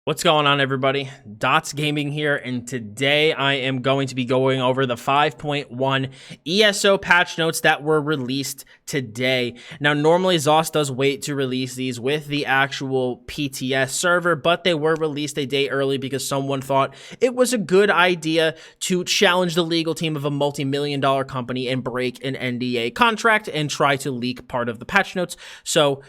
What's going on, everybody? Dots Gaming here, and today I am going to be going over the 5.1 ESO patch notes that were released today. Now, normally ZOS does wait to release these with the actual PTS server, but they were released a day early because someone thought it was a good idea to challenge the legal team of a multi-million-dollar company and break an NDA contract and try to leak part of the patch notes. So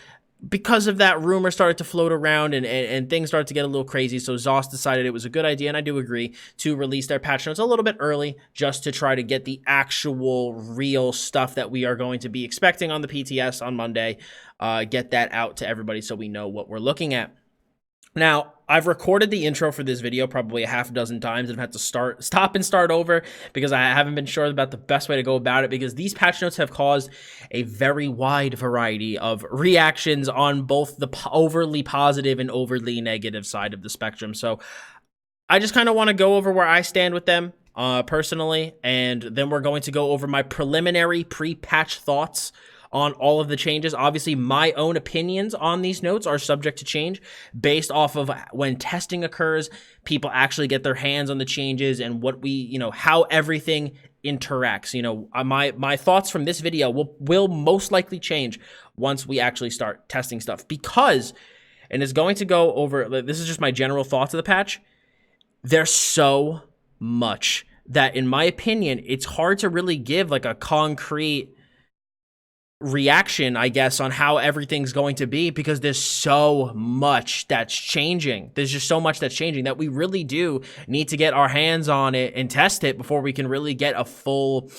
because of that, rumor started to float around and things started to get a little crazy. So ZOS decided it was a good idea, and I do agree, to release their patch notes a little bit early just to try to get the actual real stuff that we are going to be expecting on the PTS on Monday, get that out to everybody so we know what we're looking at. Now, I've recorded the intro for this video probably a half a dozen times and had to stop and start over because I haven't been sure about the best way to go about it, because these patch notes have caused a very wide variety of reactions on both the overly positive and overly negative side of the spectrum. So I just kind of want to go over where I stand with them personally, and then we're going to go over my preliminary pre-patch thoughts on all of the changes. Obviously, my own opinions on these notes are subject to change based off of when testing occurs, people actually get their hands on the changes, and what we, how everything interacts. My thoughts from this video will most likely change once we actually start testing stuff, because, and it's going to go over, this is just my general thoughts of the patch. There's so much that, in my opinion, it's hard to really give like a concrete reaction, I guess, on how everything's going to be, because there's so much that's changing. There's just so much that's changing that we really do need to get our hands on it and test it before we can really get a full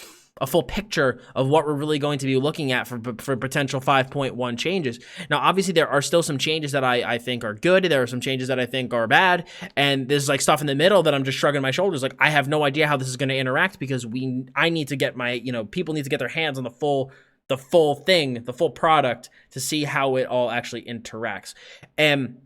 picture of what we're really going to be looking at for potential 5.1 changes. Now, obviously, there are still some changes that I think are good. There are some changes that I think are bad. And there's like stuff in the middle that I'm just shrugging my shoulders. Like, I have no idea how this is going to interact, because I need to get my, people need to get their hands on the full thing, the full product, to see how it all actually interacts. And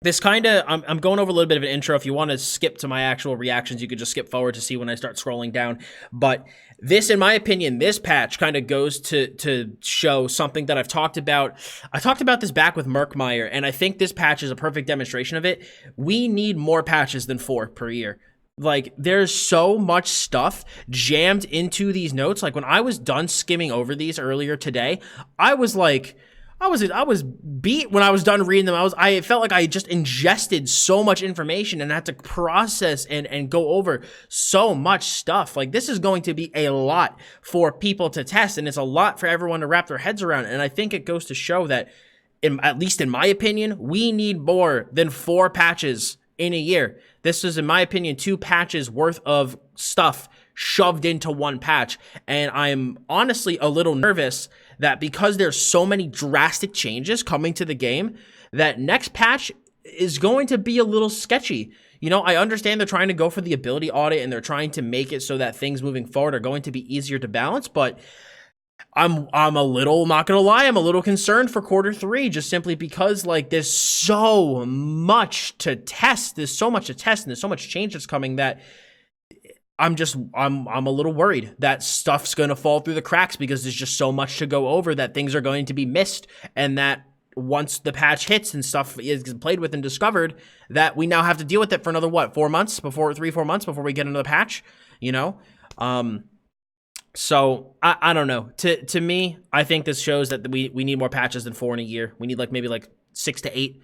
this kind of, I'm going over a little bit of an intro. If you want to skip to my actual reactions, you could just skip forward to see when I start scrolling down. But this, in my opinion, this patch kind of goes to show something that I've talked about. I talked about this back with Merkmeyer, and I think this patch is a perfect demonstration of it. We need more patches than 4 per year. Like, there's so much stuff jammed into these notes. Like, when I was done skimming over these earlier today, I was like, I was beat when I was done reading them. I felt like I just ingested so much information and had to process and go over so much stuff. Like, this is going to be a lot for people to test, and it's a lot for everyone to wrap their heads around. And I think it goes to show that, at least in my opinion, we need more than 4 patches in a year. This is, in my opinion, 2 patches worth of stuff shoved into 1 patch. And I'm honestly a little nervous that, because there's so many drastic changes coming to the game, that next patch is going to be a little sketchy. I understand they're trying to go for the ability audit, and they're trying to make it so that things moving forward are going to be easier to balance, but I'm a little, not gonna lie, I'm a little concerned for quarter 3, just simply because, like, there's so much to test. There's so much to test, and there's so much change that's coming that I'm a little worried that stuff's gonna fall through the cracks, because there's just so much to go over that things are going to be missed, and that once the patch hits and stuff is played with and discovered, that we now have to deal with it for another, what, 4 months before, 3-4 months before we get another patch, So I don't know. To me, I think this shows that we need more patches than 4 in a year. We need maybe 6 to 8,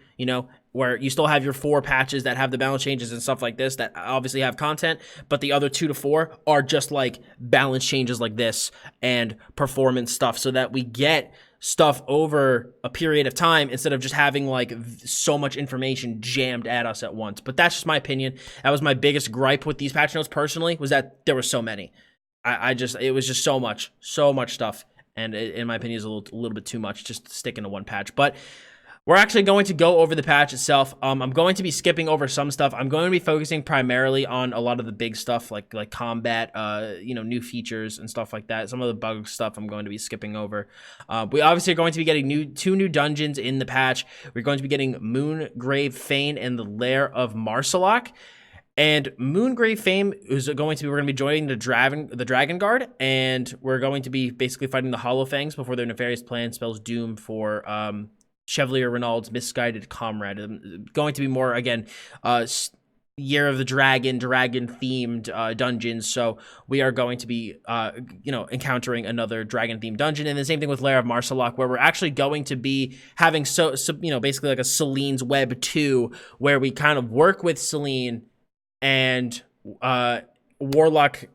where you still have your 4 patches that have the balance changes and stuff like this that obviously have content, but the other 2 to 4 are just like balance changes like this and performance stuff, so that we get stuff over a period of time instead of just having so much information jammed at us at once. But that's just my opinion. That was my biggest gripe with these patch notes personally, was that there were so many. It was just so much stuff, and in my opinion, is a little bit too much just to stick into 1 patch. But we're actually going to go over the patch itself. I'm going to be skipping over some stuff. I'm going to be focusing primarily on a lot of the big stuff, like combat, new features and stuff like that. Some of the bug stuff I'm going to be skipping over. We obviously are going to be getting 2 new dungeons in the patch. We're going to be getting Moongrave Fane and the Lair of Marsalak. And Moongrave Fame is going to be, we're going to be joining the Dragon Guard, and we're going to be basically fighting the Hollow Fangs before their nefarious plan spells doom for Chevalier Renault's Misguided Comrade. Going to be more, again, Year of the Dragon themed dungeons. So we are going to be encountering another dragon themed dungeon. And the same thing with Lair of Marsalok, where we're actually going to be having basically like a Celine's Web 2, where we kind of work with Celine and Warlock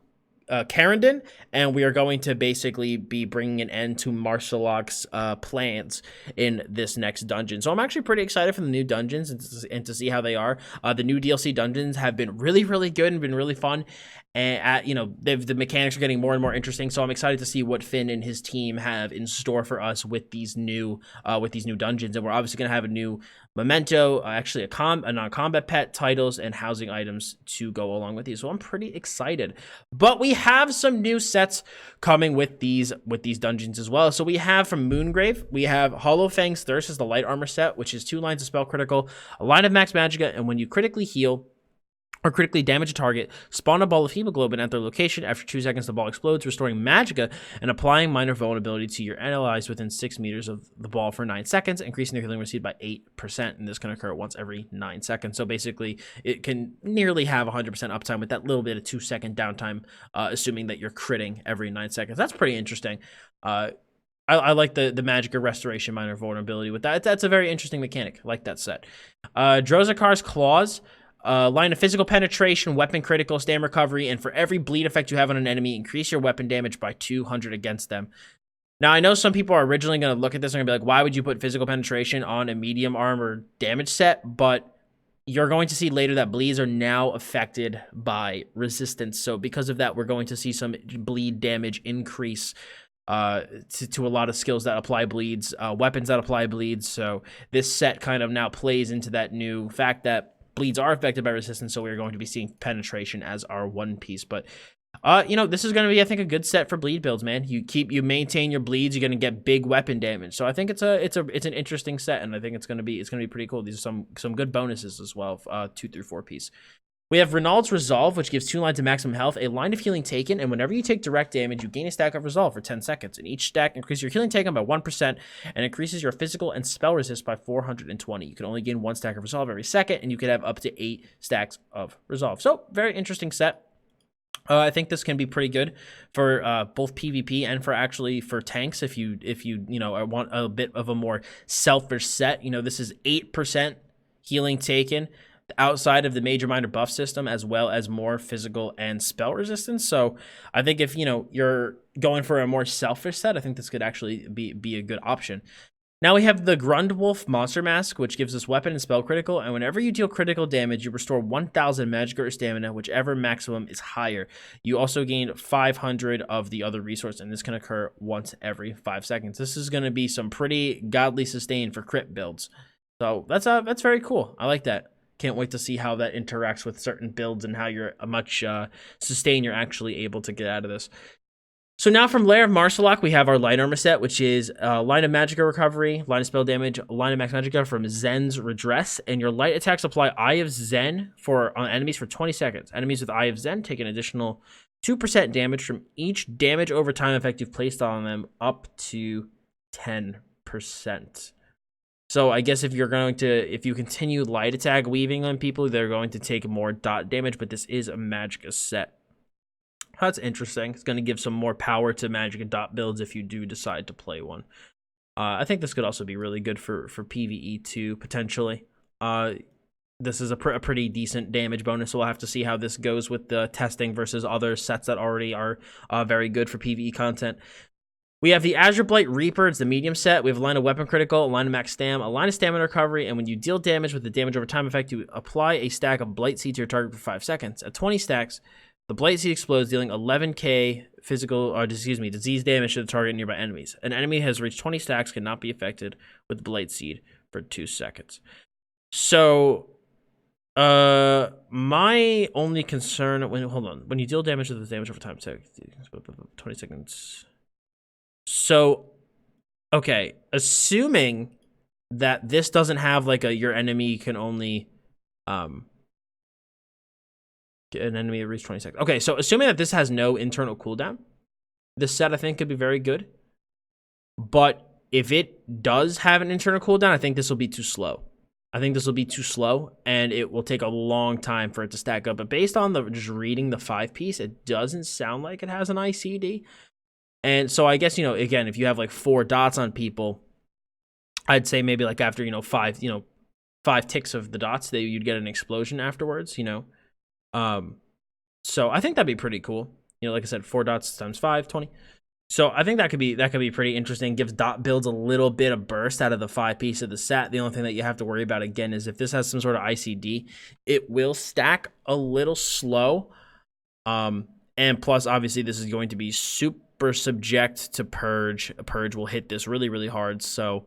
Carandon, and we are going to basically be bringing an end to Marsalok's plans in this next dungeon. So I'm actually pretty excited for the new dungeons and to see how they are. The new DLC dungeons have been really, really good and been really fun. And the mechanics are getting more and more interesting. So I'm excited to see what Finn and his team have in store for us with these new dungeons. And we're obviously going to have a new memento, actually a non-combat pet, titles, and housing items to go along with these. So I'm pretty excited. But we have some new sets coming with these dungeons as well. So we have from Moongrave, we have Hollow Fang's Thirst is the light armor set, which is 2 lines of spell critical, a line of max magicka, and when you critically heal or critically damage a target, spawn a ball of hemoglobin at their location. After 2 seconds, the ball explodes, restoring magicka and applying minor vulnerability to your allies within 6 meters of the ball for 9 seconds, increasing their healing received by 8%. And this can occur once every 9 seconds. So basically, it can nearly have 100% uptime with that little bit of 2-second downtime, assuming that you're critting every 9 seconds. That's pretty interesting. I like the magicka restoration minor vulnerability with that. That's a very interesting mechanic. I like that set. Drozakar's Claws. Line of physical penetration, weapon critical, stam recovery, and for every bleed effect you have on an enemy, increase your weapon damage by 200 against them. Now, I know some people are originally going to look at this and going to be like, why would you put physical penetration on a medium armor damage set? But you're going to see later that bleeds are now affected by resistance. So because of that, we're going to see some bleed damage increase to a lot of skills that apply bleeds, weapons that apply bleeds. So this set kind of now plays into that new fact that bleeds are affected by resistance, so we're going to be seeing penetration as our one piece. But this is going to be, I think, a good set for bleed builds, man. You maintain your bleeds, you're going to get big weapon damage. So I think it's an interesting set, and I think it's going to be pretty cool. These are some good bonuses as well, 2 through 4 piece. We have Renault's Resolve, which gives 2 lines of maximum health, a line of healing taken, and whenever you take direct damage, you gain a stack of Resolve for 10 seconds. And each stack increases your healing taken by 1% and increases your physical and spell resist by 420. You can only gain 1 stack of Resolve every second, and you can have up to 8 stacks of Resolve. So, very interesting set. I think this can be pretty good for both PvP and for tanks if you want a bit of a more selfish set. This is 8% healing taken outside of the major minor buff system, as well as more physical and spell resistance. So I think if you're going for a more selfish set, I think this could actually be a good option. Now we have the Grundwolf Monster Mask, which gives us weapon and spell critical, and whenever you deal critical damage, you restore 1,000 magic or stamina, whichever maximum is higher. You also gain 500 of the other resource, and this can occur once every 5 seconds. This is going to be some pretty godly sustain for crit builds. So that's very cool. I like that. Can't wait to see how that interacts with certain builds and how much sustain you're actually able to get out of this. So now from Lair of Marsalok, we have our light armor set, which is line of magicka recovery, line of spell damage, line of max magicka from Zen's Redress, and your light attacks apply Eye of Zen on enemies for 20 seconds. Enemies with Eye of Zen take an additional 2% damage from each damage over time effect you've placed on them, up to 10%. So I guess if you continue light attack weaving on people, they're going to take more dot damage, but this is a magicka set. That's interesting. It's going to give some more power to magicka dot builds if you do decide to play one. I think this could also be really good for PvE too, potentially. This is a pretty decent damage bonus, so we'll have to see how this goes with the testing versus other sets that already are very good for PvE content. We have the Azure Blight Reaper. It's the medium set. We have a line of weapon critical, a line of max stam, a line of stamina recovery, and when you deal damage with the damage over time effect, you apply a stack of Blight Seed to your target for 5 seconds. At 20 stacks, the Blight Seed explodes, dealing 11k disease damage to the target and nearby enemies. An enemy has reached 20 stacks cannot be affected with Blight Seed for 2 seconds. So, my only concern when you deal damage with the damage over time, 20 seconds. So, okay, assuming that this doesn't have like your enemy can only get an enemy that reach 20 seconds. Okay, so assuming that this has no internal cooldown, this set I think could be very good. But if it does have an internal cooldown, I think this will be too slow. I think this will be too slow, and it will take a long time for it to stack up. But based on just reading the 5-piece, it doesn't sound like it has an ICD. And so I guess, again, if you have like 4 dots on people, I'd say maybe like after, 5 ticks of the dots, you'd get an explosion afterwards, So I think that'd be pretty cool. Like I said, 4 dots times 5, 20. So I think that could be pretty interesting. Gives dot builds a little bit of burst out of the 5-piece of the set. The only thing that you have to worry about again is if this has some sort of ICD, it will stack a little slow. And plus, obviously, this is going to be super subject to purge. A purge will hit this really, really hard. So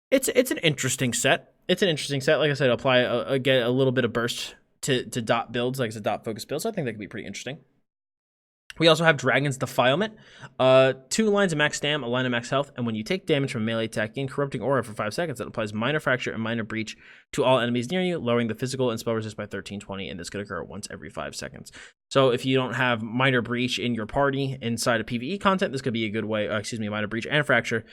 it's an interesting set. It's an interesting set. Like I said, apply get a little bit of burst to dot builds, like it's a dot focus build. So I think that could be pretty interesting. We also have Dragon's Defilement, 2 lines of max stam, a line of max health, and when you take damage from melee attack, gain corrupting aura for 5 seconds. That applies minor fracture and minor breach to all enemies near you, lowering the physical and spell resist by 1320, and this could occur once every 5 seconds. So if you don't have minor breach in your party inside of PvE content, this could be a good way, minor breach and fracture,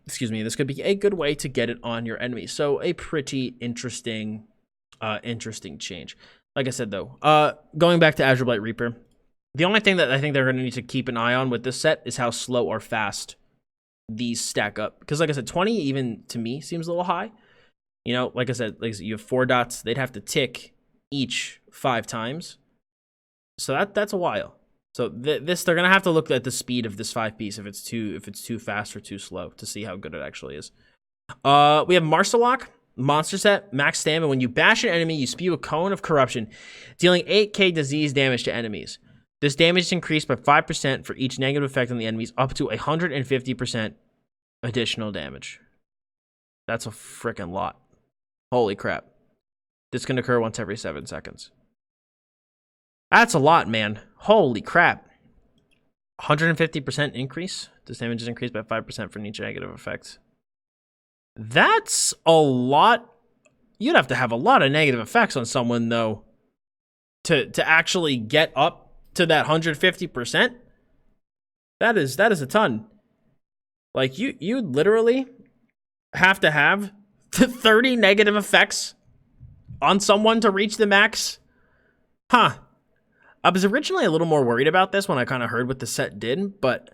this could be a good way to get it on your enemy. So a pretty interesting change. Like I said, though, going back to Azure Blight Reaper, the only thing that I think they're going to need to keep an eye on with this set is how slow or fast these stack up. Because like I said, 20 even to me seems a little high. Like I said, you have 4 dots. They'd have to tick each 5 times. So that's a while. So they're going to have to look at the speed of this 5-piece if it's too fast or too slow to see how good it actually is. We have Marsalok. Monster set, max stamina. When you bash an enemy, you spew a cone of corruption, dealing 8k disease damage to enemies. This damage is increased by 5% for each negative effect on the enemies, up to 150% additional damage. That's a freaking lot. Holy crap. This can occur once every 7 seconds. That's a lot, man. Holy crap. 150% increase. This damage is increased by 5% for each negative effect. That's a lot. You'd have to have a lot of negative effects on someone, though, to actually get up to that 150%. That is a ton. Like you literally have to have 30 negative effects on someone to reach the max. I was originally a little more worried about this when I kind of heard what the set did, but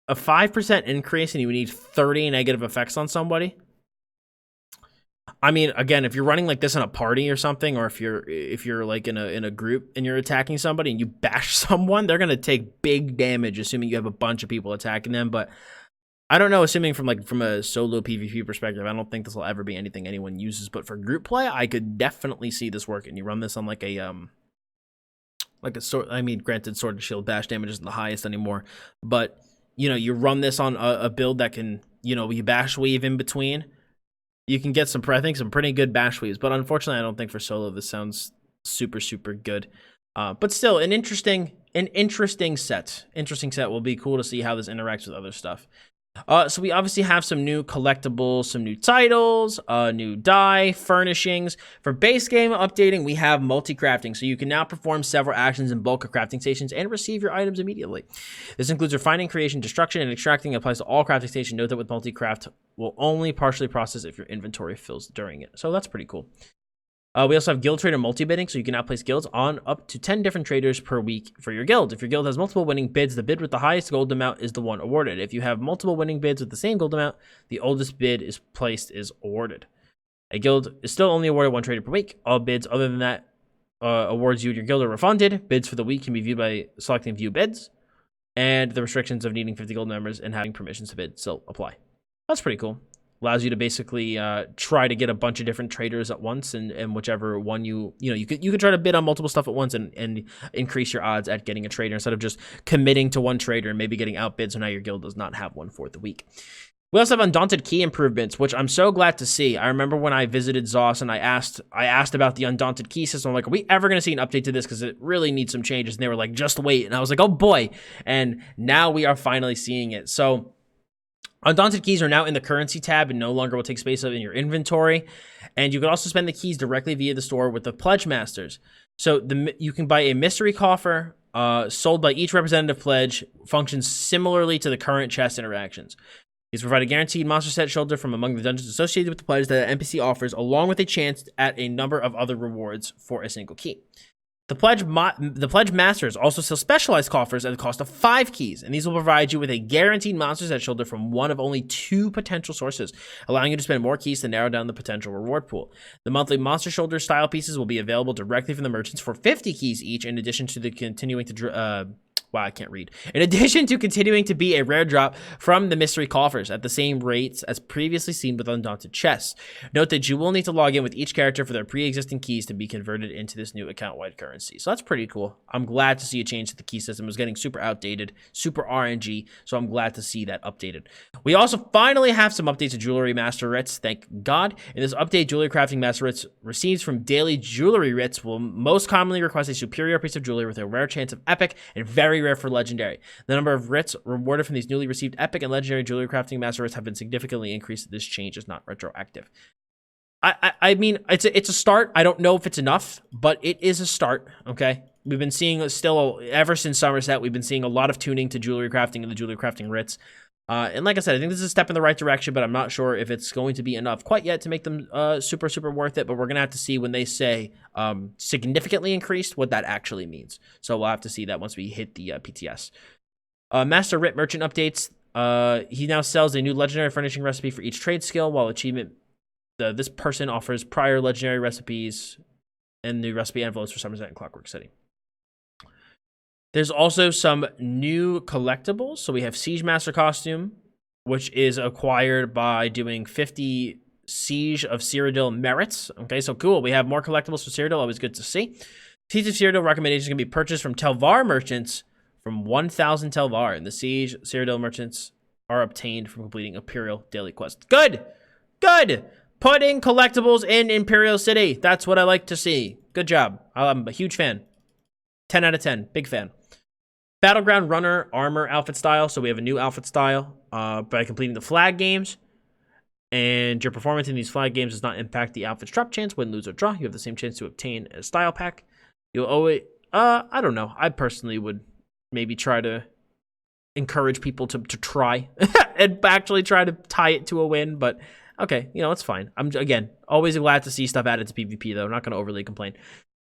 a 5% increase and you would need 30 negative effects on somebody. I mean, again, if you're running like this in a party or something, or if you're like in a group and you're attacking somebody and you bash someone, they're gonna take big damage, assuming you have a bunch of people attacking them. But I don't know, assuming from a solo PvP perspective, I don't think this will ever be anything anyone uses. But for group play, I could definitely see this working. You run this on like a sword. I mean, granted, sword and shield bash damage isn't the highest anymore, but you run this on a build that can you bash weave in between. You can get some pretty good bash weaves, but unfortunately, I don't think for solo this sounds super, super good. But still, an interesting set. Interesting set. Will be cool to see how this interacts with other stuff. So we obviously have some new collectibles, some new titles, new die, furnishings. For base game updating, we have multi-crafting, so you can now perform several actions in bulk of crafting stations and receive your items immediately. This includes refining, creation, destruction, and extracting. It applies to all crafting stations. Note that with multi-craft will only partially process if your inventory fills during it. So that's pretty cool. We also have guild trader multi-bidding, so you can now place guilds on up to 10 different traders per week for your guild. If your guild has multiple winning bids, the bid with the highest gold amount is the one awarded. If you have multiple winning bids with the same gold amount, the oldest bid is awarded. A guild is still only awarded 1 trader per week. All bids other than that awards you and your guild are refunded. Bids for the week can be viewed by selecting view bids, and the restrictions of needing 50 gold members and having permissions to bid still apply. That's pretty cool. Allows you to basically try to get a bunch of different traders at once, and whichever one you could try to bid on multiple stuff at once and increase your odds at getting a trader instead of just committing to one trader and maybe getting outbid, so now your guild does not have one for the week. We also have Undaunted Key improvements, which I'm so glad to see. I remember when I visited ZOS and I asked about the Undaunted Key system. I'm like, are we ever going to see an update to this? Because it really needs some changes. And they were like, just wait. And I was like, oh boy. And now we are finally seeing it. So Undaunted keys are now in the currency tab and no longer will take space up in your inventory. And you can also spend the keys directly via the store with the Pledge Masters. So you can buy a mystery coffer sold by each representative pledge, functions similarly to the current chest interactions. These provide a guaranteed monster set shoulder from among the dungeons associated with the pledge that an NPC offers, along with a chance at a number of other rewards for a single key. The Pledge Masters also sell specialized coffers at the cost of 5 keys, and these will provide you with a guaranteed monster set shoulder from one of only 2 potential sources, allowing you to spend more keys to narrow down the potential reward pool. The monthly monster shoulder style pieces will be available directly from the merchants for 50 keys each, in addition to the continuing to wow, I can't read. In addition to continuing to be a rare drop from the mystery coffers at the same rates as previously seen with Undaunted Chests. Note that you will need to log in with each character for their pre-existing keys to be converted into this new account-wide currency. So that's pretty cool. I'm glad to see a change to the key system. It was getting super outdated, super RNG, so I'm glad to see that updated. We also finally have some updates to Jewelry Master Writs, thank God. In this update, Jewelry Crafting Master Writs received from daily Jewelry Writs will most commonly request a superior piece of jewelry with a rare chance of epic and very rare for legendary. The number of writs rewarded from these newly received epic and legendary Jewelry Crafting Master Writs have been significantly increased. This change is not retroactive. I mean, it's a start. I don't know if it's enough, but it is a start, okay? We've been seeing still, ever since Somerset, we've been seeing a lot of tuning to Jewelry Crafting and the Jewelry Crafting Writs. And like I said, I think this is a step in the right direction, but I'm not sure if it's going to be enough quite yet to make them super, super worth it. But we're going to have to see when they say significantly increased, what that actually means. So we'll have to see that once we hit the PTS. Master Writ Merchant updates. He now sells a new legendary furnishing recipe for each trade skill, while achievement, this person offers prior legendary recipes and new recipe envelopes for Somerset and Clockwork City. There's also some new collectibles. So we have Siege Master Costume, which is acquired by doing 50 Siege of Cyrodiil merits. Okay, so cool. We have more collectibles for Cyrodiil. Always good to see. Siege of Cyrodiil recommendations can be purchased from Telvar merchants from 1,000 Telvar. And the Siege Cyrodiil merchants are obtained from completing Imperial Daily Quest. Good! Good! Putting collectibles in Imperial City. That's what I like to see. Good job. I'm a huge fan. 10 out of 10. Big fan. Battleground Runner Armor outfit style. So we have a new outfit style by completing the flag games. And your performance in these flag games does not impact the outfit's drop chance. Win, lose, or draw, you have the same chance to obtain a style pack. You'll always... I don't know. I personally would maybe try to encourage people to try. And actually try to tie it to a win. But, okay, you know, it's fine. I'm, again, always glad to see stuff added to PvP, though. I'm not going to overly complain.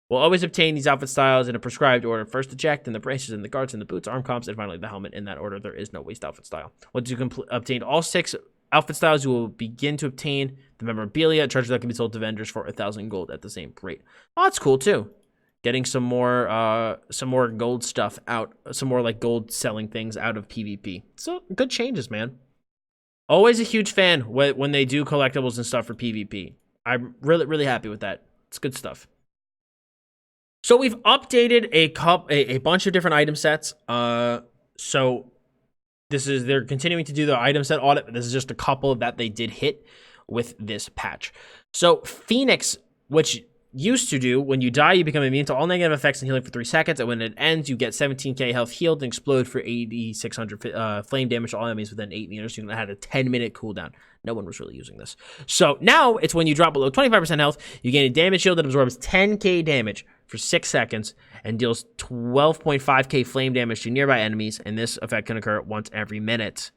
We'll always obtain these outfit styles in a prescribed order. First the jacket, then the braces, and the guards, and the boots, arm comps, and finally the helmet. In that order, there is no waste outfit style. Once you obtain all 6 outfit styles, you will begin to obtain the memorabilia, treasure that can be sold to vendors for 1,000 gold at the same rate. Oh, that's cool too. Getting some more gold stuff out, some more like gold selling things out of PvP. So good changes, man. Always a huge fan when they do collectibles and stuff for PvP. I'm really, really happy with that. It's good stuff. So we've updated a bunch of different item sets. So they're continuing to do the item set audit, but this is just a couple that they did hit with this patch. So Phoenix, which used to do, when you die, you become immune to all negative effects and healing for 3 seconds, and when it ends, you get 17k health healed and explode for 8,600 flame damage to all enemies within 8 meters. You had a 10-minute cooldown. No one was really using this. So now it's when you drop below 25% health, you gain a damage shield that absorbs 10k damage for 6 seconds and deals 12.5k flame damage to nearby enemies, and this effect can occur once every minute.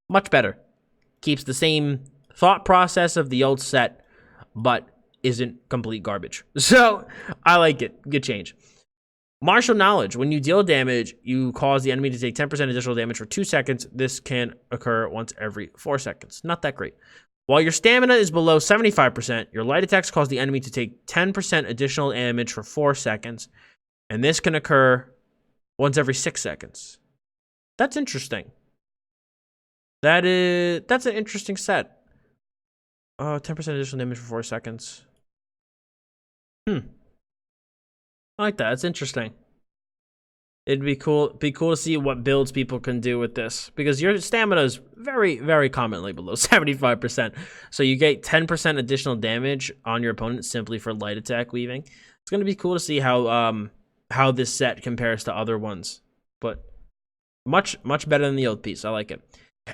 Much better. Keeps the same thought process of the old set, but isn't complete garbage. So I like it. Good change. Martial Knowledge. When you deal damage, you cause the enemy to take 10% additional damage for 2 seconds. This can occur once every 4 seconds. Not that great. While your stamina is below 75%, your light attacks cause the enemy to take 10% additional damage for 4 seconds. And this can occur once every 6 seconds. That's interesting. That's an interesting set. 10% additional damage for 4 seconds. I like that. It's interesting. It'd be cool to see what builds people can do with this, because your stamina is very, very commonly below 75%. So you get 10% additional damage on your opponent simply for light attack weaving. It's going to be cool to see how this set compares to other ones, but much better than the old piece. I like it.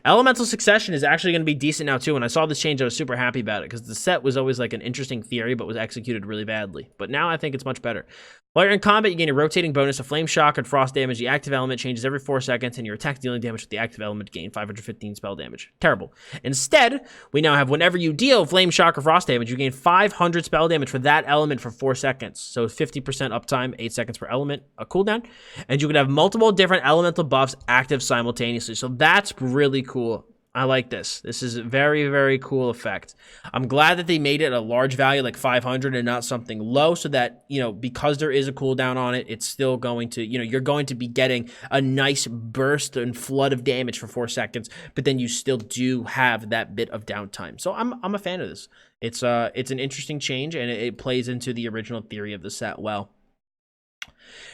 Elemental Succession is actually going to be decent now too. When I saw this change, I was super happy about it, because the set was always like an interesting theory but was executed really badly. But now I think it's much better. While you're in combat, you gain a rotating bonus of flame shock and frost damage. The active element changes every 4 seconds, and your attack dealing damage with the active element gain 515 spell damage. Terrible. Instead, we now have whenever you deal flame shock or frost damage, you gain 500 spell damage for that element for 4 seconds. So 50% uptime, 8 seconds per element, a cooldown. And you can have multiple different elemental buffs active simultaneously. So that's really cool. I like this. This is a very, very cool effect. I'm glad that they made it a large value like 500 and not something low so that, you know, because there is a cooldown on it, it's still going to, you know, you're going to be getting a nice burst and flood of damage for 4 seconds, but then you still do have that bit of downtime. So I'm a fan of this. It's an interesting change, and it plays into the original theory of the set well.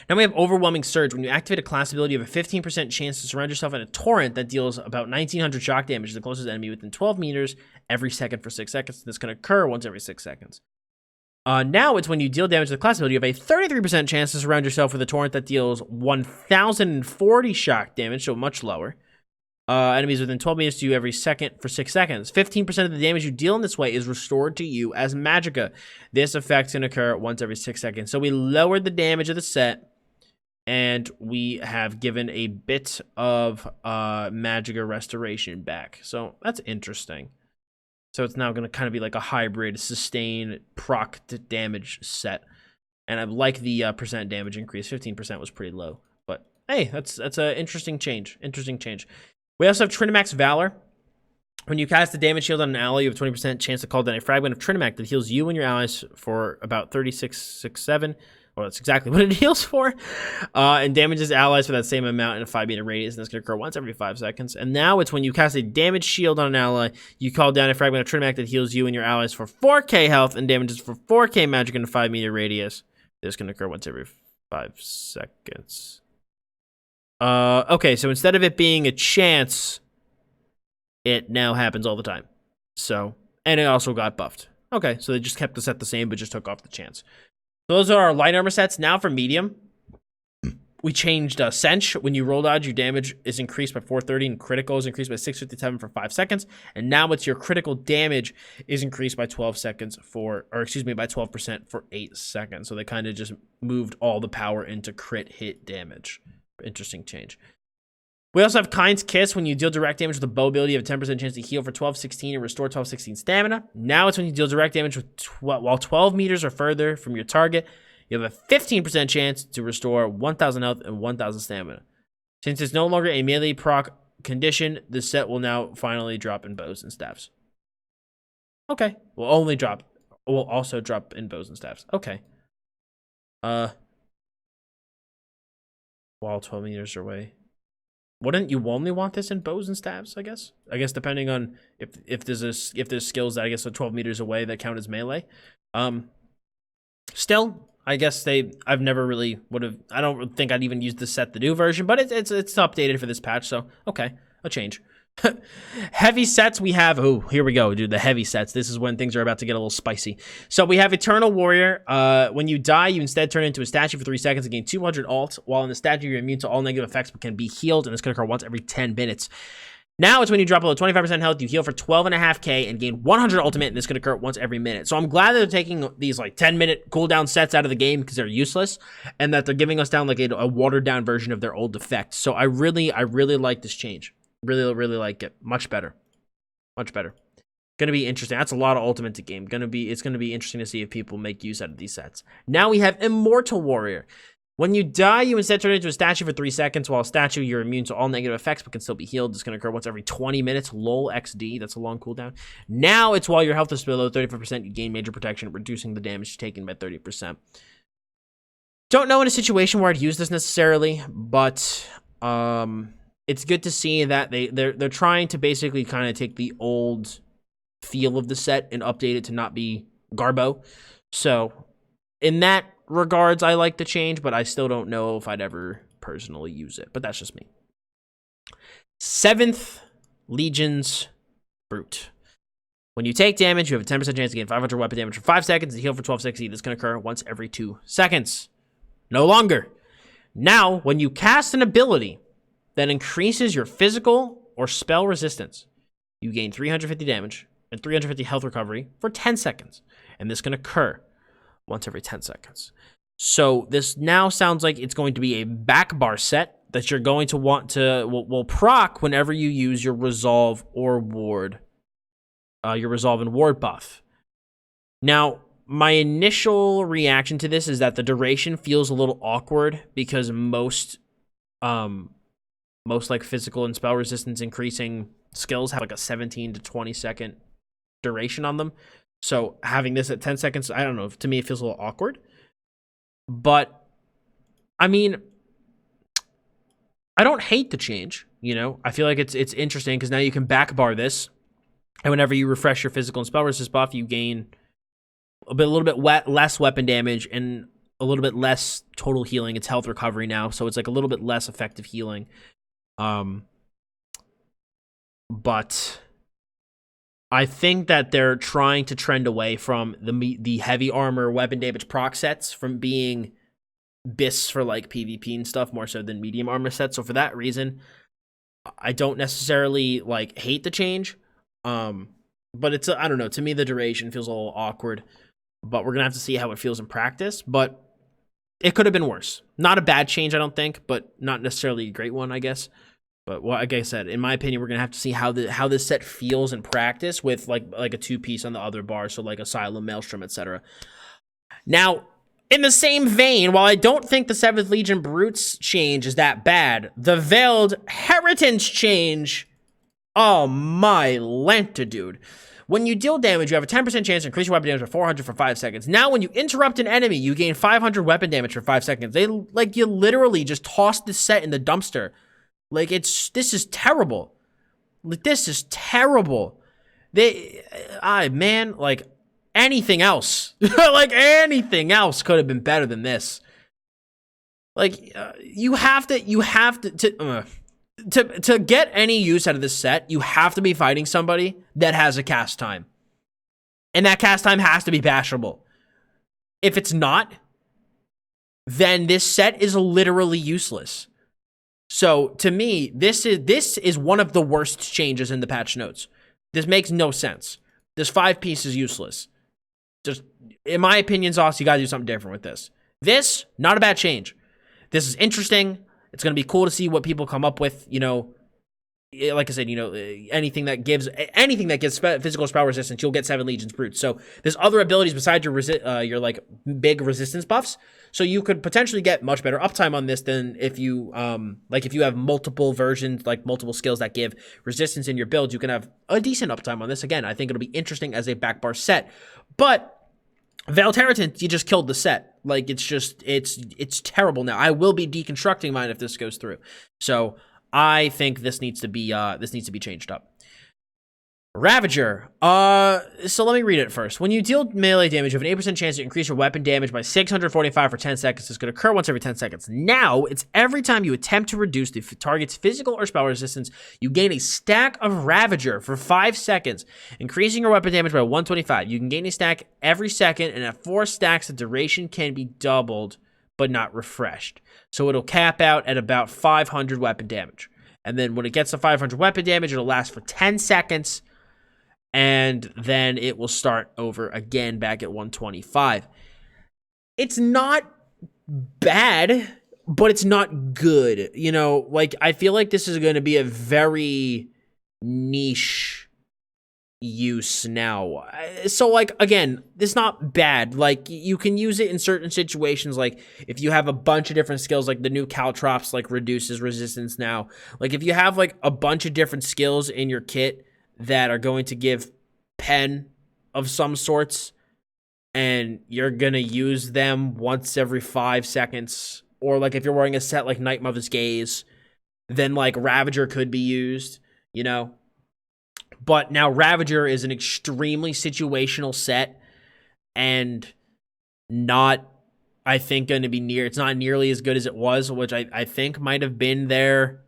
Now we have Overwhelming Surge. When you activate a class ability, you have a 15% chance to surround yourself in a torrent that deals about 1900 shock damage to the closest enemy within 12 meters every second for 6 seconds. This can occur once every 6 seconds. Now it's when you deal damage to the class ability, you have a 33% chance to surround yourself with a torrent that deals 1040 shock damage, so much lower. Enemies within 12 meters to you every second for 6 seconds. 15% of the damage you deal in this way is restored to you as magicka. This effect can occur once every 6 seconds. So we lowered the damage of the set, and we have given a bit of magicka restoration back. So that's interesting. So it's now going to kind of be like a hybrid sustain proc damage set. And I like the percent damage increase. 15% was pretty low. But hey, that's an interesting change. Interesting change. We also have Trinimax Valor. When you cast a damage shield on an ally, you have a 20% chance to call down a fragment of Trinimac that heals you and your allies for about 3667. Well, that's exactly what it heals for. And damages allies for that same amount in a 5-meter radius, and that's going to occur once every 5 seconds. And now it's when you cast a damage shield on an ally, you call down a fragment of Trinimac that heals you and your allies for 4k health and damages for 4k magic in a 5-meter radius. This can occur once every 5 seconds. Okay, so instead of it being a chance, it now happens all the time. So, and it also got buffed. Okay, so they just kept the set the same, but just took off the chance. So those are our light armor sets. Now for medium, we changed Cinch. When you roll dodge, your damage is increased by 430, and critical is increased by 657 for 5 seconds. And now it's your critical damage is increased by 12 seconds for, or excuse me, by 12% for 8 seconds. So they kind of just moved all the power into crit hit damage. Interesting change. We also have Kind's Kiss. When you deal direct damage with a bow ability, you have a 10% chance to heal for 1216 and restore 1216 stamina. Now it's when you deal direct damage with while 12 meters or further from your target, you have a 15% chance to restore 1000 health and 1000 stamina. Since it's no longer a melee proc condition, the set will now finally drop in bows and staffs. Okay. Will also drop in bows and staffs. Okay. While 12 meters away. Wouldn't you only want this in bows and staves, I guess? I guess depending on if there's skills that I guess are 12 meters away that count as melee. Still, I guess I've never really I don't think I'd even use the set the new version, but it's updated for this patch, so okay, a change. Heavy sets we have. Oh, here we go, dude. The heavy sets. This is when things are about to get a little spicy. So we have Eternal Warrior. When you die, you instead turn into a statue for 3 seconds and gain 200 alt. While in the statue, you're immune to all negative effects but can be healed, and it's going to occur once every 10 minutes. Now it's when you drop below 25% health, you heal for 12.5k and gain 100 ultimate, and this can occur once every minute. So I'm glad that they're taking these like 10-minute cooldown sets out of the game because they're useless, and that they're giving us down like a watered down version of their old effects. So I really like this change. Really like it. Much better. Gonna be interesting. That's a lot of ultimate to game. It's gonna be interesting to see if people make use out of these sets. Now we have Immortal Warrior. When you die, you instead turn into a statue for 3 seconds. While a statue, you're immune to all negative effects but can still be healed. It's gonna occur once every 20 minutes. LOL XD. That's a long cooldown. Now it's while your health is below 35%, you gain major protection, reducing the damage taken by 30%. Don't know in a situation where I'd use this necessarily, but it's good to see that they're trying to basically kind of take the old feel of the set and update it to not be Garbo. So in that regards, I like the change, but I still don't know if I'd ever personally use it. But that's just me. 7th Legion's Brute. When you take damage, you have a 10% chance to gain 500 weapon damage for 5 seconds and heal for 1260. This can occur once every 2 seconds. No longer. Now, when you cast an ability that increases your physical or spell resistance, you gain 350 damage and 350 health recovery for 10 seconds. And this can occur once every 10 seconds. So this now sounds like it's going to be a back bar set that you're going to want to will proc whenever you use your resolve or ward, your resolve and ward buff. Now, my initial reaction to this is that the duration feels a little awkward because most like physical and spell resistance increasing skills have like a 17 to 20 second duration on them. So having this at 10 seconds, I don't know, to me it feels a little awkward. But I mean, I don't hate the change, you know. I feel like it's interesting because now you can back bar this, and whenever you refresh your physical and spell resist buff, you gain a little bit less weapon damage and a little bit less total healing. It's health recovery now, so it's like a little bit less effective healing. But I think that they're trying to trend away from the heavy armor weapon damage proc sets from being bists for like PvP and stuff more so than medium armor sets. So for that reason, I don't necessarily like hate the change. But it's I don't know, to me the duration feels a little awkward, but we're gonna have to see how it feels in practice. But it could have been worse. Not a bad change, I don't think, but not necessarily a great one, I guess. But like I said, in my opinion, we're gonna have to see how this set feels in practice with like a 2-piece on the other bar, so like Asylum, Maelstrom, etc. Now, in the same vein, while I don't think the 7th Legion Brutes change is that bad, the Veiled Heritance change, oh my Lanta, dude. When you deal damage, you have a 10% chance to increase your weapon damage by 400 for 5 seconds. Now, when you interrupt an enemy, you gain 500 weapon damage for 5 seconds. You literally just tossed this set in the dumpster. Like, this is terrible. Like, this is terrible. Man, like, anything else. Like, anything else could have been better than this. Like, you have to get any use out of this set, you have to be fighting somebody that has a cast time. And that cast time has to be bashable. If it's not, then this set is literally useless. So to me, this is one of the worst changes in the patch notes. This makes no sense. This 5-piece is useless. Just, in my opinion, Zoss, you gotta do something different with this. This, not a bad change. This is interesting. It's gonna be cool to see what people come up with, you know. Like I said, you know, anything that gives physical spell resistance, you'll get 7 Legions Brutes. So there's other abilities besides your like big resistance buffs. So you could potentially get much better uptime on this than if you if you have multiple versions, like multiple skills that give resistance in your build, you can have a decent uptime on this. Again, I think it'll be interesting as a back bar set. But Veiled Heritance, you just killed the set. Like, it's terrible now. I will be deconstructing mine if this goes through. So I think this needs to be changed up. Ravager. So let me read it first. When you deal melee damage, you have an 8% chance to increase your weapon damage by 645 for 10 seconds. This could occur once every 10 seconds. Now, it's every time you attempt to reduce the target's physical or spell resistance, you gain a stack of Ravager for 5 seconds, increasing your weapon damage by 125. You can gain a stack every second, and at 4 stacks, the duration can be doubled, but not refreshed. So it'll cap out at about 500 weapon damage. And then when it gets to 500 weapon damage, it'll last for 10 seconds. And then it will start over again back at 125. It's not bad, but it's not good. You know, like, I feel like this is going to be a very niche use now. So, like, again, it's not bad. Like, you can use it in certain situations. Like, if you have a bunch of different skills, like the new Caltrops, like, reduces resistance now. Like, if you have, like, a bunch of different skills in your kit that are going to give pen of some sorts, and you're gonna use them once every 5 seconds, or like if you're wearing a set like Night Mother's Gaze, then like Ravager could be used, you know. But now Ravager is an extremely situational set, and not, I think, going to be it's not nearly as good as it was, which I think might have been their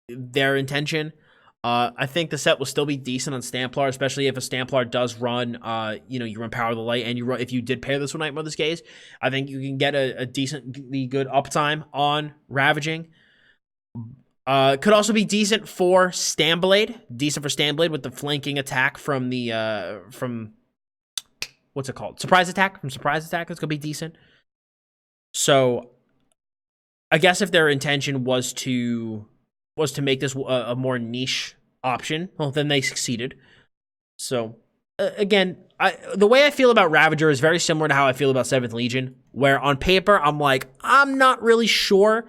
intention. I think the set will still be decent on Stamplar, especially if a Stamplar does run, you run Power of the Light, and if you did pair this with Night Mother's Gaze, I think you can get a decently good uptime on Ravaging. Could also be decent for Stamblade, with the flanking attack from the, what's it called? Surprise Attack? From Surprise Attack, it's gonna be decent. So I guess if their intention was to make this a more niche option, well, then they succeeded. So again, the way I feel about Ravager is very similar to how I feel about 7th Legion, where on paper I'm like, I'm not really sure,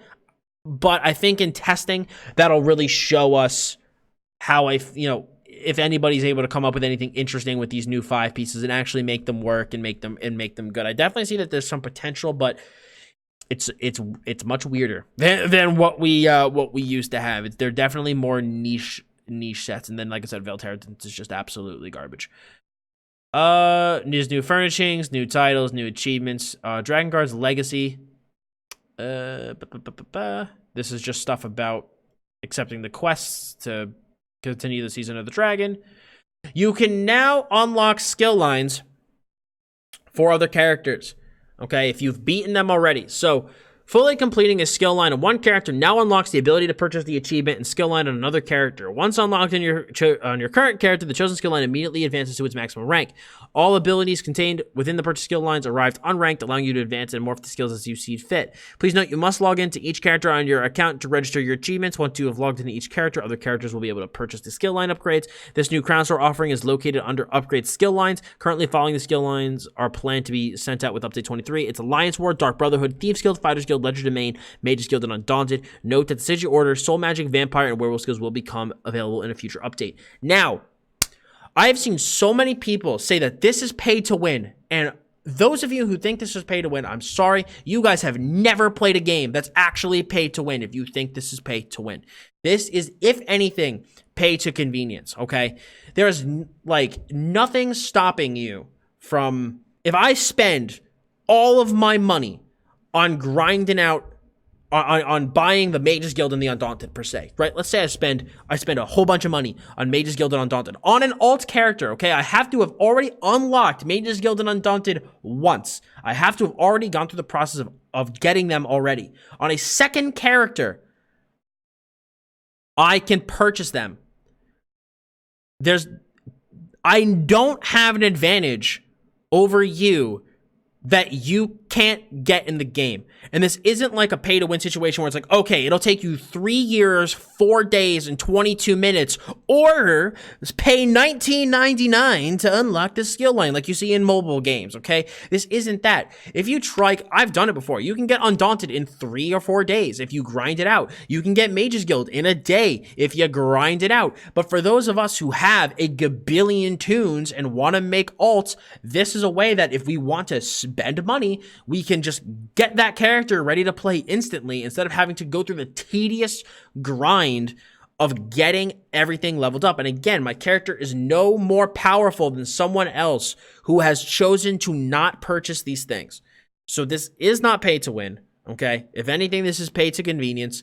but I think in testing that'll really show us how if anybody's able to come up with anything interesting with these new 5 pieces and actually make them work and make them good. I definitely see that there's some potential, but it's much weirder than what we used to have. They're definitely more niche sets, and then like I said, Veiled Inheritance is just absolutely garbage. There's new furnishings, new titles, new achievements. Dragon Guard's Legacy. This is just stuff about accepting the quests to continue the Season of the Dragon. You can now unlock skill lines for other characters. Okay, if you've beaten them already. So, fully completing a skill line on one character now unlocks the ability to purchase the achievement and skill line on another character. Once unlocked on your current character, the chosen skill line immediately advances to its maximum rank. All abilities contained within the purchase skill lines arrived unranked, allowing you to advance and morph the skills as you see fit. Please note you must log into each character on your account to register your achievements. Once you have logged into each character, other characters will be able to purchase the skill line upgrades. This new Crown Store offering is located under Upgrade Skill Lines. Currently, following the skill lines are planned to be sent out with Update 23. It's Alliance War, Dark Brotherhood, Thieves Guild, Fighters Guild, Ledger Domain, Mages Guild, and Undaunted. Note that the Sigil Order, Soul Magic, Vampire, and Werewolf skills will become available in a future update. Now, I have seen so many people say that this is pay to win, and those of you who think this is pay to win, I'm sorry, you guys have never played a game that's actually pay to win if you think this is pay to win. This is, if anything, pay to convenience, okay? There's, like, nothing stopping you from, if I spend all of my money on grinding out, on buying the Mages Guild and the Undaunted per se, right? Let's say I spend a whole bunch of money on Mages Guild and Undaunted on an alt character, okay? I have to have already unlocked Mages Guild and Undaunted once. I have to have already gone through the process of getting them already. On a second character, I can purchase them. I don't have an advantage over you that you can't get in the game. And this isn't like a pay-to-win situation where it's like, okay, it'll take you 3 years, 4 days, and 22 minutes, or pay $19.99 to unlock the skill line like you see in mobile games, okay? This isn't that. If you try, I've done it before. You can get Undaunted in 3 or 4 days if you grind it out. You can get Mages Guild in a day if you grind it out. But for those of us who have a gabillion tunes and want to make alts, this is a way that if we want to spend money, we can just get that character ready to play instantly instead of having to go through the tedious grind of getting everything leveled up. And again, my character is no more powerful than someone else who has chosen to not purchase these things. So this is not pay to win, okay? If anything, this is pay to convenience.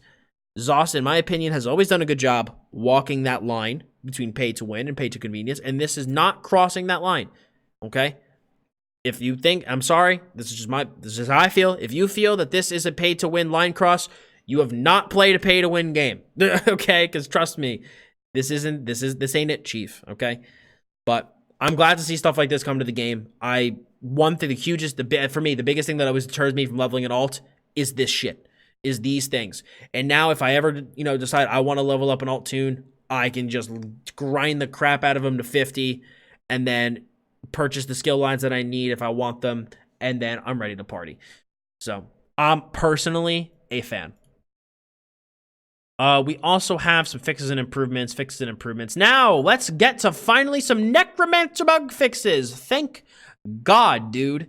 ZOS, in my opinion, has always done a good job walking that line between pay to win and pay to convenience, and this is not crossing that line, okay? If you think, I'm sorry, this is how I feel. If you feel that this is a pay to win line cross, you have not played a pay to win game. Okay? Because trust me, this ain't it, Chief. Okay? But I'm glad to see stuff like this come to the game. For me, the biggest thing that always deters me from leveling an alt is this shit. Is these things. And now if I ever, decide I want to level up an alt tune, I can just grind the crap out of them to 50 and then purchase the skill lines that I need if I want them, and then I'm ready to party. So I'm personally a fan. We also have some fixes and improvements. Now let's get to finally some Necromancer bug fixes. Thank God, dude.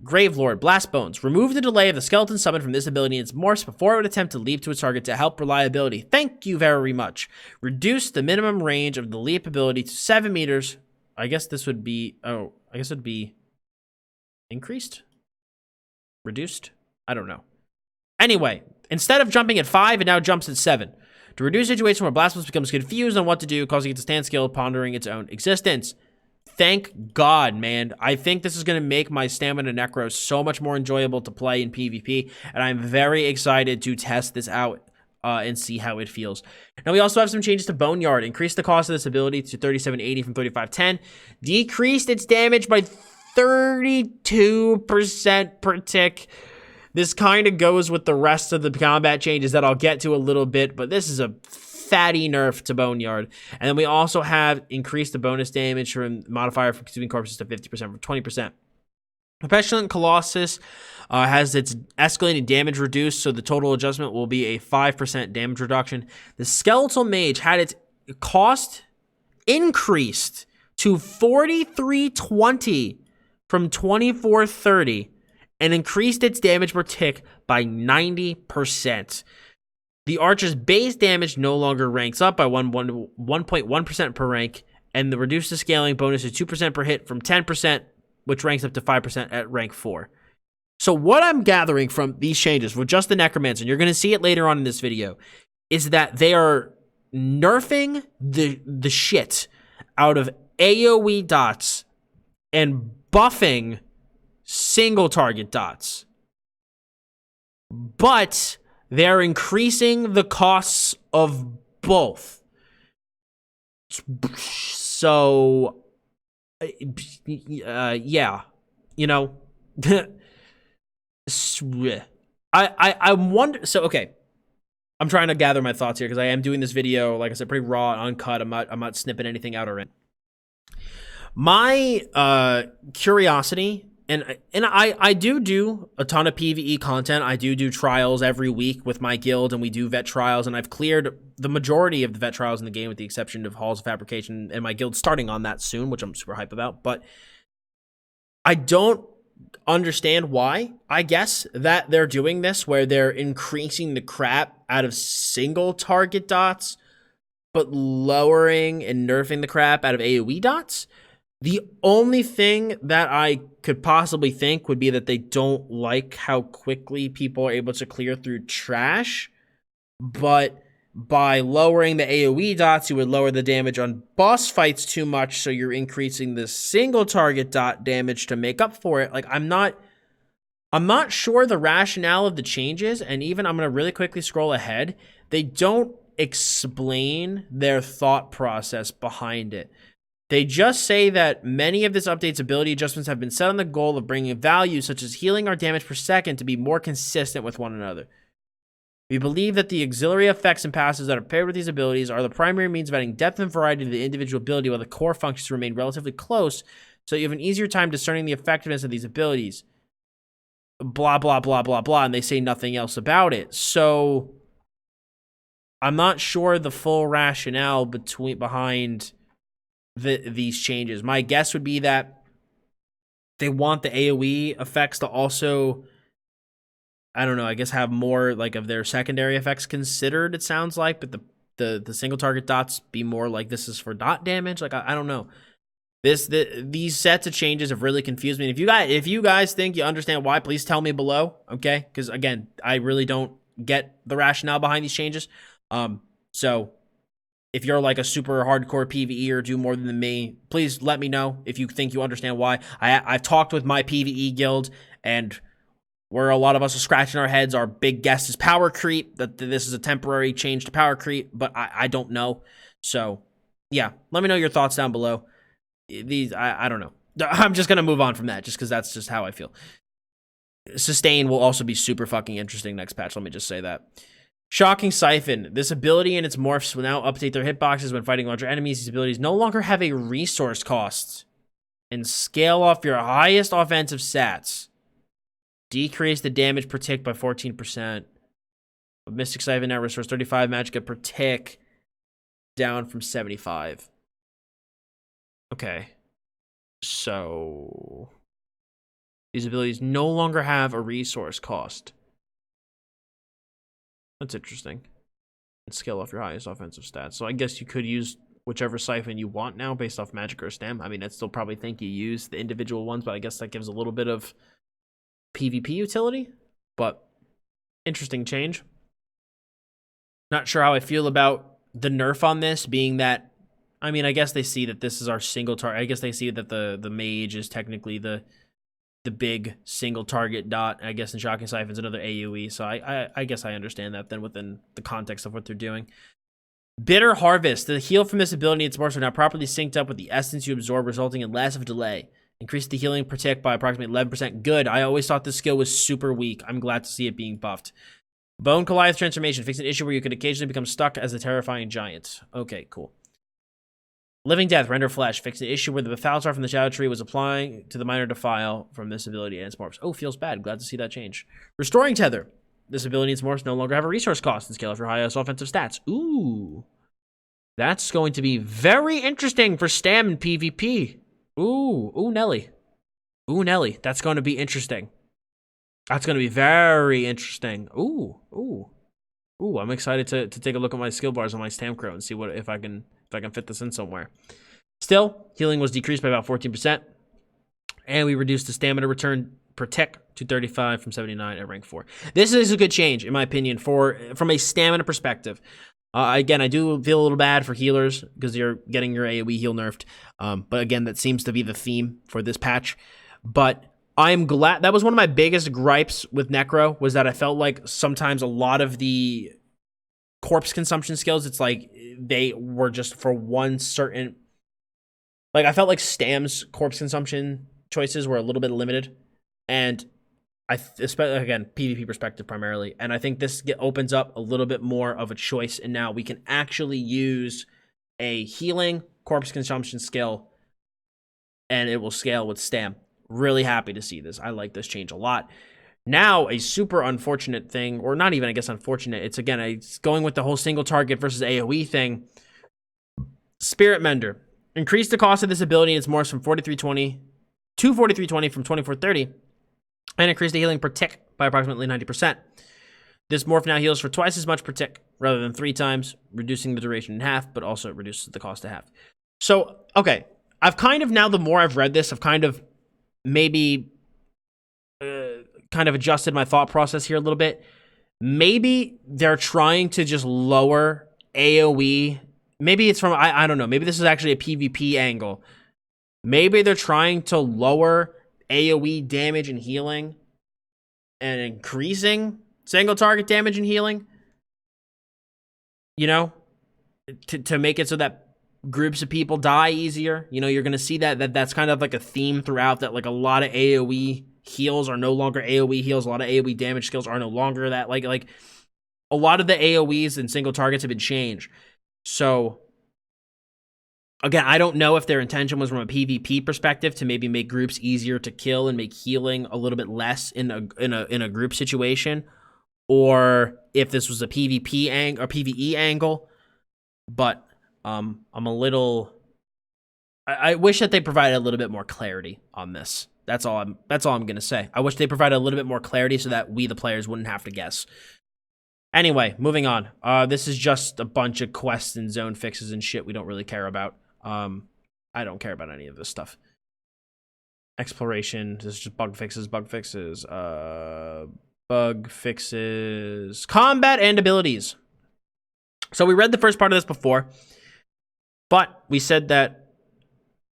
Gravelord, Blast Bones. Remove the delay of the skeleton summon from this ability and its morphs before it would attempt to leap to its target to help reliability. Thank you very much. Reduce the minimum range of the leap ability to 7 meters. I guess this would be, I guess it would be increased? Reduced? I don't know. Anyway, instead of jumping at 5, it now jumps at 7. To reduce a situation where Blasphemous becomes confused on what to do, causing it to stand still, pondering its own existence. Thank God, man. I think this is going to make my Stamina Necro so much more enjoyable to play in PvP, and I'm very excited to test this out. And see how it feels. Now, we also have some changes to Boneyard. Increased the cost of this ability to 3780 from 3510. Decreased its damage by 32% per tick. This kind of goes with the rest of the combat changes that I'll get to a little bit, but this is a fatty nerf to Boneyard. And then we also have increased the bonus damage from modifier for consuming corpses to 50% from 20%. The Pestilent Colossus has its escalating damage reduced, so the total adjustment will be a 5% damage reduction. The Skeletal Mage had its cost increased to 4320 from 2430 and increased its damage per tick by 90%. The Archer's base damage no longer ranks up by 1.1% per rank, and the reduced to scaling bonus is 2% per hit from 10%, which ranks up to 5% at rank 4. So what I'm gathering from these changes with just the Necromancer, and you're going to see it later on in this video, is that they are nerfing the shit out of AoE dots and buffing single target dots. But they're increasing the costs of both. So, yeah, you know, I wonder. So, okay, I'm trying to gather my thoughts here because I am doing this video, like I said, pretty raw and uncut. I'm not snipping anything out or in. My curiosity. And I do a ton of PvE content. I do trials every week with my guild, and we do vet trials, and I've cleared the majority of the vet trials in the game with the exception of Halls of Fabrication, and my guild's starting on that soon, which I'm super hype about. But I don't understand why, I guess, that they're doing this, where they're increasing the crap out of single target dots, but lowering and nerfing the crap out of AoE dots. The only thing that I could possibly think would be that they don't like how quickly people are able to clear through trash, but by lowering the AoE dots, you would lower the damage on boss fights too much, so you're increasing the single target dot damage to make up for it. Like, I'm not sure the rationale of the changes, and even I'm going to really quickly scroll ahead. They don't explain their thought process behind it. They just say that many of this update's ability adjustments have been set on the goal of bringing value, such as healing our damage per second, to be more consistent with one another. We believe that the auxiliary effects and passives that are paired with these abilities are the primary means of adding depth and variety to the individual ability, while the core functions remain relatively close, so you have an easier time discerning the effectiveness of these abilities. Blah, blah, blah, blah, blah, and they say nothing else about it. So, I'm not sure the full rationale behind these changes. My guess would be that they want the AoE effects to also, I don't know, I guess have more like of their secondary effects considered, it sounds like, but the single target dots be more like this is for dot damage. Like, I don't know. These sets of changes have really confused me. If you guys think you understand why, please tell me below, okay? Because again, I really don't get the rationale behind these changes. So if you're like a super hardcore PvE or do more than me, please let me know if you think you understand why. I've talked with my PvE guild, and where a lot of us are scratching our heads, our big guess is power creep, that this is a temporary change to power creep, but I don't know. So, yeah, let me know your thoughts down below. I don't know. I'm just going to move on from that just because that's just how I feel. Sustain will also be super fucking interesting next patch, let me just say that. Shocking Siphon. This ability and its morphs will now update their hitboxes when fighting larger enemies. These abilities no longer have a resource cost and scale off your highest offensive stats. Decrease the damage per tick by 14%. Mystic Siphon now restores 35 magicka per tick, down from 75. Okay. So these abilities no longer have a resource cost. That's interesting. And scale off your highest offensive stats. So I guess you could use whichever siphon you want now based off magic or stem. I mean, I'd still probably think you use the individual ones, but I guess that gives a little bit of PvP utility. But interesting change. Not sure how I feel about the nerf on this, being that, I mean, I guess they see that this is our single target. I guess they see that the mage is technically the big single target dot. I guess in Shocking Siphon's another AoE, so I guess I understand that then within the context of what they're doing. Bitter Harvest. The heal from this ability and its morphs are now properly synced up with the essence you absorb, resulting in less of a delay Increase the healing per tick by approximately 11%. Good. I always thought this skill was super weak. I'm glad to see it being buffed. Bone Goliath transformation. Fix an issue where you could occasionally become stuck as a terrifying giant. Okay, cool. Living Death. Render flesh. Fix an issue where the Bethalsar from the Shadow Tree was applying to the minor defile from this ability and its morphs. Oh, feels bad. Glad to see that change. Restoring Tether. This ability and its morphs no longer have a resource cost and scale for highest offensive stats. Ooh. That's going to be very interesting for Stam and PvP. Ooh, Nelly. Ooh, Nelly. That's going to be interesting. That's going to be very interesting. Ooh. I'm excited to take a look at my skill bars on my Stam Crow and see what if I can fit this in somewhere. Still, healing was decreased by about 14%, and we reduced the stamina return per tick to 35 from 79 at rank 4. This is a good change, in my opinion, from a stamina perspective. Again, I do feel a little bad for healers because you're getting your AoE heal nerfed. But again, that seems to be the theme for this patch. But I'm glad. That was one of my biggest gripes with Necro, was that I felt like sometimes a lot of the corpse consumption skills, it's like they were just for one certain... Like, I felt like Stam's corpse consumption choices were a little bit limited. And especially, again, PvP perspective primarily. And I think this opens up a little bit more of a choice. And now we can actually use a healing corpse consumption skill, and it will scale with Stam. Really happy to see this. I like this change a lot. Now, a super unfortunate thing, or not even, I guess, unfortunate. It's, again, it's going with the whole single target versus AoE thing. Spirit Mender. Increase the cost of this ability and its morphs from 4320 to 4320 from 2430. And increase the healing per tick by approximately 90%. This morph now heals for twice as much per tick rather than 3 times, reducing the duration in half, but also it reduces the cost to half. So, okay, I've kind of, now the more I've read this, I've kind of maybe kind of adjusted my thought process here a little bit. Maybe they're trying to just lower AoE. Maybe it's from, I don't know, maybe this is actually a PvP angle. Maybe they're trying to lower AoE damage and healing and increasing single target damage and healing, you know, to make it so that groups of people die easier. You know, you're going to see that's kind of like a theme throughout, that like a lot of AoE heals are no longer AoE heals. A lot of AoE damage skills are no longer that. Like a lot of the AoEs and single targets have been changed. So again, I don't know if their intention was from a PvP perspective to maybe make groups easier to kill and make healing a little bit less in a group situation, or if this was a PvP or PvE angle. But I'm a little. I wish that they provided a little bit more clarity on this. That's all I'm gonna say. I wish they provided a little bit more clarity so that we, the players, wouldn't have to guess. Anyway, moving on. This is just a bunch of quests and zone fixes and shit we don't really care about. I don't care about any of this stuff. Exploration. This is just bug fixes. Combat and abilities. So we read the first part of this before, but we said that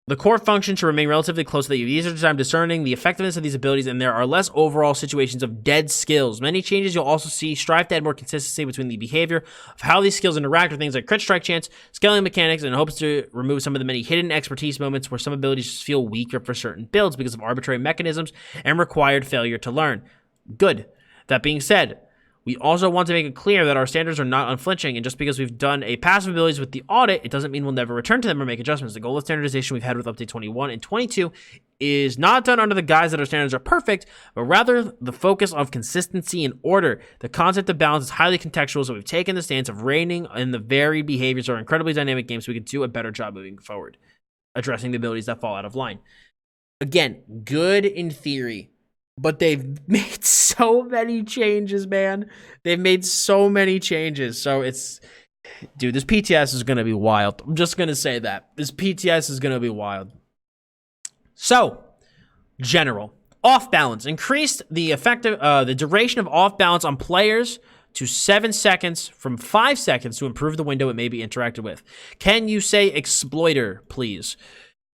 the core function should remain relatively close so that you have easier time discerning the effectiveness of these abilities, and there are less overall situations of dead skills. Many changes you'll also see strive to add more consistency between the behavior of how these skills interact with things like crit strike chance, scaling mechanics, and hopes to remove some of the many hidden expertise moments where some abilities just feel weaker for certain builds because of arbitrary mechanisms and required failure to learn. Good. That being said, we also want to make it clear that our standards are not unflinching, and just because we've done a passive abilities with the audit, it doesn't mean we'll never return to them or make adjustments. The goal of standardization we've had with update 21 and 22 is not done under the guise that our standards are perfect, but rather the focus of consistency and order. The concept of balance is highly contextual, so we've taken the stance of reining in the varied behaviors of our incredibly dynamic game so we can do a better job moving forward, addressing the abilities that fall out of line. Again, good in theory. But they've made so many changes, man. They've made so many changes. So it's... Dude, this PTS is going to be wild. I'm just going to say that. This PTS is going to be wild. So, general. Off balance. Increased the the duration of off balance on players to 7 seconds from 5 seconds to improve the window it may be interacted with. Can you say exploiter, please?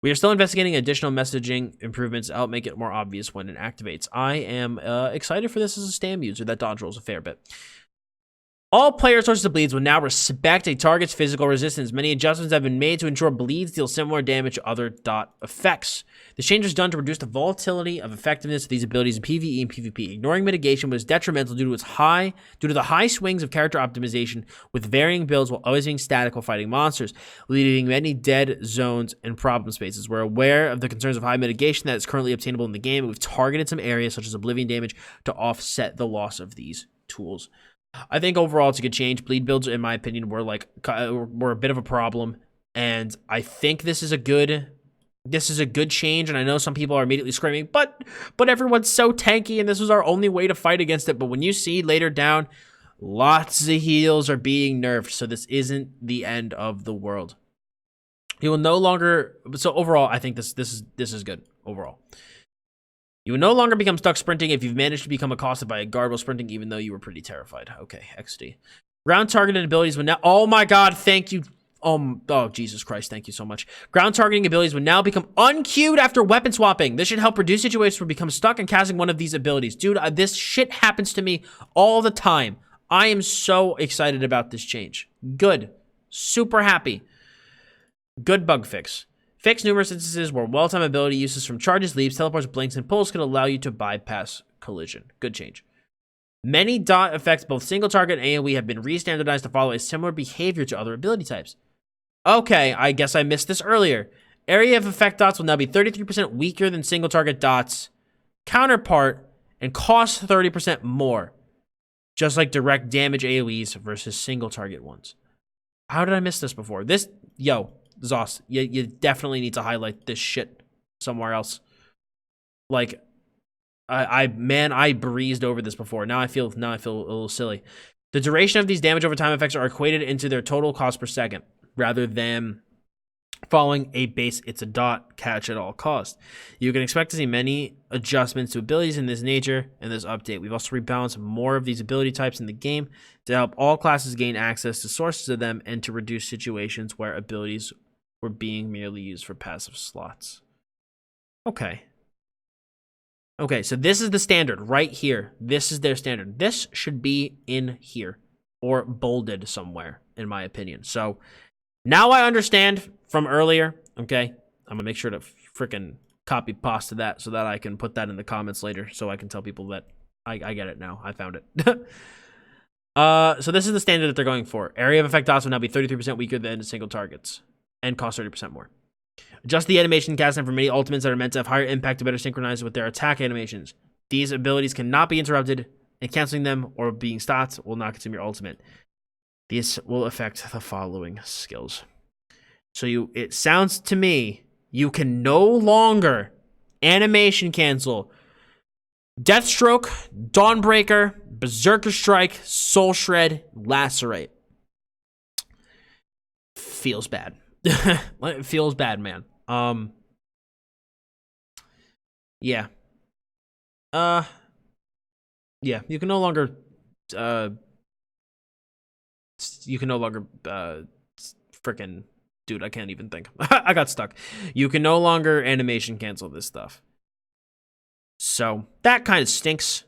We are still investigating additional messaging improvements to help make it more obvious when it activates. I am excited for this as a Stam user. That dodge rolls a fair bit. All player sources of bleeds will now respect a target's physical resistance. Many adjustments have been made to ensure bleeds deal similar damage to other dot effects. This change was done to reduce the volatility of effectiveness of these abilities in PvE and PvP. Ignoring mitigation was detrimental due to the high swings of character optimization, with varying builds while always being static while fighting monsters, leaving many dead zones and problem spaces. We're aware of the concerns of high mitigation that is currently obtainable in the game, and we've targeted some areas such as oblivion damage to offset the loss of these tools. I think overall it's a good change. Bleed builds, in my opinion, were a bit of a problem, and I think this is a good change. And I know some people are immediately screaming, but everyone's so tanky, and this was our only way to fight against it. But when you see later down, lots of heals are being nerfed, so this isn't the end of the world. You will no longer. So overall, I think this is good overall. You will no longer become stuck sprinting if you've managed to become accosted by a guard while sprinting, even though you were pretty terrified. Okay, XD. Ground targeted abilities will now... Oh my god, thank you. Oh, Jesus Christ, thank you so much. Ground targeting abilities will now become unqueued after weapon swapping. This should help reduce situations where you become stuck and casting one of these abilities. Dude, this shit happens to me all the time. I am so excited about this change. Good. Super happy. Good bug fix. Fix numerous instances where well-timed ability uses from charges, leaps, teleports, blinks, and pulls can allow you to bypass collision. Good change. Many dot effects, both single target and AoE, have been re-standardized to follow a similar behavior to other ability types. Okay, I guess I missed this earlier. Area of effect dots will now be 33% weaker than single target dots counterpart and cost 30% more. Just like direct damage AoEs versus single target ones. How did I miss this before? Zos, you definitely need to highlight this shit somewhere else. Like, I breezed over this before. Now I feel a little silly. The duration of these damage over time effects are equated into their total cost per second, rather than following a base it's a dot catch at all cost. You can expect to see many adjustments to abilities in this nature in this update. We've also rebalanced more of these ability types in the game to help all classes gain access to sources of them and to reduce situations where abilities were being merely used for passive slots. Okay, so this is the standard right here. This is their standard. This should be in here or bolded somewhere, in my opinion. So now I understand from earlier, okay? I'm gonna make sure to freaking copy pasta that so that I can put that in the comments later so I can tell people that I get it now. I found it. So this is the standard that they're going for. Area of effect dots will now be 33% weaker than single targets and cost 30% more. Adjust the animation cast time for many ultimates that are meant to have higher impact to better synchronize with their attack animations. These abilities cannot be interrupted, and canceling them or being stopped will not consume your ultimate. These will affect the following skills. So it sounds to me, you can no longer animation cancel Deathstroke, Dawnbreaker, Berserker Strike, Soul Shred, Lacerate. Feels bad. It feels bad, man. Yeah. Yeah, you can no longer freaking, dude, I can't even think. I got stuck. You can no longer animation cancel this stuff. So that kind of stinks.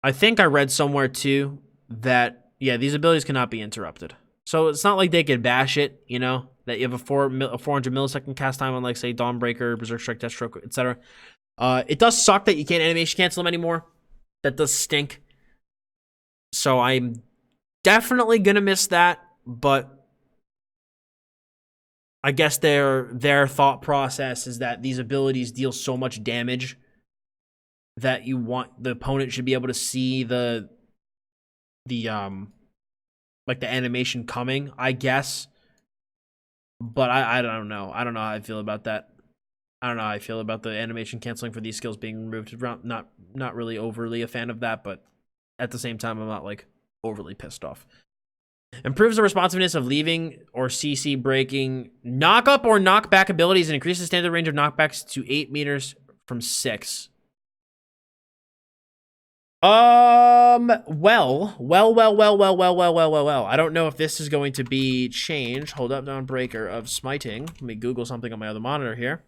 I think I read somewhere too that, yeah, these abilities cannot be interrupted. So it's not like they could bash it, you know, that you have a 400 millisecond cast time on, like, say, Dawnbreaker, Berserk Strike, Deathstroke, etc. It does suck that you can't animation cancel them anymore. That does stink. So I'm definitely gonna miss that, but I guess their thought process is that these abilities deal so much damage that you want the opponent should be able to see the animation coming, I guess. But I don't know. I don't know how I feel about that. I don't know how I feel about the animation canceling for these skills being removed. Not really overly a fan of that, but at the same time, I'm not, like, overly pissed off. Improves the responsiveness of leaving or CC breaking knock up or knock back abilities and increases the standard range of knockbacks to 8 meters from 6. Well. I don't know if this is going to be changed. Hold up, Dawnbreaker of Smiting. Let me Google something on my other monitor here.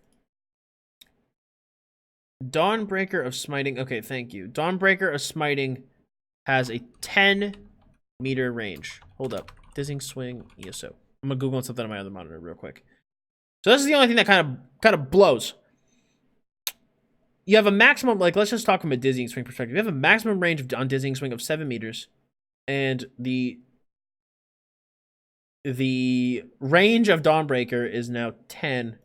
Dawnbreaker of Smiting. Okay, thank you. Dawnbreaker of Smiting has a 10 meter range. Hold up. Dizzying swing, ESO. I'm gonna Google something on my other monitor real quick. So this is the only thing that kind of blows. You have a maximum, like, let's just talk from a dizzying swing perspective. You have a maximum range on dizzying swing of 7 meters. And the range of Dawnbreaker is now 10.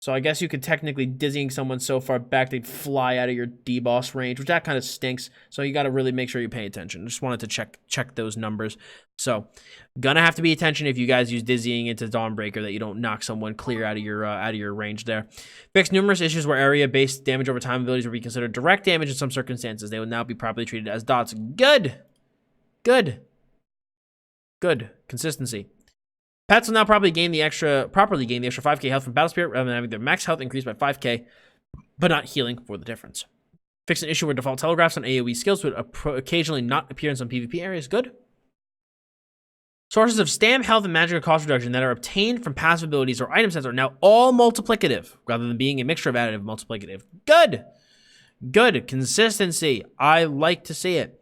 So I guess you could technically dizzying someone so far back they'd fly out of your D-boss range, which that kind of stinks. So you got to really make sure you pay attention. Just wanted to check those numbers. So gonna have to be attention if you guys use dizzying into Dawnbreaker that you don't knock someone clear out of your range there. Fix numerous issues where area-based damage over time abilities will be considered direct damage in some circumstances. They will now be properly treated as dots. Good. Consistency. Pets will now properly gain the extra 5k health from Battle Spirit rather than having their max health increased by 5k, but not healing for the difference. Fix an issue where default telegraphs on AoE skills would occasionally not appear in some PvP areas. Good. Sources of stam, health, and magical cost reduction that are obtained from passive abilities or item sets are now all multiplicative, rather than being a mixture of additive and multiplicative. Good. Consistency. I like to see it.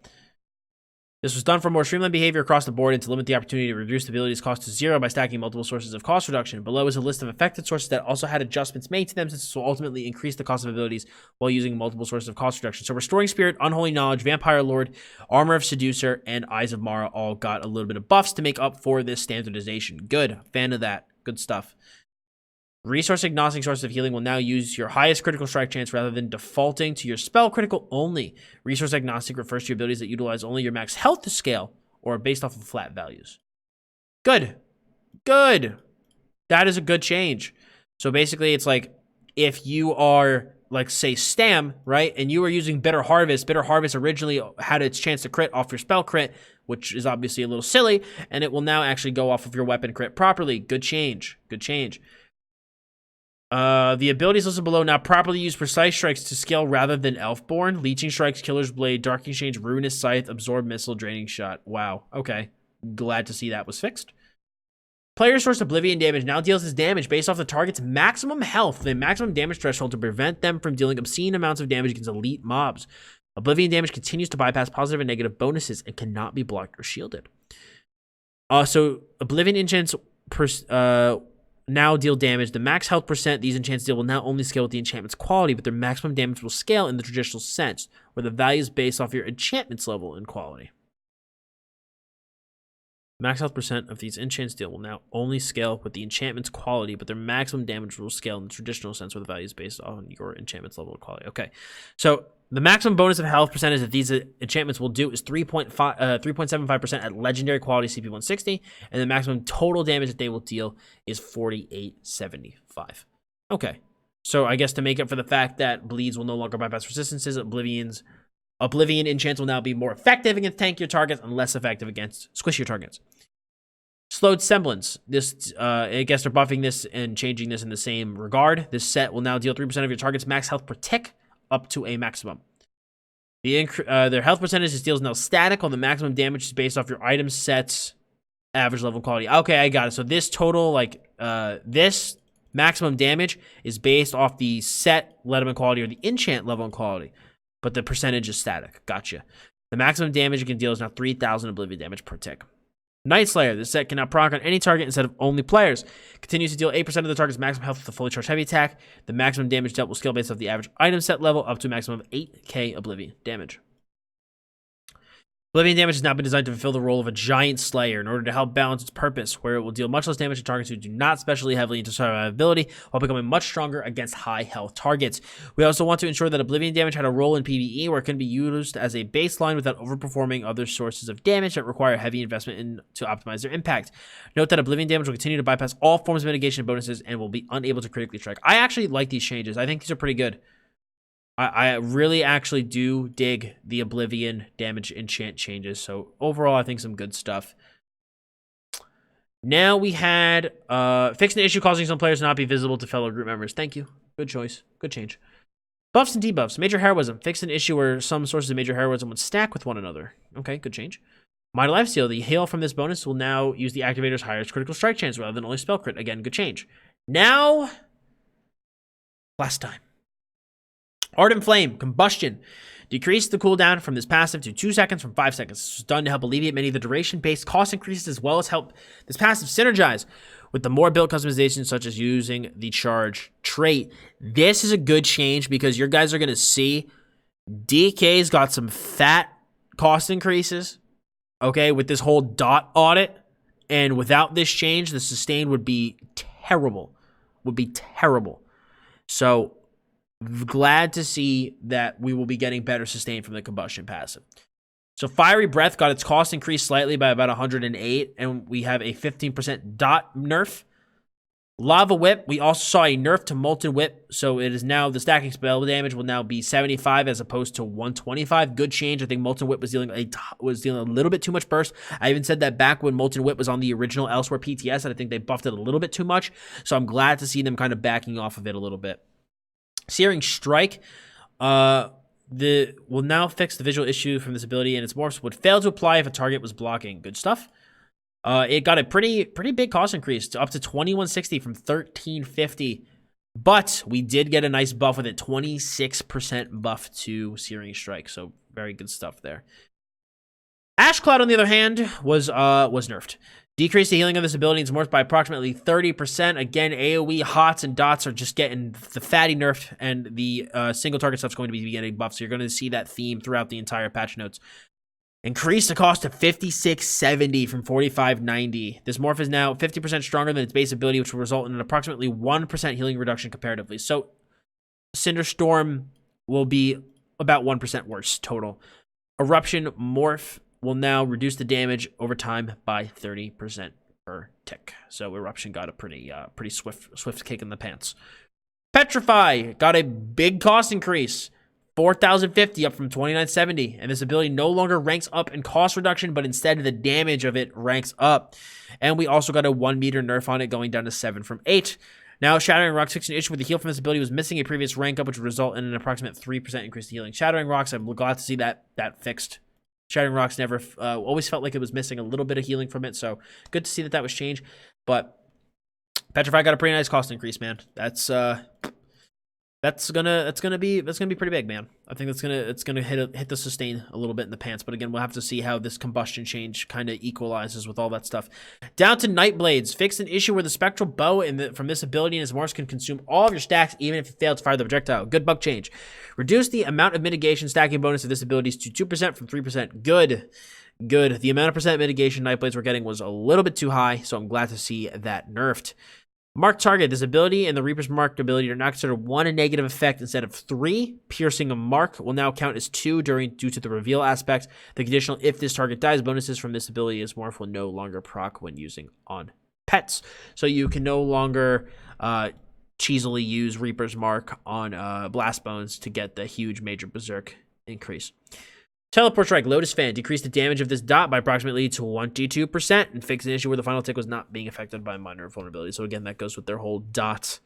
This was done for more streamlined behavior across the board and to limit the opportunity to reduce the ability's cost to 0 by stacking multiple sources of cost reduction. Below is a list of affected sources that also had adjustments made to them, since this will ultimately increase the cost of abilities while using multiple sources of cost reduction. So Restoring Spirit, Unholy Knowledge, Vampire Lord, Armor of Seducer, and Eyes of Mara all got a little bit of buffs to make up for this standardization. Good. Fan of that. Good stuff. Resource agnostic sources of healing will now use your highest critical strike chance rather than defaulting to your spell critical only. Resource agnostic refers to your abilities that utilize only your max health to scale or are based off of flat values. Good. That is a good change. So basically it's like if you are, like, say Stam, right, and you were using Bitter Harvest originally had its chance to crit off your spell crit, which is obviously a little silly, and it will now actually go off of your weapon crit properly. Good change. The abilities listed below now properly use Precise Strikes to scale rather than Elfborn. Leeching Strikes, Killer's Blade, Dark Exchange, Ruinous Scythe, Absorb Missile, Draining Shot. Wow. Okay. Glad to see that was fixed. Player source Oblivion damage now deals its damage based off the target's maximum health, the maximum damage threshold, to prevent them from dealing obscene amounts of damage against elite mobs. Oblivion damage continues to bypass positive and negative bonuses and cannot be blocked or shielded. So Oblivion enchants now deal damage. The max health percent these enchants deal will now only scale with the enchantment's quality, but their maximum damage will scale in the traditional sense, where the value is based off your enchantment's level and quality. Max health percent of these enchants deal will now only scale with the enchantment's quality, but their maximum damage will scale in the traditional sense, where the value is based on your enchantment's level and quality. Okay, so the maximum bonus of health percentage that these enchantments will do is 3.75% at legendary quality CP 160, and the maximum total damage that they will deal is 4875. Okay, so I guess to make up for the fact that bleeds will no longer bypass resistances, Oblivion enchants will now be more effective against tankier targets and less effective against squishier targets. Slowed Semblance. This, I guess they're buffing this and changing this in the same regard. This set will now deal 3% of your target's max health per tick, up to a maximum. Their health percentage is now static, while the maximum damage is based off your item set's average level quality. Okay, I got it. So this total, this maximum damage is based off the set level and quality or the enchant level and quality, but the percentage is static. Gotcha. The maximum damage you can deal is now 3,000 Oblivion damage per tick. Night Slayer. This set can now proc on any target instead of only players. Continues to deal 8% of the target's maximum health with a fully charged heavy attack. The maximum damage dealt will scale based off the average item set level up to a maximum of 8k Oblivion damage. Oblivion damage has now been designed to fulfill the role of a giant slayer in order to help balance its purpose, where it will deal much less damage to targets who do not specially heavily into survivability, while becoming much stronger against high health targets. We also want to ensure that Oblivion damage had a role in PvE where it can be used as a baseline without overperforming other sources of damage that require heavy investment to optimize their impact. Note that Oblivion damage will continue to bypass all forms of mitigation bonuses and will be unable to critically strike. I actually like these changes. I think these are pretty good. I really actually do dig the Oblivion damage enchant changes. So overall, I think some good stuff. Now we had fixing the issue causing some players to not be visible to fellow group members. Thank you. Good choice. Good change. Buffs and debuffs. Major heroism. Fixed an issue where some sources of major heroism would stack with one another. Okay, good change. Mighty Lifesteal. The hail from this bonus will now use the activator's highest critical strike chance rather than only spell crit. Again, good change. Now, last time. Ardent Flame, Combustion. Decrease the cooldown from this passive to 2 seconds from 5 seconds. This was done to help alleviate many of the duration-based cost increases, as well as help this passive synergize with the more build customization, such as using the charge trait. This is a good change because your guys are going to see DK's got some fat cost increases, okay, with this whole dot audit. And without this change, the sustain would be terrible. So glad to see that we will be getting better sustain from the combustion passive. So Fiery Breath got its cost increased slightly by about 108, and we have a 15% dot nerf. Lava Whip, we also saw a nerf to Molten Whip, so it is now, the stacking spell damage will now be 75 as opposed to 125. Good change. I think Molten Whip was dealing a little bit too much burst. I even said that back when Molten Whip was on the original Elsweyr PTS, and I think they buffed it a little bit too much, so I'm glad to see them kind of backing off of it a little bit. Searing Strike will now fix the visual issue from this ability, and its morphs would fail to apply if a target was blocking. Good stuff. It got a pretty big cost increase to up to 2160 from 1350, but we did get a nice buff with it, 26% buff to Searing Strike, so very good stuff there. Ash Cloud, on the other hand, was nerfed. Decrease the healing of this ability and its morphs by approximately 30%. Again, AoE hots and dots are just getting the fatty nerfed, and the single target stuff's going to be getting buffed, so you're going to see that theme throughout the entire patch notes. Increase the cost to 5670 from 4590. This morph is now 50% stronger than its base ability, which will result in an approximately 1% healing reduction comparatively. So Cinderstorm will be about 1% worse total. Eruption morph will now reduce the damage over time by 30% per tick. So Eruption got a pretty swift kick in the pants. Petrify got a big cost increase. 4,050 up from 2,970, and this ability no longer ranks up in cost reduction, but instead the damage of it ranks up. And we also got a 1 meter nerf on it, going down to 7 from 8. Now, Shattering Rocks fixed an issue with the heal from this ability was missing a previous rank up, which would result in an approximate 3% increase in healing. Shattering Rocks, I'm glad to see that fixed. Shattering Rocks never always felt like it was missing a little bit of healing from it, so good to see that was changed. But Petrify got a pretty nice cost increase, man. That's gonna be pretty big, man. I think it's gonna hit the sustain a little bit in the pants, but again, we'll have to see how this combustion change kind of equalizes with all that stuff. Down to Nightblades, fixed an issue where the spectral bow from this ability and its morphs can consume all of your stacks, even if you fail to fire the projectile. Good bug change. Reduce the amount of mitigation stacking bonus of this ability to 2% from 3%. Good. The amount of percent mitigation Nightblades were getting was a little bit too high, so I'm glad to see that nerfed. Mark Target. This ability and the Reaper's Mark ability are now considered 1 a negative effect instead of 3. Piercing a mark will now count as 2 due to the reveal aspect. The conditional if this target dies bonuses from this ability is morph will no longer proc when using on pets. So you can no longer cheesily use Reaper's Mark on Blast Bones to get the huge major berserk increase. Teleport Strike, Lotus Fan, decreased the damage of this dot by approximately 22% and fixed an issue where the final tick was not being affected by minor vulnerability. So again, that goes with their whole dot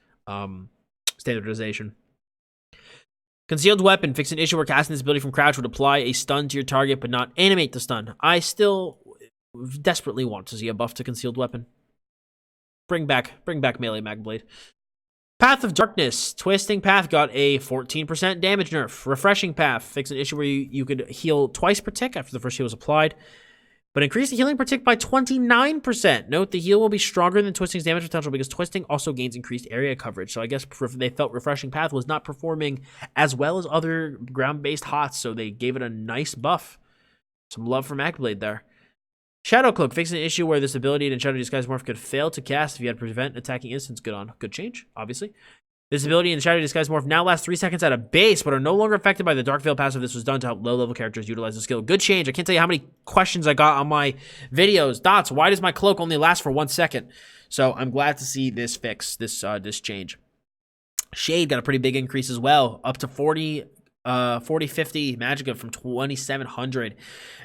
standardization. Concealed Weapon, fixed an issue where casting this ability from crouch would apply a stun to your target but not animate the stun. I still desperately want to see a buff to Concealed Weapon. Bring back melee Magblade. Path of Darkness. Twisting Path got a 14% damage nerf. Refreshing Path. Fix an issue where you could heal twice per tick after the first heal was applied, but increase the healing per tick by 29%. Note the heal will be stronger than Twisting's damage potential because Twisting also gains increased area coverage. So I guess they felt Refreshing Path was not performing as well as other ground-based hots, so they gave it a nice buff. Some love for Magblade there. Shadow Cloak, fixing an issue where this ability in Shadow Disguise Morph could fail to cast if you had prevent attacking instants. Good change, obviously. This ability in Shadow Disguise Morph now lasts 3 seconds at a base, but are no longer affected by the Dark Veil passive. This was done to help low-level characters utilize the skill. Good change. I can't tell you how many questions I got on my videos. Dots, why does my cloak only last for 1 second? So I'm glad to see this fix, this change. Shade got a pretty big increase as well, up to 40-50 Magicka from 2,700,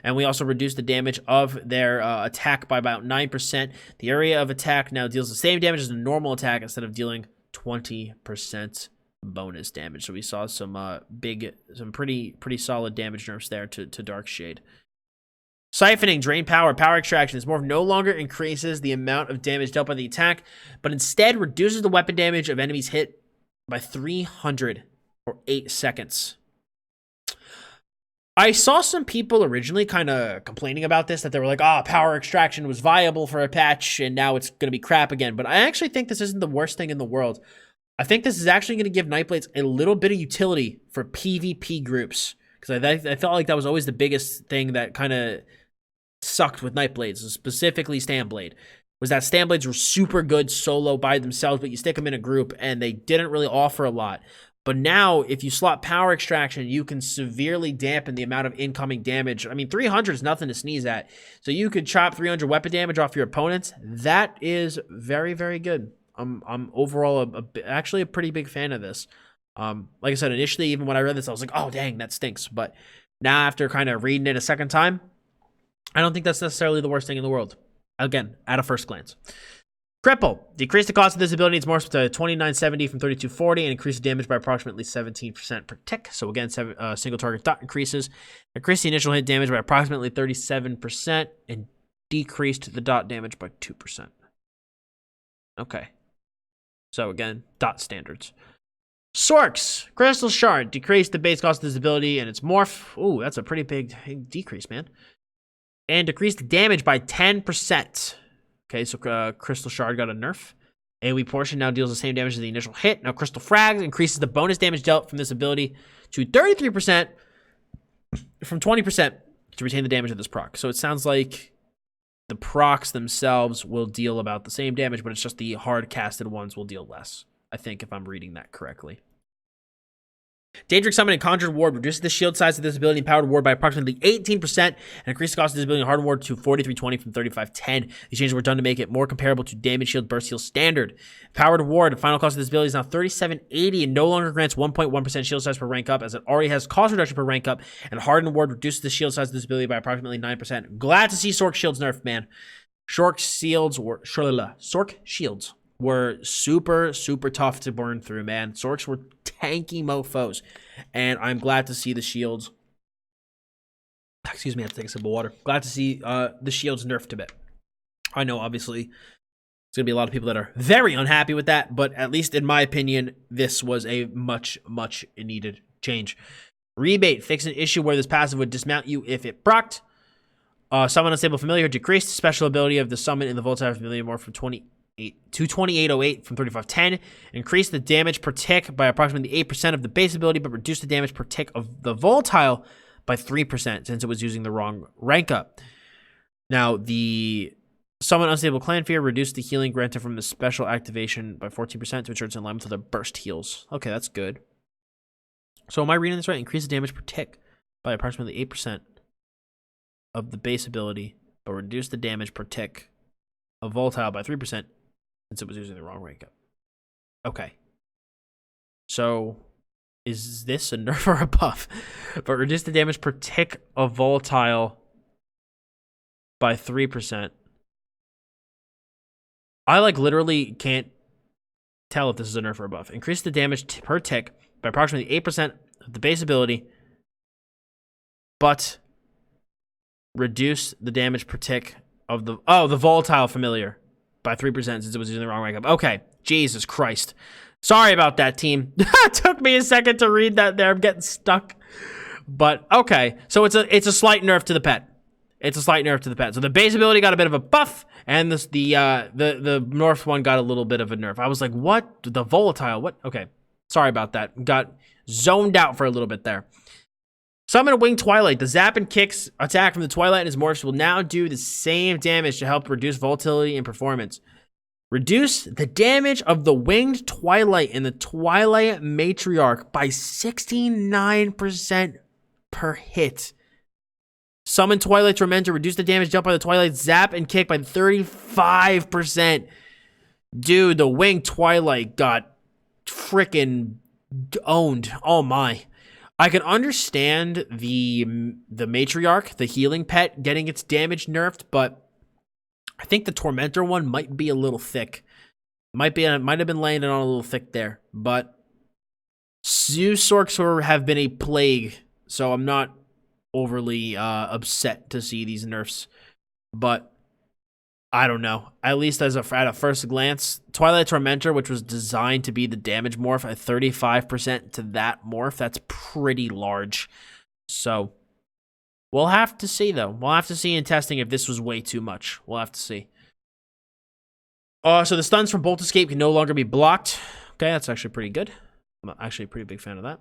and we also reduced the damage of their attack by about 9%. The area of attack now deals the same damage as a normal attack instead of dealing 20% bonus damage. So we saw some pretty solid damage nerfs there to Dark Shade. Siphoning, Drain Power, Power Extraction. This morph no longer increases the amount of damage dealt by the attack, but instead reduces the weapon damage of enemies hit by 300%. for 8 seconds. I saw some people originally kind of complaining about this, that they were like, power extraction was viable for a patch, and now it's going to be crap again. But I actually think this isn't the worst thing in the world. I think this is actually going to give Nightblades a little bit of utility for PvP groups. Because I felt like that was always the biggest thing that kind of sucked with Nightblades, specifically Standblade. Was that Standblades were super good solo by themselves, but you stick them in a group, and they didn't really offer a lot. But now, if you slot power extraction, you can severely dampen the amount of incoming damage. I mean, 300 is nothing to sneeze at. So you could chop 300 weapon damage off your opponents. That is very, very good. I'm overall actually a pretty big fan of this. Like I said, initially, even when I read this, I was like, oh, dang, that stinks. But now, after kind of reading it a second time, I don't think that's necessarily the worst thing in the world. Again, at a first glance. Cripple. Decrease the cost of this ability. It's more to 2970 from 3240 and increase the damage by approximately 17% per tick. So again, single target dot increases. Increase the initial hit damage by approximately 37% and decreased the dot damage by 2%. Okay. So again, dot standards. Sorks. Crystal Shard. Decrease the base cost of this ability and its morph. Ooh, that's a pretty big decrease, man. And decrease the damage by 10%. Okay, so Crystal Shard got a nerf. AoE portion now deals the same damage as the initial hit. Now Crystal Frag increases the bonus damage dealt from this ability to 33% from 20% to retain the damage of this proc. So it sounds like the procs themselves will deal about the same damage, but it's just the hard-casted ones will deal less. I think, if I'm reading that correctly. Daedric Summon and Conjured Ward reduces the shield size of this ability and Powered Ward by approximately 18% and increases the cost of this ability and Hardened Ward to 4320 from 3510. These changes were done to make it more comparable to Damage Shield Burst Heal Standard. Powered Ward, the final cost of this ability is now 3780 and no longer grants 1.1% shield size per rank up, as it already has cost reduction per rank up, and Hardened Ward reduces the shield size of this ability by approximately 9%. Glad to see Sork Shields nerfed, man. Sork Shields were super, super tough to burn through, man. Sorks were tanky mofos. And I'm glad to see the shields. Excuse me, I have to take a sip of water. Glad to see the shields nerfed a bit. I know, obviously, there's going to be a lot of people that are very unhappy with that, but at least in my opinion, this was a much, much needed change. Rebate. Fix an issue where this passive would dismount you if it procced. Summon Unstable Familiar. Decrease the special ability of the summon in the Volatile Familiar more from 2808 from 3510. Increase the damage per tick by approximately 8% of the base ability, but reduce the damage per tick of the Volatile by 3% since it was using the wrong rank up. Now, the Summon Unstable Clan Fear reduced the healing granted from the special activation by 14% to ensure it's in line with the burst heals. Okay, that's good. So am I reading this right? Increase the damage per tick by approximately 8% of the base ability, but reduce the damage per tick of Volatile by 3% since it was using the wrong rank up. Okay. So, is this a nerf or a buff? But reduce the damage per tick of Volatile by 3%. I, literally can't tell if this is a nerf or a buff. Increase the damage per tick by approximately 8% of the base ability, but reduce the damage per tick of the Volatile Familiar by 3% since it was using the wrong rank up. Okay, Jesus Christ. Sorry about that, team. It took me a second to read that there. I'm getting stuck. But, okay. So it's a slight nerf to the pet. It's a slight nerf to the pet. So the base ability got a bit of a buff, and the North one got a little bit of a nerf. I was like, what? The Volatile? What? Okay. Sorry about that. Got zoned out for a little bit there. Summon a Winged Twilight. The zap and kicks attack from the Twilight and his morphs will now do the same damage to help reduce volatility and performance. Reduce the damage of the Winged Twilight and the Twilight Matriarch by 69% per hit. Summon Twilight Tormentor. Reduce the damage dealt by the Twilight zap and kick by 35%. Dude, the Winged Twilight got freaking owned. Oh my. I can understand the Matriarch, the healing pet, getting its damage nerfed, but I think the Tormentor one might be a little thick. Might have been laying it on a little thick there, but Sorks have been a plague, so I'm not overly upset to see these nerfs. But I don't know. At least at a first glance, Twilight Tormentor, which was designed to be the damage morph, at 35% to that morph, that's pretty large. So we'll have to see, though. We'll have to see in testing if this was way too much. We'll have to see. So the stuns from Bolt Escape can no longer be blocked. Okay, that's actually pretty good. I'm actually a pretty big fan of that.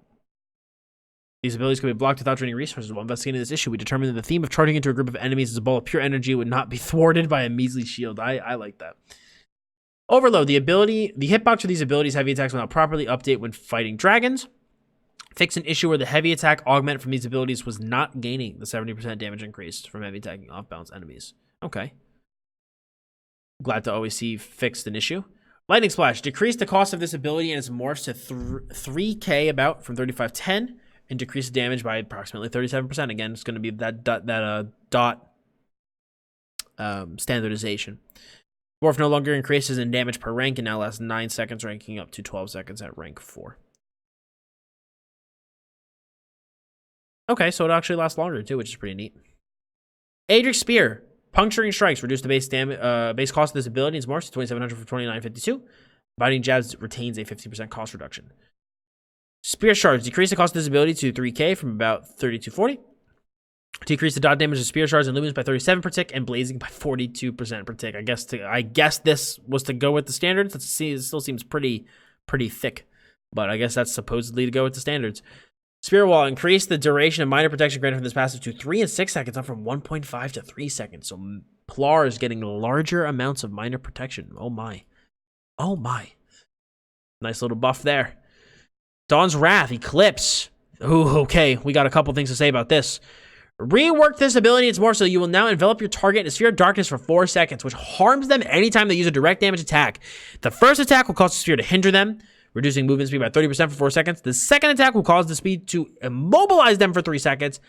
These abilities can be blocked without draining resources. While investigating this issue, we determined that the theme of charging into a group of enemies as a ball of pure energy would not be thwarted by a measly shield. I like that. Overload. The hitbox for these abilities, heavy attacks will not properly update when fighting dragons. Fix an issue where the heavy attack augment from these abilities was not gaining the 70% damage increase from heavy attacking off-balance enemies. Okay. Glad to always see fixed an issue. Lightning Splash. Decrease the cost of this ability and its morphs to 3k about from 3510. And decrease the damage by approximately 37%. Again, it's going to be that dot standardization. Morph no longer increases in damage per rank and now lasts 9 seconds, ranking up to 12 seconds at rank 4. Okay, so it actually lasts longer too, which is pretty neat. Adric Spear. Puncturing Strikes. Reduce the base cost of this ability. It's morphs to 2700 from 2952. Biting Jabs retains a 50% cost reduction. Spear Shards. Decrease the cost of this ability to 3k from about 3240. Decrease the dot damage of Spear Shards and Lumens by 37 per tick and Blazing by 42% per tick. I guess this was to go with the standards. It still seems pretty thick, but I guess that's supposedly to go with the standards. Spear Wall. Increase the duration of minor protection granted from this passive to 3 and 6 seconds, up from 1.5 to 3 seconds. So Plar is getting larger amounts of minor protection. Oh my. Oh my. Nice little buff there. Dawn's Wrath, Eclipse. Ooh, okay, we got a couple things to say about this. Rework this ability, it's more so you will now envelop your target in a sphere of darkness for 4 seconds, which harms them anytime they use a direct damage attack. The first attack will cause the sphere to hinder them, reducing movement speed by 30% for 4 seconds. The second attack will cause the speed to immobilize them for 3 seconds.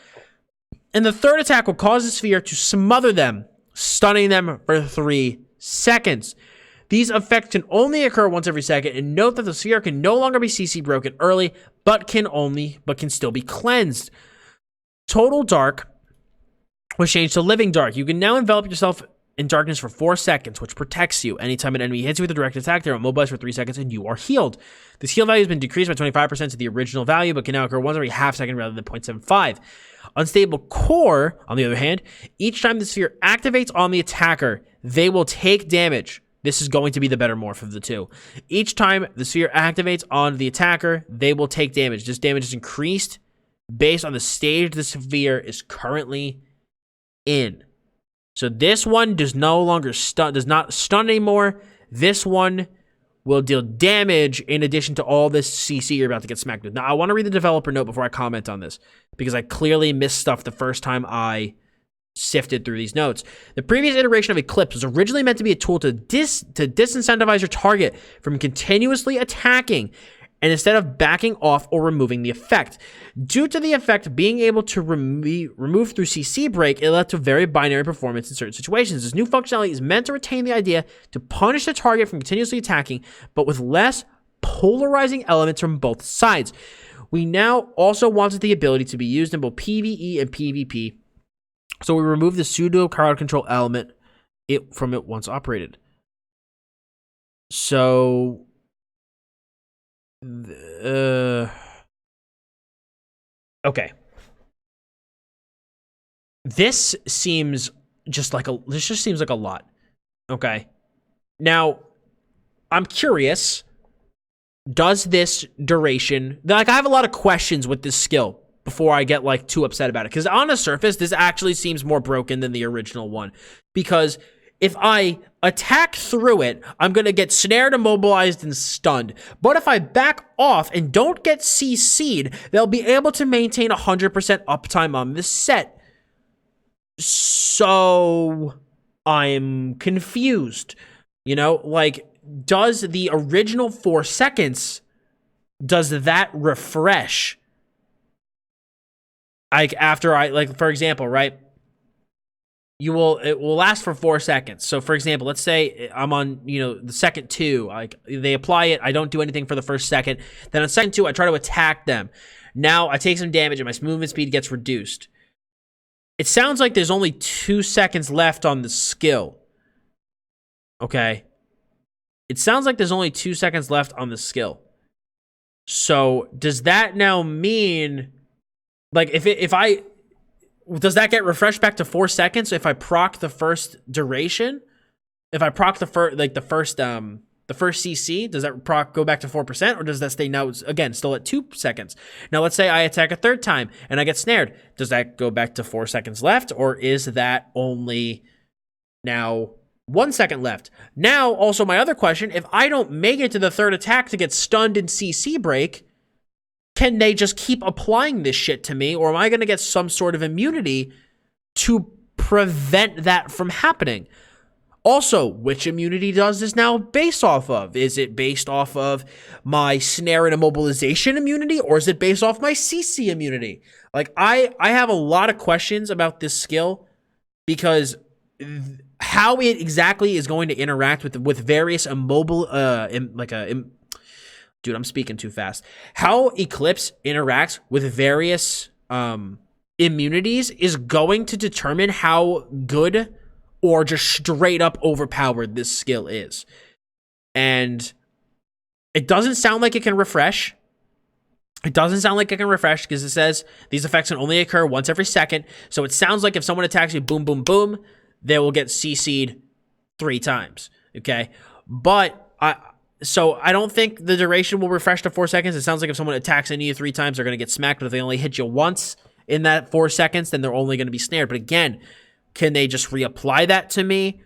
And the third attack will cause the sphere to smother them, stunning them for 3 seconds. These effects can only occur once every second, and note that the sphere can no longer be CC broken early, but can still be cleansed. Total Dark was changed to Living Dark. You can now envelop yourself in darkness for 4 seconds, which protects you. Anytime an enemy hits you with a direct attack, they're immobilized for 3 seconds, and you are healed. This heal value has been decreased by 25% to the original value, but can now occur once every half second rather than 0.75. Unstable Core, on the other hand, each time the sphere activates on the attacker, they will take damage. This is going to be the better morph of the two. Each time the sphere activates on the attacker, they will take damage. This damage is increased based on the stage the sphere is currently in. So this one does not stun anymore. This one will deal damage in addition to all this CC you're about to get smacked with. Now, I want to read the developer note before I comment on this, because I clearly missed stuff the first time I sifted through these notes. The previous iteration of Eclipse was originally meant to be a tool to disincentivize your target from continuously attacking, and instead of backing off or removing the effect. Due to the effect being able to remove through CC break, it led to very binary performance in certain situations. This new functionality is meant to retain the idea to punish the target from continuously attacking, but with less polarizing elements from both sides. We now also wanted the ability to be used in both PvE and PvP, so we removed the pseudo crowd control element from it once operated. So okay. This seems just like this just seems like a lot. Okay. Now, I'm curious, does this duration, like, I have a lot of questions with this skill before I get like too upset about it, because on the surface this actually seems more broken than the original one, because if I attack through it, I'm going to get snared, immobilized, and stunned. But if I back off and don't get CC'd, they'll be able to maintain 100% uptime on this set. So I'm confused. You know, like, does the original 4 seconds, does that refresh? Like, after for example, right? It will last for 4 seconds. So for example, let's say I'm on, the second 2, like they apply it. I don't do anything for the first second. Then on second 2, I try to attack them. Now I take some damage and my movement speed gets reduced. It sounds like there's only 2 seconds left on the skill. Okay. It sounds like there's only 2 seconds left on the skill. So does that now mean, like, does that get refreshed back to 4 seconds if I proc the first duration? If I proc the first CC, does that proc go back to 4%, or does that stay now, again, still at 2 seconds? Now, let's say I attack a third time and I get snared. Does that go back to 4 seconds left, or is that only now 1 second left? Now, also my other question, if I don't make it to the third attack to get stunned in CC break, can they just keep applying this shit to me, or am I going to get some sort of immunity to prevent that from happening? Also, which immunity does this now base off of? Is it based off of my snare and immobilization immunity, or is it based off my CC immunity? Like, I have a lot of questions about this skill, because how it exactly is going to interact with various immobile, dude, I'm speaking too fast. How Eclipse interacts with various immunities is going to determine how good or just straight up overpowered this skill is. And it doesn't sound like it can refresh. It doesn't sound like it can refresh, because it says these effects can only occur once every second. So it sounds like if someone attacks you, boom, boom, boom, they will get CC'd 3 times. Okay? But so I don't think the duration will refresh to 4 seconds. It sounds like if someone attacks you 3 times, they're going to get smacked. But if they only hit you once in that 4 seconds, then they're only going to be snared. But again, can they just reapply that to me,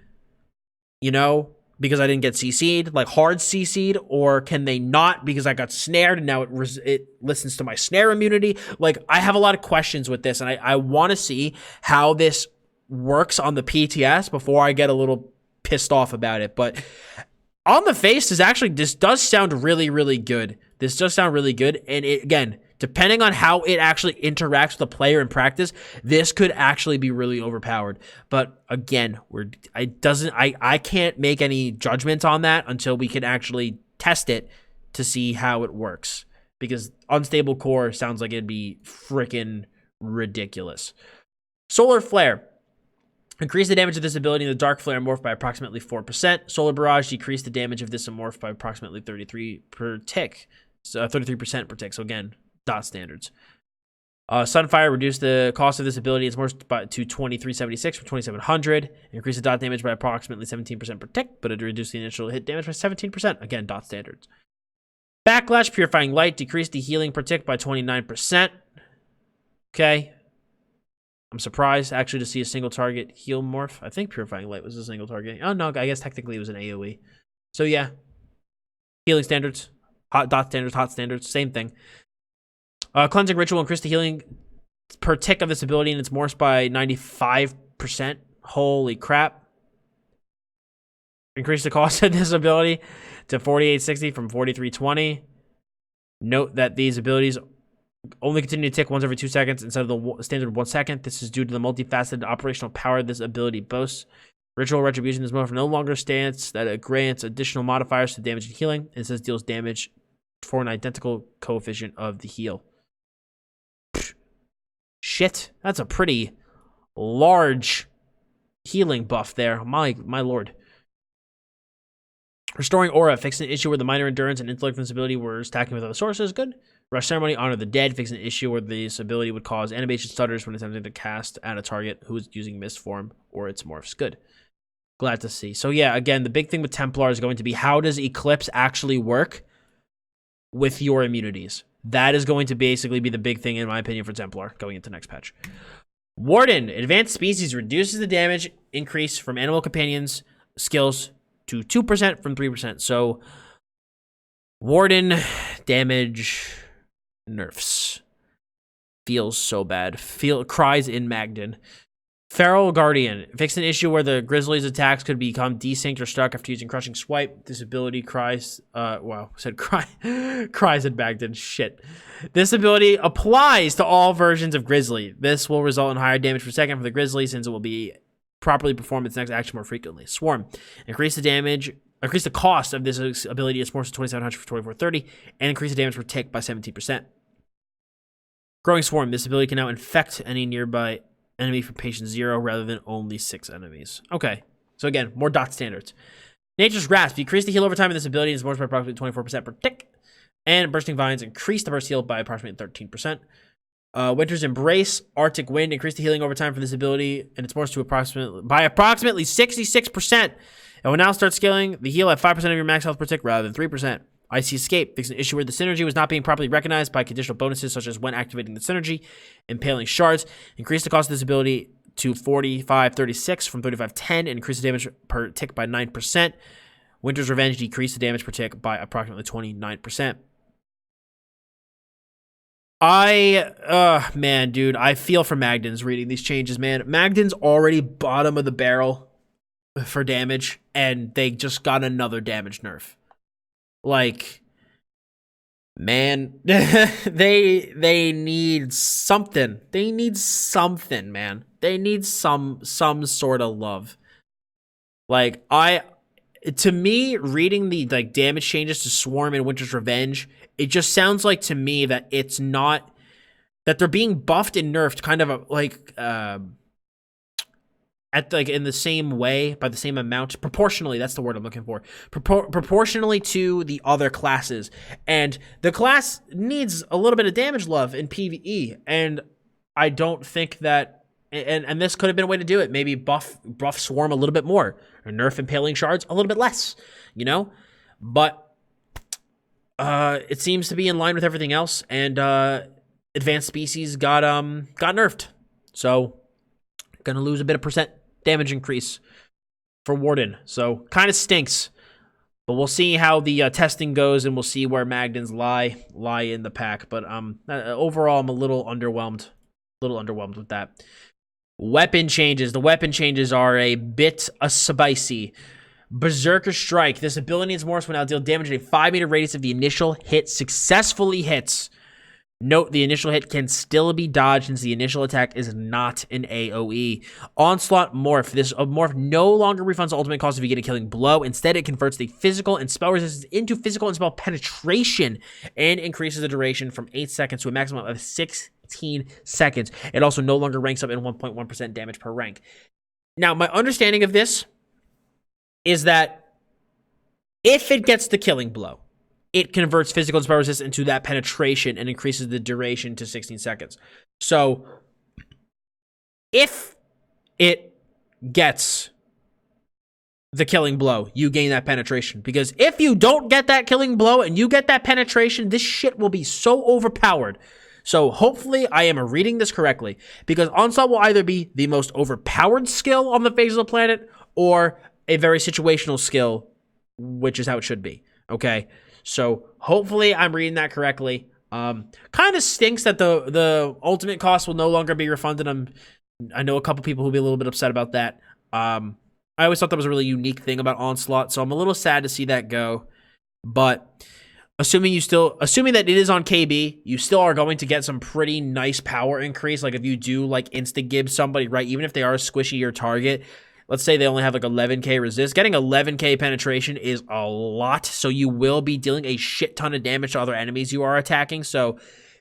you know, because I didn't get CC'd, like hard CC'd, or can they not because I got snared and now it listens to my snare immunity? Like, I have a lot of questions with this, and I want to see how this works on the PTS before I get a little pissed off about it. But on the face, this does sound really, really good. This does sound really good, and again, depending on how it actually interacts with the player in practice, this could actually be really overpowered. But again, I can't make any judgments on that until we can actually test it to see how it works. Because unstable core sounds like it'd be freaking ridiculous. Solar Flare. Increase the damage of this ability in the Dark Flare morph by approximately 4%. Solar Barrage. Decrease the damage of this morph by approximately 33% per tick. So 33% per tick. So again, dot standards. Sunfire, reduce the cost of this ability. It's more to 2376 from 2700. Increase the dot damage by approximately 17% per tick, but it reduced the initial hit damage by 17%. Again, dot standards. Backlash, Purifying Light, decrease the healing per tick by 29%. Okay. I'm surprised actually to see a single target heal morph. I think Purifying Light was a single target. Oh no, I guess technically it was an AoE. So yeah. Healing standards, dot standards, hot standards, same thing. Cleansing Ritual, increase the healing per tick of this ability and its morphs by 95%. Holy crap. Increase the cost of this ability to 4860 from 4320. Note that these abilities only continue to tick once every 2 seconds instead of the standard 1 second. This is due to the multifaceted operational power this ability boasts. Ritual Retribution, this morph no longer stands that it grants additional modifiers to damage and healing. It says deals damage for an identical coefficient of the heal. Shit, that's a pretty large healing buff there. My lord. Restoring Aura, fix an issue where the minor endurance and intellect ability were stacking with other sources. Good. Rush Ceremony, Honor the Dead, fix an issue where this ability would cause animation stutters when attempting to cast at a target who is using Mist form or its morphs. Good. Glad to see. So yeah, again, the big thing with Templar is going to be, how does Eclipse actually work with your immunities? That is going to basically be the big thing, in my opinion, for Templar going into next patch. Warden, advanced species, reduces the damage increase from animal companions skills to 2% from 3%. So Warden damage nerfs. Feels so bad. Cries in Magden. Feral Guardian. Fix an issue where the Grizzly's attacks could become desynced or stuck after using Crushing Swipe. This ability cries... cries in Magden. Shit. This ability applies to all versions of Grizzly. This will result in higher damage per second for the Grizzly, since it will be properly perform its next action more frequently. Swarm. Increase the cost of this ability to Swarm to 2700 for 2430, and increase the damage per tick by 17%. Growing Swarm. This ability can now infect any nearby enemy from patient 0 rather than only 6 enemies. Okay. So again, more dot standards. Nature's Grasp. Decrease the heal over time in this ability and is more by approximately 24% per tick. And Bursting Vines increase the burst heal by approximately 13%. Winter's Embrace. Arctic Wind. Increase the healing over time for this ability and it's more to approximately 66%. It will now start scaling the heal at 5% of your max health per tick rather than 3%. Icy Escape. Fix an issue where the synergy was not being properly recognized by conditional bonuses such as when activating the synergy. Impaling Shards. Increase the cost of this ability to 45.36 from 35.10 and increase the damage per tick by 9%. Winter's Revenge. Decrease the damage per tick by approximately 29%. Man, dude, I feel for Magdans reading these changes, man. Magdans already bottom of the barrel for damage, and they just got another damage nerf. Like, man, they need something. They need something, man. They need some sort of love. Like, to me, reading the like damage changes to Swarm and Winter's Revenge, it just sounds like to me that it's not that they're being buffed and nerfed kind of like at like in the same way by the same amount proportionally. That's the word I'm looking for. Proportionally to the other classes, and the class needs a little bit of damage love in PvE, and I don't think that. And this could have been a way to do it. Maybe buff Swarm a little bit more, or nerf Impaling Shards a little bit less, you know. But it seems to be in line with everything else, and Advanced Species got nerfed, so gonna lose a bit of percent damage increase for Warden. So kind of stinks, but we'll see how the testing goes, and we'll see where Magdans lie in the pack. But overall, I'm a little underwhelmed with that. Weapon changes. The weapon changes are a bit spicy. Berserker Strike. This ability needs more, so will now deal damage in a 5-meter radius if the initial hit successfully hits. Note, the initial hit can still be dodged since the initial attack is not an AoE. Onslaught Morph. This morph no longer refunds the ultimate cost if you get a killing blow. Instead, it converts the physical and spell resistance into physical and spell penetration and increases the duration from 8 seconds to a maximum of 16 seconds. It also no longer ranks up in 1.1% damage per rank. Now, my understanding of this is that if it gets the killing blow, it converts physical and spell resistance into that penetration and increases the duration to 16 seconds. So, if it gets the killing blow, you gain that penetration. Because if you don't get that killing blow and you get that penetration, this shit will be so overpowered. So, hopefully, I am reading this correctly. Because Onslaught will either be the most overpowered skill on the face of the planet or a very situational skill, which is how it should be. Okay? So hopefully I'm reading that correctly. Kind of stinks that the ultimate cost will no longer be refunded. I know a couple people who'll be a little bit upset about that. I always thought that was a really unique thing about Onslaught, so I'm a little sad to see that go. But assuming that it is on KB, you still are going to get some pretty nice power increase. Like if you do like insta-gib somebody, right, even if they are a squishier target, let's say they only have like 11k resist. Getting 11k penetration is a lot, so you will be dealing a shit ton of damage to other enemies you are attacking. So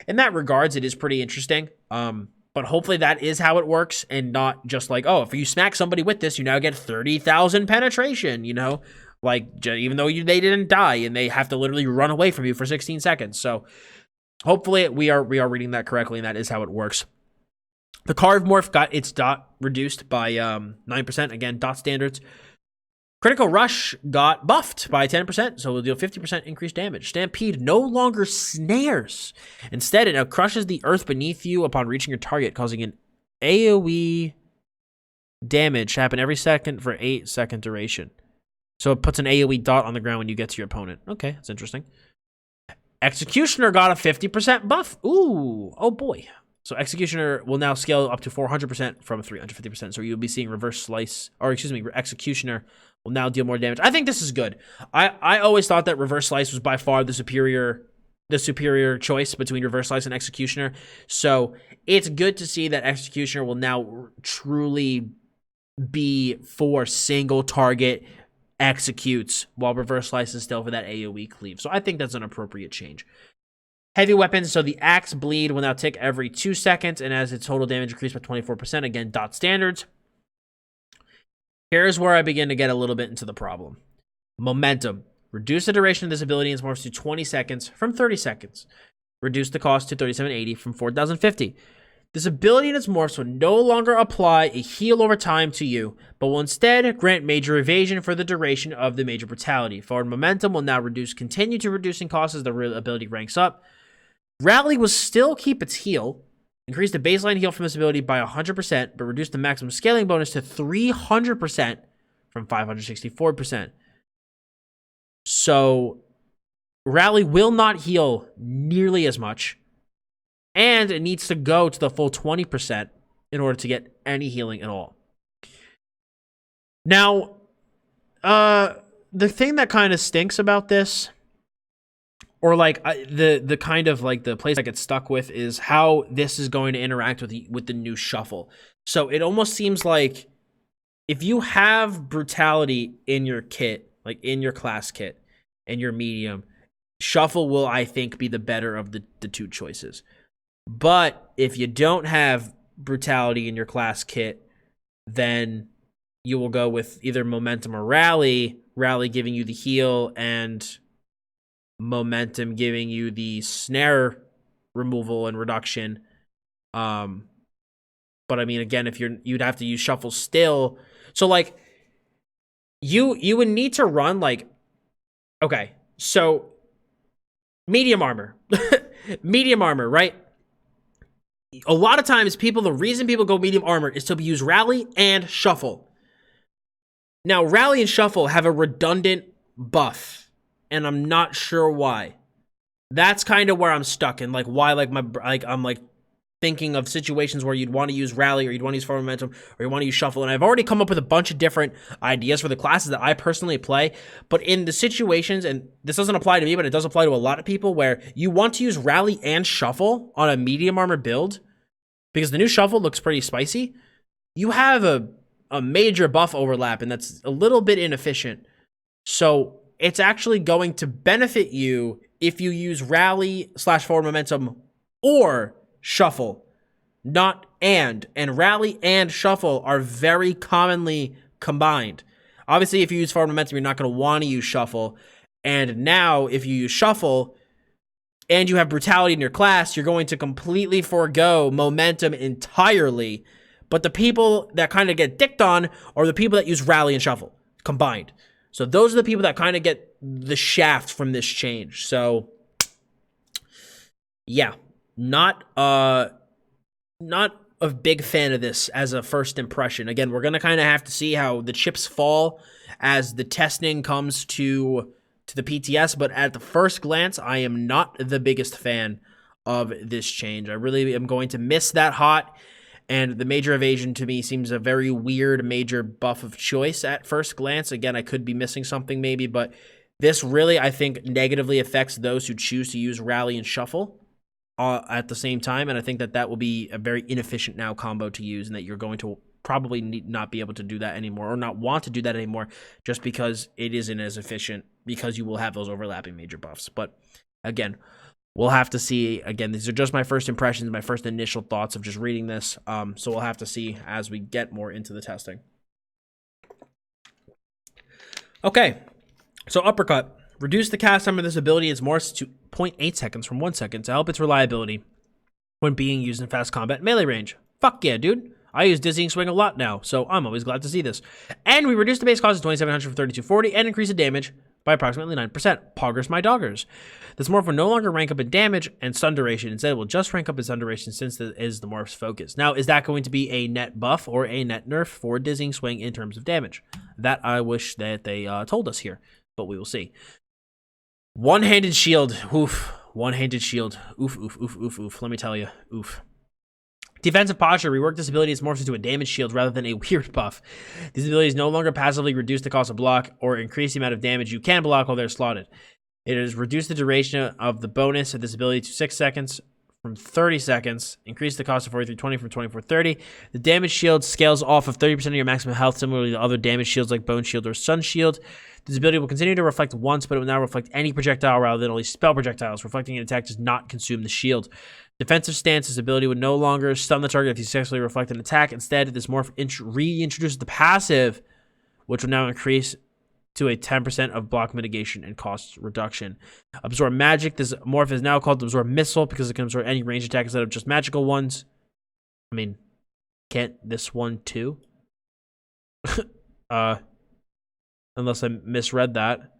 in that regards, it is pretty interesting. But hopefully that is how it works and not just like, oh, if you smack somebody with this, you now get 30,000 penetration, you know? Like, even though they didn't die and they have to literally run away from you for 16 seconds. So hopefully we are reading that correctly and that is how it works. The Carved Morph got its dot reduced by 9%. Again, dot standards. Critical Rush got buffed by 10%, so it will deal 50% increased damage. Stampede no longer snares. Instead, it now crushes the earth beneath you upon reaching your target, causing an AoE damage to happen every second for 8-second duration. So it puts an AoE dot on the ground when you get to your opponent. Okay, that's interesting. Executioner got a 50% buff. Ooh, oh boy. So Executioner will now scale up to 400% from 350%. So you'll be seeing Reverse Slice, or excuse me, Executioner will now deal more damage. I think this is good. I always thought that Reverse Slice was by far the superior choice between Reverse Slice and Executioner. So it's good to see that Executioner will now truly be for single target executes, while Reverse Slice is still for that AoE cleave. So I think that's an appropriate change. Heavy weapons, so the Axe Bleed will now tick every 2 seconds and has its total damage increased by 24%. Again, dot standards. Here's where I begin to get a little bit into the problem. Momentum. Reduce the duration of this ability and morphs to 20 seconds from 30 seconds. Reduce the cost to 3780 from 4050. This ability and its morphs will no longer apply a heal over time to you, but will instead grant major evasion for the duration of the major brutality. Forward momentum will now continue to reducing costs as the ability ranks up. Rally will still keep its heal, increase the baseline heal from this ability by 100%, but reduce the maximum scaling bonus to 300% from 564%. So, Rally will not heal nearly as much, and it needs to go to the full 20% in order to get any healing at all. Now, the thing that kind of stinks about this, or like the kind of like the place I get stuck with, is how this is going to interact with the new shuffle. So it almost seems like if you have brutality in your kit, like in your class kit and your medium, shuffle will, I think, be the better of the two choices. But if you don't have brutality in your class kit, then you will go with either momentum or rally. Rally giving you the heal and momentum giving you the snare removal and reduction. But I mean, again, if you'd have to use shuffle still. So like you would need to run like, okay, so medium armor. Medium armor, right? A lot of times the reason people go medium armor is to use rally and shuffle. Now, rally and shuffle have a redundant buff, and I'm not sure why. That's kind of where I'm stuck, and like why I'm like thinking of situations where you'd want to use rally, or you'd want to use forward momentum, or you want to use shuffle. And I've already come up with a bunch of different ideas for the classes that I personally play. But in the situations, and this doesn't apply to me, but it does apply to a lot of people, where you want to use rally and shuffle on a medium armor build, because the new shuffle looks pretty spicy, you have a major buff overlap, and that's a little bit inefficient. So it's actually going to benefit you if you use rally / forward momentum or shuffle, not and rally and shuffle are very commonly combined. Obviously, if you use forward momentum, you're not going to want to use shuffle. And now, if you use shuffle and you have brutality in your class, you're going to completely forego momentum entirely. But the people that kind of get dicked on are the people that use rally and shuffle combined. So those are the people that kind of get the shaft from this change. So yeah, not a big fan of this as a first impression. Again, we're going to kind of have to see how the chips fall as the testing comes to the PTS, but at the first glance, I am not the biggest fan of this change. I really am going to miss that hot, and the major evasion to me seems a very weird major buff of choice at first glance. Again, I could be missing something maybe, but this really, I think, negatively affects those who choose to use rally and shuffle at the same time, and I think that will be a very inefficient now combo to use, and that you're going to probably not be able to do that anymore, or not want to do that anymore, just because it isn't as efficient, because you will have those overlapping major buffs. But again, we'll have to see. Again, these are just my first impressions, my first initial thoughts of just reading this, so we'll have to see as we get more into the testing. Okay, so uppercut. Reduce the cast time of this ability is more to 0.8 seconds from 1 second to help its reliability when being used in fast combat melee range. Fuck yeah, dude. I use Dizzying Swing a lot now, so I'm always glad to see this. And we reduce the base cost to 2,700 from 3,240 and increase the damage by approximately 9%. Poggers my doggers. This morph will no longer rank up in damage and stun duration. Instead, it will just rank up in stun duration since that is the morph's focus. Now, is that going to be a net buff or a net nerf for Dizzying Swing in terms of damage? That I wish that they told us here, but we will see. One-handed shield. Oof. One-handed shield. Oof, oof, oof, oof, oof. Let me tell you. Oof. Defensive posture. Rework this ability as morphs into a damage shield rather than a weird buff. These abilities no longer passively reduce the cost of block or increase the amount of damage you can block while they're slotted. It has reduced the duration of the bonus of this ability to 6 seconds from 30 seconds. Increase the cost of 4320 from 2430. The damage shield scales off of 30% of your maximum health, similarly to other damage shields like Bone Shield or Sun Shield. This ability will continue to reflect once, but it will now reflect any projectile rather than only spell projectiles. Reflecting an attack does not consume the shield. Defensive stance. This ability would no longer stun the target if you successfully reflect an attack. Instead, this morph reintroduces the passive, which will now increase to a 10% of block mitigation and cost reduction. Absorb magic. This morph is now called Absorb Missile because it can absorb any range attack instead of just magical ones. I mean, can't this one too? Unless I misread that.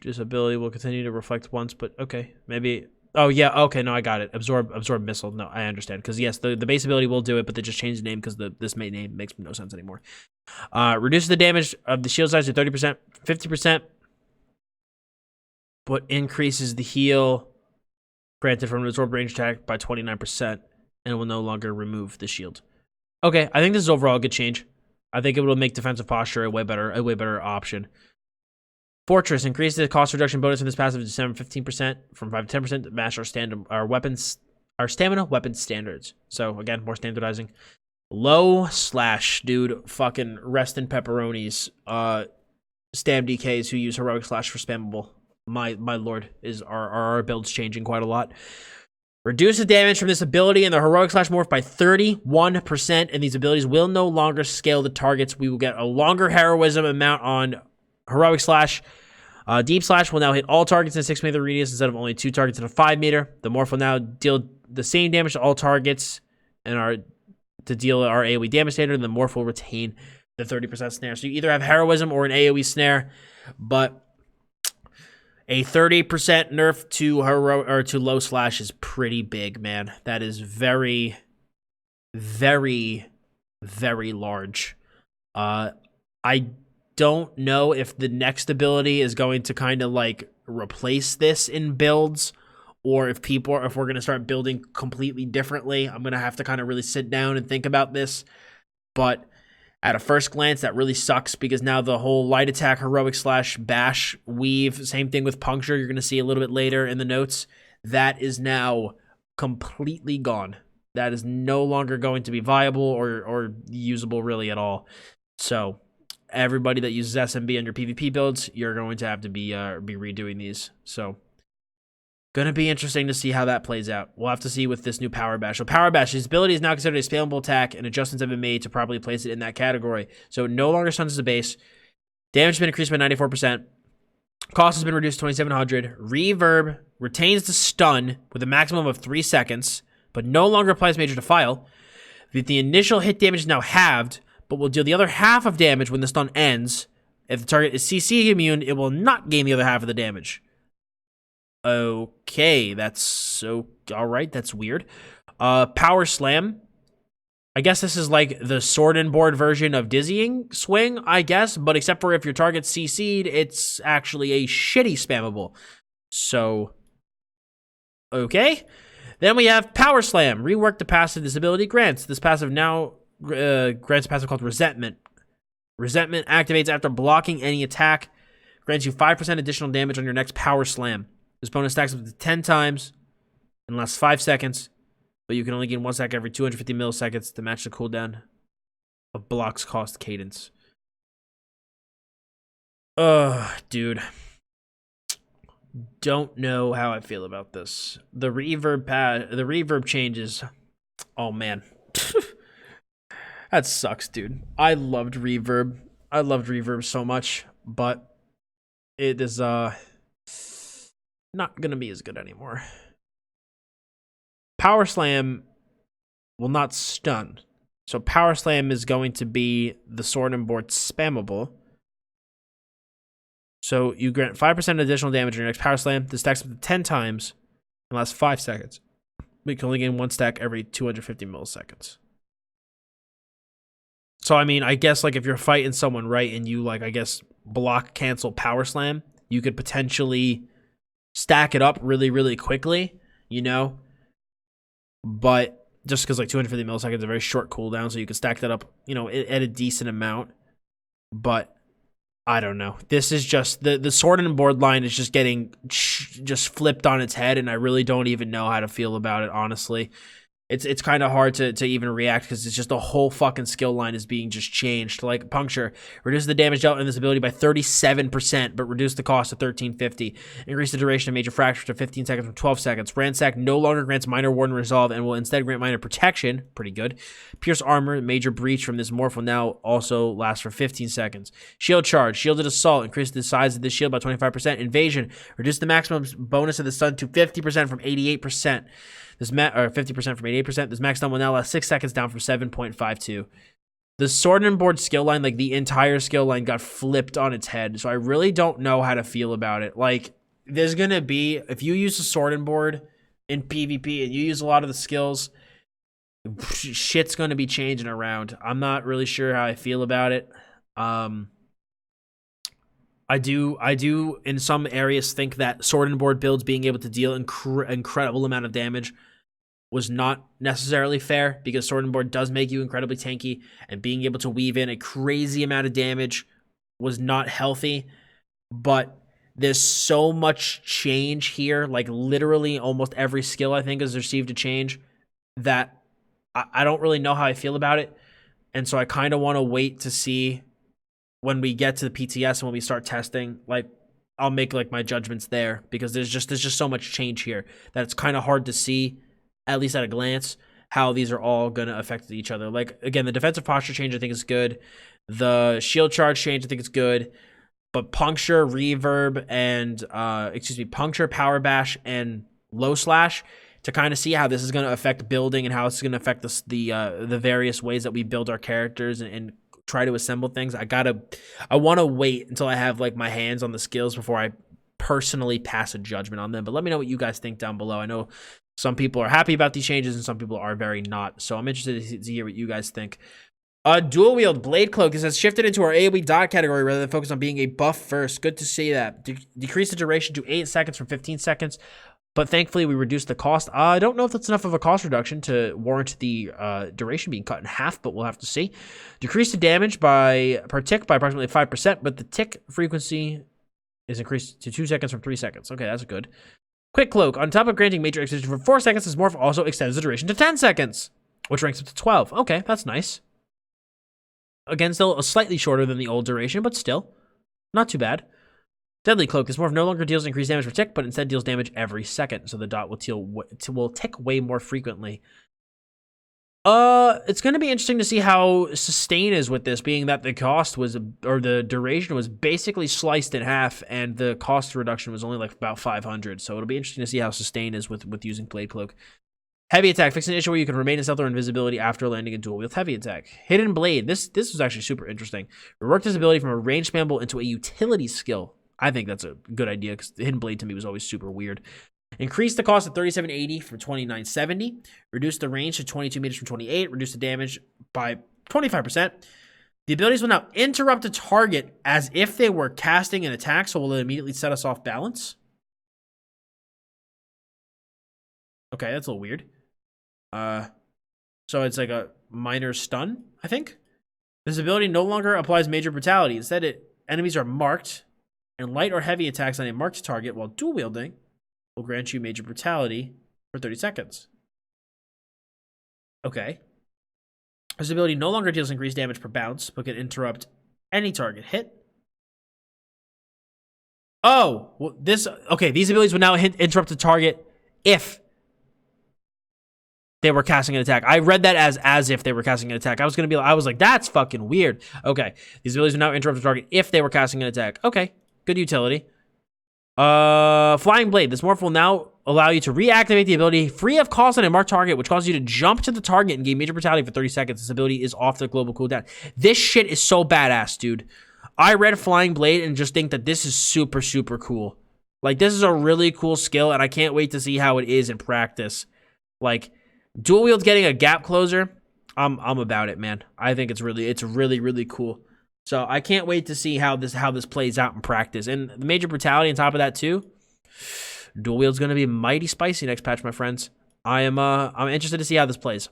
This ability will continue to reflect once, but okay, maybe. Oh yeah, okay, no, I got it. Absorb Missile. No, I understand. Because yes, the base ability will do it, but they just changed the name because this main name makes no sense anymore. Reduces the damage of the shield size to 30%, 50%, but increases the heal granted from an absorb range attack by 29%, and will no longer remove the shield. Okay, I think this is overall a good change. I think it will make defensive posture a way better option. Fortress increases the cost reduction bonus in this passive to 15% from 5 to 10% to match our stamina weapon standards. So again, more standardizing. Low slash, dude, fucking rest in pepperonis. Stam DKs who use heroic slash for spammable. My lord, is our builds changing quite a lot. Reduce the damage from this ability and the heroic slash morph by 31%, and these abilities will no longer scale the targets. We will get a longer heroism amount on heroic slash. Deep slash will now hit all targets in a 6 meter radius instead of only 2 targets in a 5 meter. The morph will now deal the same damage to all targets and to deal our AoE damage standard, and the morph will retain the 30% snare. So you either have heroism or an AoE snare, but a 30% nerf to low slash is pretty big, man. That is very, very, very large. I don't know if the next ability is going to kind of like replace this in builds, or if we're going to start building completely differently. I'm going to have to kind of really sit down and think about this. But at a first glance, that really sucks because now the whole light attack, heroic slash, bash, weave, same thing with puncture, you're going to see a little bit later in the notes, that is now completely gone. That is no longer going to be viable or usable really at all. So everybody that uses SMB on your PvP builds, you're going to have to be redoing these. So gonna be interesting to see how that plays out. We'll have to see with this new Power Bash. So Power Bash, his ability is now considered a spammable attack, and adjustments have been made to properly place it in that category. So it no longer stuns as a base. Damage has been increased by 94%. Cost has been reduced to 2,700. Reverb retains the stun with a maximum of 3 seconds, but no longer applies major to file. The initial hit damage is now halved, but will deal the other half of damage when the stun ends. If the target is CC immune, it will not gain the other half of the damage. Okay, that's so alright, that's weird. Power Slam. I guess this is like the sword and board version of Dizzying Swing, I guess, but except for if your target's CC'd, it's actually a shitty spammable. So, okay. Then we have Power Slam. Rework the passive this ability grants. This passive now grants a passive called Resentment. Resentment activates after blocking any attack. Grants you 5% additional damage on your next Power Slam. This bonus stacks up to 10 times and lasts 5 seconds, but you can only gain 1 stack every 250 milliseconds to match the cooldown of blocks cost cadence. Dude. Don't know how I feel about this. The reverb changes. Oh man. That sucks, dude. I loved reverb. I loved reverb so much, but it is not gonna be as good anymore. Power Slam will not stun. So Power Slam is going to be the sword and board spammable. So you grant 5% additional damage on your next Power Slam. This stacks up to 10 times and lasts 5 seconds. We can only gain 1 stack every 250 milliseconds. So I mean, I guess like if you're fighting someone, right, and you like, I guess, block cancel Power Slam, you could potentially stack it up really, really quickly, you know? But just because like 250 milliseconds is a very short cooldown, so you can stack that up, you know, at a decent amount. But I don't know. This is just the sword and board line is just getting just flipped on its head, and I really don't even know how to feel about it, honestly. It's kind of hard to even react because it's just the whole fucking skill line is being just changed. Like Puncture, reduce the damage dealt in this ability by 37%, but reduce the cost to 1350. Increase the duration of major fracture to 15 seconds from 12 seconds. Ransack no longer grants minor ward and resolve and will instead grant minor protection. Pretty good. Pierce armor, major breach from this morph will now also last for 15 seconds. Shield charge, shielded assault, increase the size of the shield by 25%. Invasion, reduce the maximum bonus of the stun to 50% from 88%. This 50% from 88%. This max stun will now last 6 seconds, down from 7.52. The sword and board skill line, like the entire skill line, got flipped on its head. So I really don't know how to feel about it. Like, there's gonna be, if you use the sword and board in PvP and you use a lot of the skills, shit's gonna be changing around. I'm not really sure how I feel about it. I do in some areas think that sword and board builds being able to deal incredible amount of damage was not necessarily fair, because sword and board does make you incredibly tanky, and being able to weave in a crazy amount of damage was not healthy. But there's so much change here, like literally almost every skill I think has received a change, that I don't really know how I feel about it. And so I kind of want to wait to see when we get to the PTS and when we start testing. Like, I'll make like my judgments there, because there's just so much change here that it's kind of hard to see, at least at a glance, how these are all going to affect each other. Like, again, the defensive posture change I think is good. The shield charge change I think is good. But puncture, reverb, and puncture, power bash, and low slash, to kind of see how this is going to affect building and how it's going to affect the various ways that we build our characters and try to assemble things. I want to wait until I have like my hands on the skills before I personally pass a judgment on them. But let me know what you guys think down below. I know some people are happy about these changes and some people are very not. So I'm interested to hear what you guys think. Dual wield blade cloak has shifted into our AoE dot category rather than focus on being a buff first. Good to see that. Decrease the duration to 8 seconds from 15 seconds. But thankfully, we reduced the cost. I don't know if that's enough of a cost reduction to warrant the duration being cut in half, but we'll have to see. Decrease the damage per tick by approximately 5%, but the tick frequency is increased to 2 seconds from 3 seconds. Okay, that's good. Quick cloak. On top of granting major extension for 4 seconds, this morph also extends the duration to 10 seconds, which ranks up to 12. Okay, that's nice. Again, still slightly shorter than the old duration, but still not too bad. Deadly Cloak. This morph no longer deals increased damage per tick, but instead deals damage every second, so the dot will tick way more frequently. It's going to be interesting to see how sustain is with this, being that the cost was, or the duration was basically sliced in half, and the cost reduction was only like about 500. So it'll be interesting to see how sustain is with using Blade Cloak. Heavy Attack. Fix an issue where you can remain in stealth or invisibility after landing a dual wield heavy attack. Hidden Blade. This was actually super interesting. Rework this ability from a ranged spamble into a utility skill. I think that's a good idea, because the Hidden Blade to me was always super weird. Increase the cost of 3780 from 2970. Reduce the range to 22 meters from 28. Reduce the damage by 25%. The abilities will now interrupt a target as if they were casting an attack, so will it immediately set us off balance? Okay, that's a little weird. So it's like a minor stun, I think. This ability no longer applies major brutality. Instead, enemies are marked, and light or heavy attacks on a marked target while dual wielding will grant you major brutality for 30 seconds. Okay. This ability no longer deals increased damage per bounce, but can interrupt any target hit. Oh, well, okay, these abilities will now interrupt the target if they were casting an attack. I read that as if they were casting an attack. I was like, that's fucking weird. Okay, these abilities will now interrupt the target if they were casting an attack. Okay, good utility. Flying Blade. This morph will now allow you to reactivate the ability free of cost on a marked target, which causes you to jump to the target and gain major brutality for 30 seconds. This ability is off the global cooldown. This shit is so badass, dude. I read Flying Blade and just think that this is super, super cool. Like, this is a really cool skill, and I can't wait to see how it is in practice. Like, dual wield getting a gap closer, I'm about it, man. I think it's really, really cool. So I can't wait to see how this plays out in practice. And the major brutality on top of that too. Dual wield's gonna be mighty spicy next patch, my friends. I'm interested to see how this plays.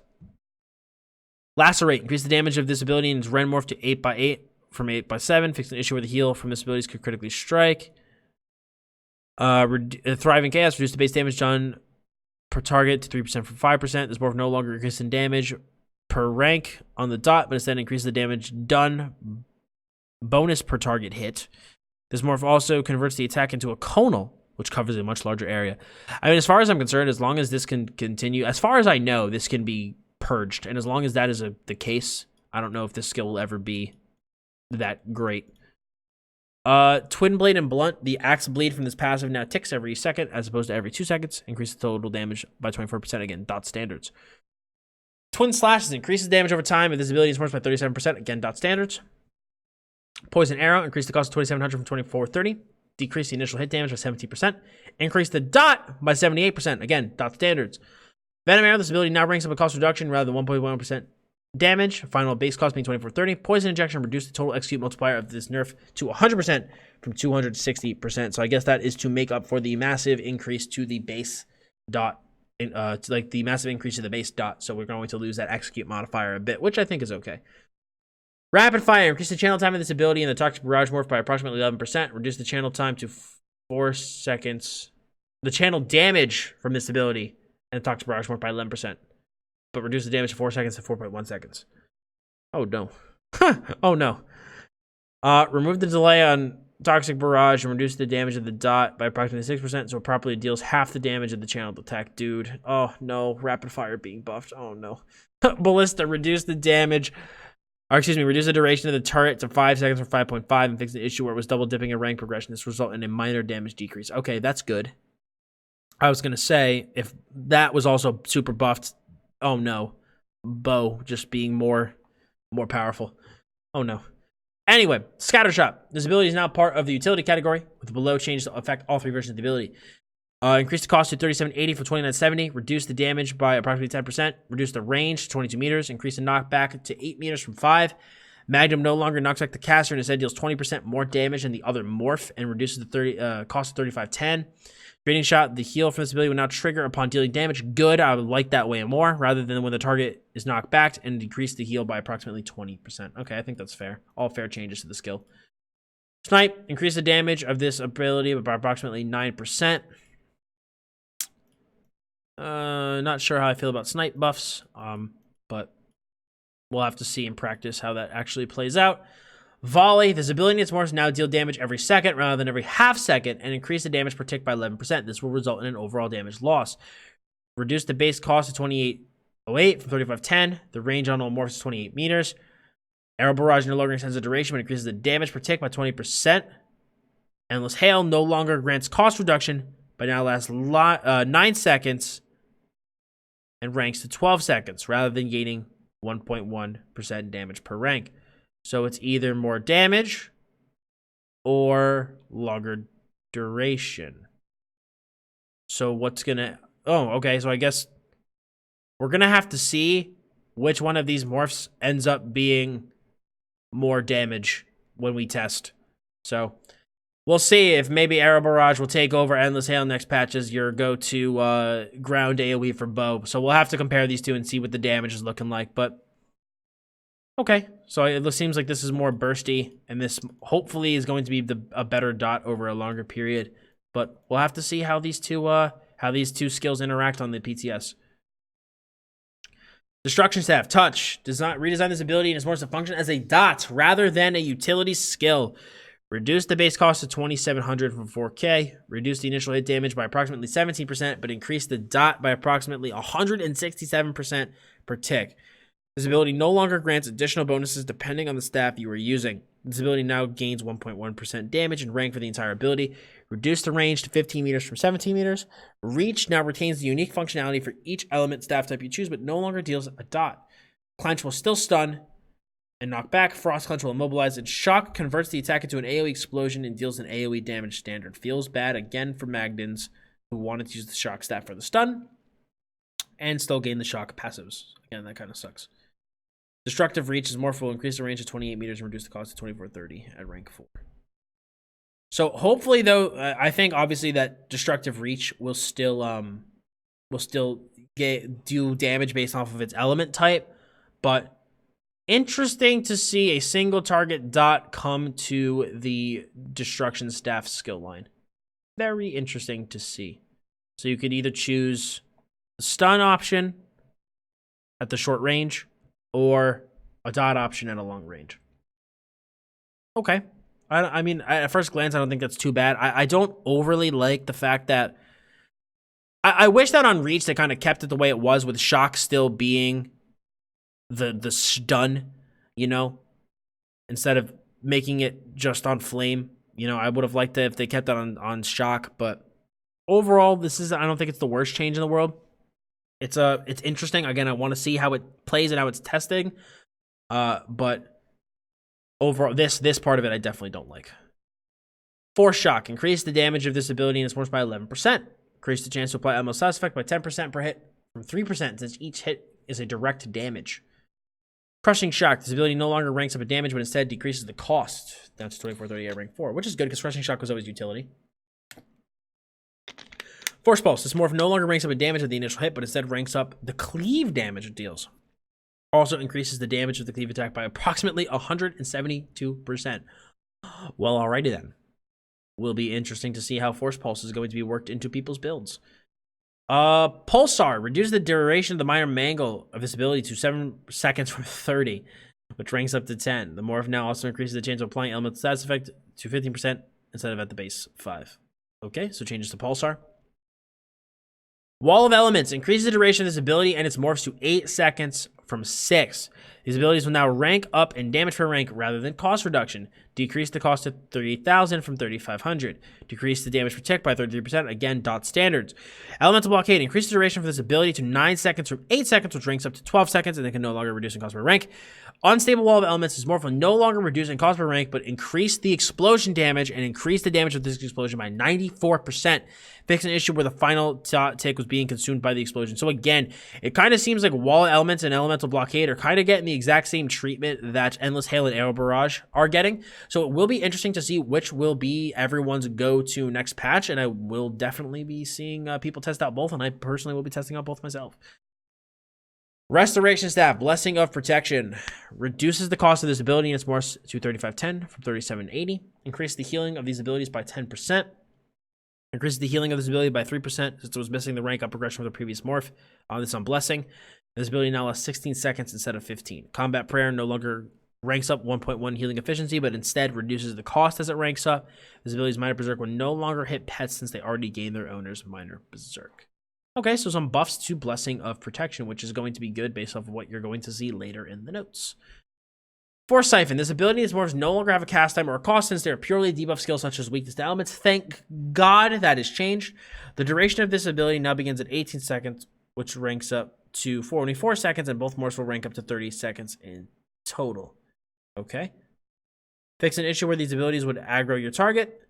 Lacerate. Increase the damage of this ability and Ren morph to 8x8 from 8x7. Fix an issue where the heal from this ability could critically strike. Thriving Chaos. Reduce the base damage done per target to 3% from 5%. This morph no longer increases in damage per rank on the dot, but instead increases the damage done bonus per target hit. This morph also converts the attack into a conal, which covers a much larger area. I mean, as far as I'm concerned, as long as this can continue, as far as I know, this can be purged. And as long as that is the case, I don't know if this skill will ever be that great. Twin Blade and Blunt, the axe bleed from this passive now ticks every second as opposed to every 2 seconds. Increases total damage by 24%, again, dot standards. Twin Slashes increases damage over time, and this ability is morphed by 37%, again, dot standards. Poison Arrow, increase the cost of 2,700 from 2,430. Decrease the initial hit damage by 17%. Increase the dot by 78%, again, dot standards. Venom Arrow, this ability now brings up a cost reduction rather than 1.1% damage. Final base cost being 2,430. Poison Injection reduced the total execute multiplier of this nerf to 100% from 260%. So I guess that is to make up for the massive increase to the base dot, like the massive increase to the base dot. So we're going to lose that execute modifier a bit, which I think is okay. Rapid Fire, increase the channel time of this ability in the Toxic Barrage morph by approximately 11%. Reduce the channel time to 4 seconds. The channel damage from this ability and the Toxic Barrage morph by 11%. But reduce the damage to 4 seconds to 4.1 seconds. Oh no. Oh no. Remove the delay on Toxic Barrage and reduce the damage of the dot by approximately 6%, so it properly deals half the damage of the channeled attack. Dude. Oh no. Rapid Fire being buffed. Oh no. Ballista, reduce the damage. Or excuse me, reduce the duration of the turret to 5 seconds from 5.5 and fix the issue where it was double dipping in rank progression. This result in a minor damage decrease. Okay, that's good. I was gonna say, if that was also super buffed, oh no. Bow just being more powerful. Oh no. Anyway, Scattershot. This ability is now part of the utility category, with the below changes to affect all 3 versions of the ability. Increase the cost to 3780 for 2970. Reduce the damage by approximately 10%. Reduce the range to 22 meters. Increase the knockback to 8 meters from 5. Magnum no longer knocks back the caster and instead deals 20% more damage than the other morph and reduces the cost to 3510. Draining Shot, the heal from this ability will now trigger upon dealing damage. Good, I would like that way more, rather than when the target is knocked back, and decrease the heal by approximately 20%. Okay, I think that's fair. All fair changes to the skill. Snipe, increase the damage of this ability by approximately 9%. Not sure how I feel about snipe buffs, but we'll have to see in practice how that actually plays out. Volley, this ability needs morphs now deal damage every second rather than every half second and increase the damage per tick by 11%. This will result in an overall damage loss. Reduce the base cost to 2808 from 3510. The range on all morphs is 28 meters. Arrow Barrage no longer extends the duration but increases the damage per tick by 20%. Endless Hail no longer grants cost reduction but now lasts 9 seconds and ranks to 12 seconds rather than gaining 1.1% damage per rank. So it's either more damage or longer duration. So what's gonna... Oh, okay, so I guess we're gonna have to see which one of these morphs ends up being more damage when we test. So we'll see if maybe Arrow Barrage will take over Endless Hail next patch as your go-to ground AoE for bow. So we'll have to compare these two and see what the damage is looking like, but... Okay, so it seems like this is more bursty, and this hopefully is going to be a better dot over a longer period. But we'll have to see how these two skills interact on the PTS. Destruction Staff, Touch, does not redesign this ability and is more to function as a dot rather than a utility skill. Reduce the base cost to 2,700 from 4K. Reduce the initial hit damage by approximately 17%, but increase the dot by approximately 167% per tick. This ability no longer grants additional bonuses depending on the staff you are using. This ability now gains 1.1% damage and rank for the entire ability. Reduce the range to 15 meters from 17 meters. Reach now retains the unique functionality for each element staff type you choose, but no longer deals a dot. Clench will still stun and knock back. Frost Clench will immobilize, and Shock converts the attack into an AoE explosion and deals an AoE damage standard. Feels bad again for Magdans who wanted to use the Shock staff for the stun and still gain the Shock passives. Again, that kind of sucks. Destructive Reach is morph will increase the range to 28 meters and reduce the cost to 2430 at rank 4. So hopefully, though, I think obviously that Destructive Reach will still do damage based off of its element type, but interesting to see a single target dot come to the Destruction Staff skill line. Very interesting to see. So you could either choose stun option at the short range or a dot option at a long range. Okay. I mean, at first glance, I don't think that's too bad. I don't overly like the fact that I wish that on reach they kind of kept it the way it was, with shock still being the stun, you know, instead of making it just on flame. You know, I would have liked it if they kept that on shock, but overall, I don't think it's the worst change in the world. It's interesting. Again, I want to see how it plays and how it's testing. But overall, this part of it I definitely don't like. Force shock. Increase the damage of this ability and its force by 11%. Increase the chance to apply almost status effect by 10% per hit from 3% since each hit is a direct damage. Crushing shock. This ability no longer ranks up a damage, but instead decreases the cost down to 2430 at rank 4, which is good because crushing shock was always utility. Force pulse. This morph no longer ranks up a damage at the initial hit, but instead ranks up the cleave damage it deals. Also increases the damage of the cleave attack by approximately 172%. Well, alrighty then. Will be interesting to see how Force Pulse is going to be worked into people's builds. Pulsar. Reduce the duration of the minor mangle of this ability to 7 seconds from 30, which ranks up to 10. The morph now also increases the chance of applying elemental status effect to 15% instead of at the base 5. Okay, so changes to Pulsar. Wall of Elements. Increases the duration of this ability and its morphs to 8 seconds from 6. These abilities will now rank up in damage per rank rather than cost reduction. Decrease the cost to 38,000 from 3,500. Decrease the damage per tick by 33%. Again, dot standards. Elemental Blockade. Increase the duration for this ability to 9 seconds from 8 seconds, which ranks up to 12 seconds, and they can no longer reduce in cost per rank. Unstable Wall of Elements is morph will no longer reduce in cost per rank, but increase the explosion damage and increase the damage of this explosion by 94%. Fix an issue where the final tick was being consumed by the explosion. So again, it kind of seems like Wall of Elements and Elemental Blockade are kind of getting the exact same treatment that Endless Hail and Arrow Barrage are getting. So it will be interesting to see which will be everyone's go-to next patch, and I will definitely be seeing people test out both, and I personally will be testing out both myself. Restoration Staff. Blessing of Protection. Reduces the cost of this ability and its morphs to 3510 from 3780. Increase the healing of these abilities by 10%. Increases the healing of this ability by 3% since it was missing the rank up progression from the previous morph. This on Blessing. This ability now lasts 16 seconds instead of 15. Combat Prayer no longer ranks up 1.1 healing efficiency, but instead reduces the cost as it ranks up. This ability's Minor Berserk will no longer hit pets since they already gained their owner's Minor Berserk. Okay, so some buffs to Blessing of Protection, which is going to be good based off of what you're going to see later in the notes. Force Siphon. This ability is morphs no longer have a cast time or a cost since they are purely debuff skills such as weakness to elements. Thank God that has changed. The duration of this ability now begins at 18 seconds, which ranks up to 24 seconds, and both morphs will rank up to 30 seconds in total. Okay. Fix an issue where these abilities would aggro your target.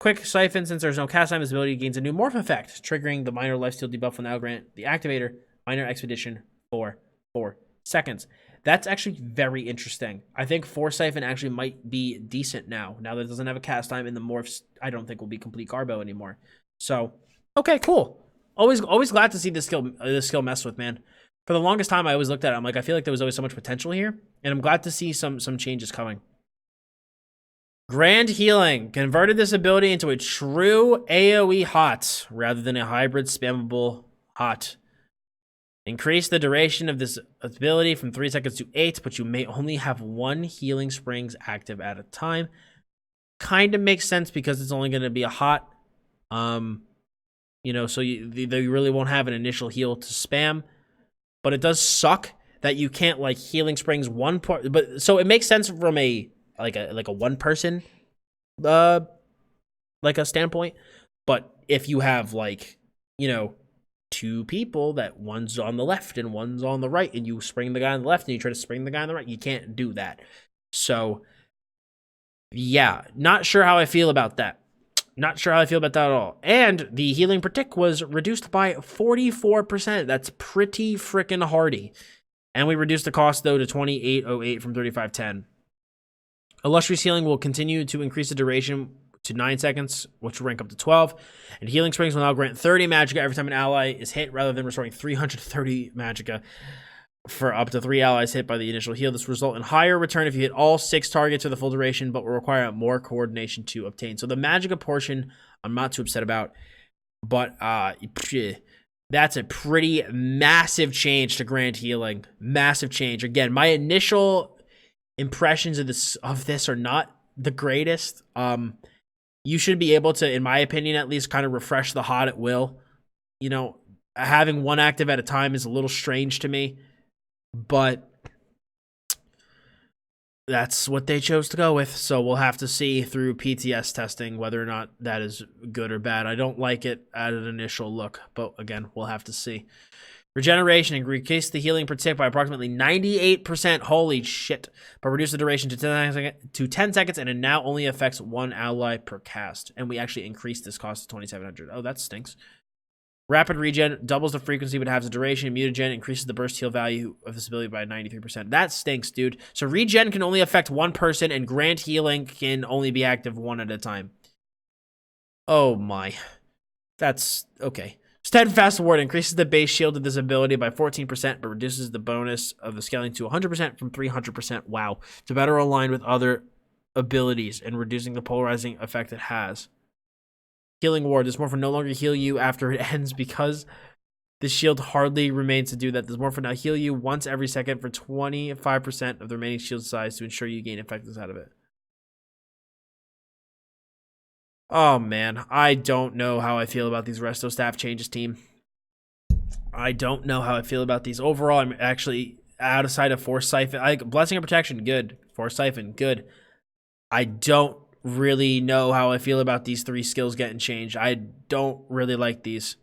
Quick Siphon. Since there's no cast time, this ability gains a new morph effect, triggering the minor lifesteal debuff will now grant the activator Minor Expedition for 4 seconds. That's actually very interesting. I think Force Siphon actually might be decent now that it doesn't have a cast time, and the morphs I don't think will be complete Garbo anymore. So, okay, cool. Always glad to see this skill mess with, man. For the longest time, I always looked at it. I'm like, I feel like there was always so much potential here, and I'm glad to see some changes coming. Grand Healing. Converted this ability into a true AoE hot rather than a hybrid spammable hot. Increase the duration of this ability from 3 seconds to 8, but you may only have 1 healing springs active at a time. Kind of makes sense because it's only going to be a hot. You know, so they really won't have an initial heal to spam. But it does suck that you can't like healing springs one part. But so it makes sense from a one person like a standpoint. But if you have like, you know, 2 people that one's on the left and one's on the right, and you spring the guy on the left and you try to spring the guy on the right, you can't do that. So yeah, not sure how I feel about that. Not sure how I feel about that at all. And the healing per tick was reduced by 44%. That's pretty freaking hardy. And we reduced the cost though to 2808 from 3510. Illustrious Healing will continue to increase the duration to 9 seconds, which will rank up to 12. And Healing Springs will now grant 30 magicka every time an ally is hit, rather than restoring 330 magicka for up to 3 allies hit by the initial heal. This will result in higher return if you hit all 6 targets for the full duration, but will require more coordination to obtain. So the magicka portion, I'm not too upset about, but That's a pretty massive change to Grand Healing. Massive change. Again, my initial impressions of this are not the greatest. You should be able to, in my opinion at least, kind of refresh the HOT at will. You know, having one active at a time is a little strange to me, but that's what they chose to go with. So we'll have to see through PTS testing whether or not that is good or bad. I don't like it at an initial look, but again, we'll have to see. Regeneration, increase the healing per tick by approximately 98%. Holy shit. But reduce the duration to 10 seconds, and it now only affects one ally per cast. And we actually increased this cost to 2,700. Oh, that stinks. Rapid regen doubles the frequency but halves the duration. Mutagen increases the burst heal value of this ability by 93%. That stinks, dude. So regen can only affect one person, and Grand Healing can only be active one at a time. Oh my. That's okay. Steadfast Ward increases the base shield of this ability by 14%, but reduces the bonus of the scaling to 100% from 300%. Wow. To better align with other abilities and reducing the polarizing effect it has. Healing Ward. This morph will no longer heal you after it ends because the shield hardly remains to do that. This morph will now heal you once every second for 25% of the remaining shield size to ensure you gain effectiveness out of it. Oh, man. I don't know how I feel about these resto staff changes, team. I don't know how I feel about these. Overall, I'm actually outside of Force Siphon. Blessing of Protection, good. Force Siphon, good. I don't really know how I feel about these three skills getting changed. I don't really like these.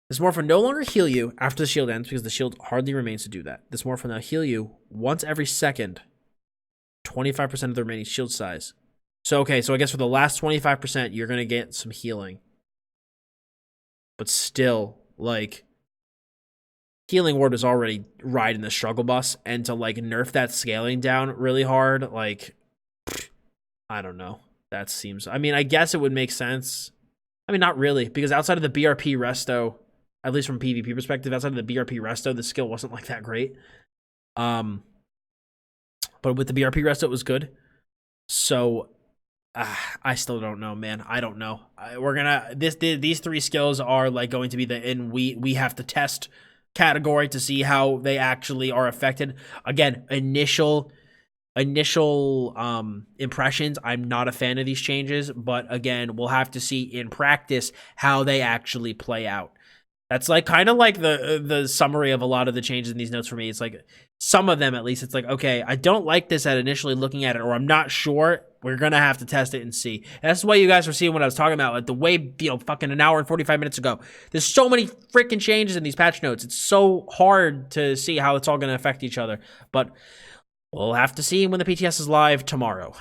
This morph will no longer heal you after the shield ends because the shield hardly remains to do that. This morph will now heal you once every second, 25% of the remaining shield size. So, okay, so I guess for the last 25%, you're going to get some healing. But still, like, Healing Ward was already riding the struggle bus, and to, like, nerf that scaling down really hard, like, I don't know. That seems, I mean, I guess it would make sense. I mean, not really, because outside of the BRP resto, at least from PvP perspective, outside of the BRP resto, the skill wasn't, like, that great. But with the BRP resto, it was good. So I still don't know, man. I don't know. We're gonna these three skills are like going to be we have to test category to see how they actually are affected. Again, initial impressions, I'm not a fan of these changes, but again, we'll have to see in practice how they actually play out. That's like kind of like the summary of a lot of the changes in these notes for me. It's like some of them, at least, it's like, okay, I don't like this at initially looking at it, or I'm not sure. We're going to have to test it and see. And that's what you guys were seeing when I was talking about, like, the way, fucking an hour and 45 minutes ago. There's so many freaking changes in these patch notes. It's so hard to see how it's all going to affect each other. But we'll have to see when the PTS is live tomorrow.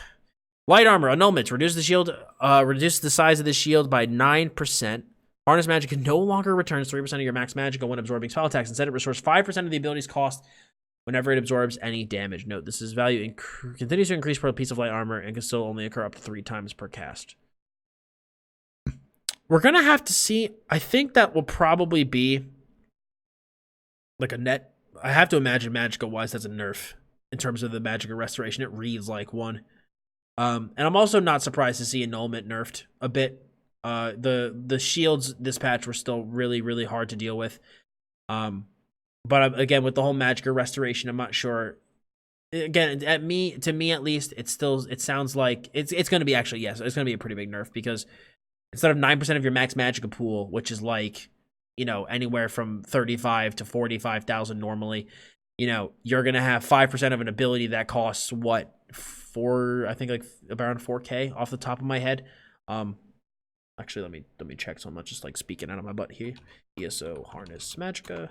Light armor, annulment. Reduce the shield, reduce the size of the shield by 9%. Harness magic no longer returns 3% of your max magic when absorbing spell attacks. Instead, it restores 5% of the ability's cost whenever it absorbs any damage. Note, this is value continues to increase per piece of light armor and can still only occur up to 3 times per cast. We're going to have to see. I think that will probably be like a net. I have to imagine Magicka-wise that's a nerf in terms of the Magicka restoration. It reads like one. And I'm also not surprised to see annulment nerfed a bit. The shields this patch were still really, really hard to deal with. But again, with the whole Magicka restoration, I'm not sure. Again, to me at least, it sounds like it's going to be actually, yes, it's going to be a pretty big nerf, because instead of 9% of your max Magicka pool, which is like, anywhere from 35 to 45,000 normally, you're going to have 5% of an ability that costs what, I think like around 4K off the top of my head. Actually, let me check, so I'm not just like speaking out of my butt here. ESO Harness Magicka.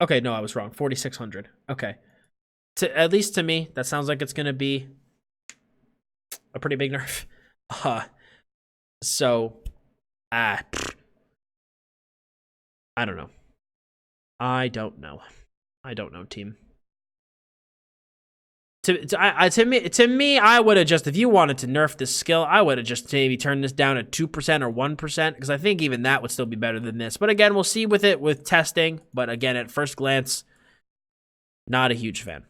Okay, no, I was wrong. 4,600. Okay. At least to me, that sounds like it's gonna be a pretty big nerf. So, I don't know. I don't know, team. To me, I would have just, if you wanted to nerf this skill, I would have just maybe turned this down at 2% or 1%, because I think even that would still be better than this. But again, we'll see with testing. But again, at first glance, not a huge fan.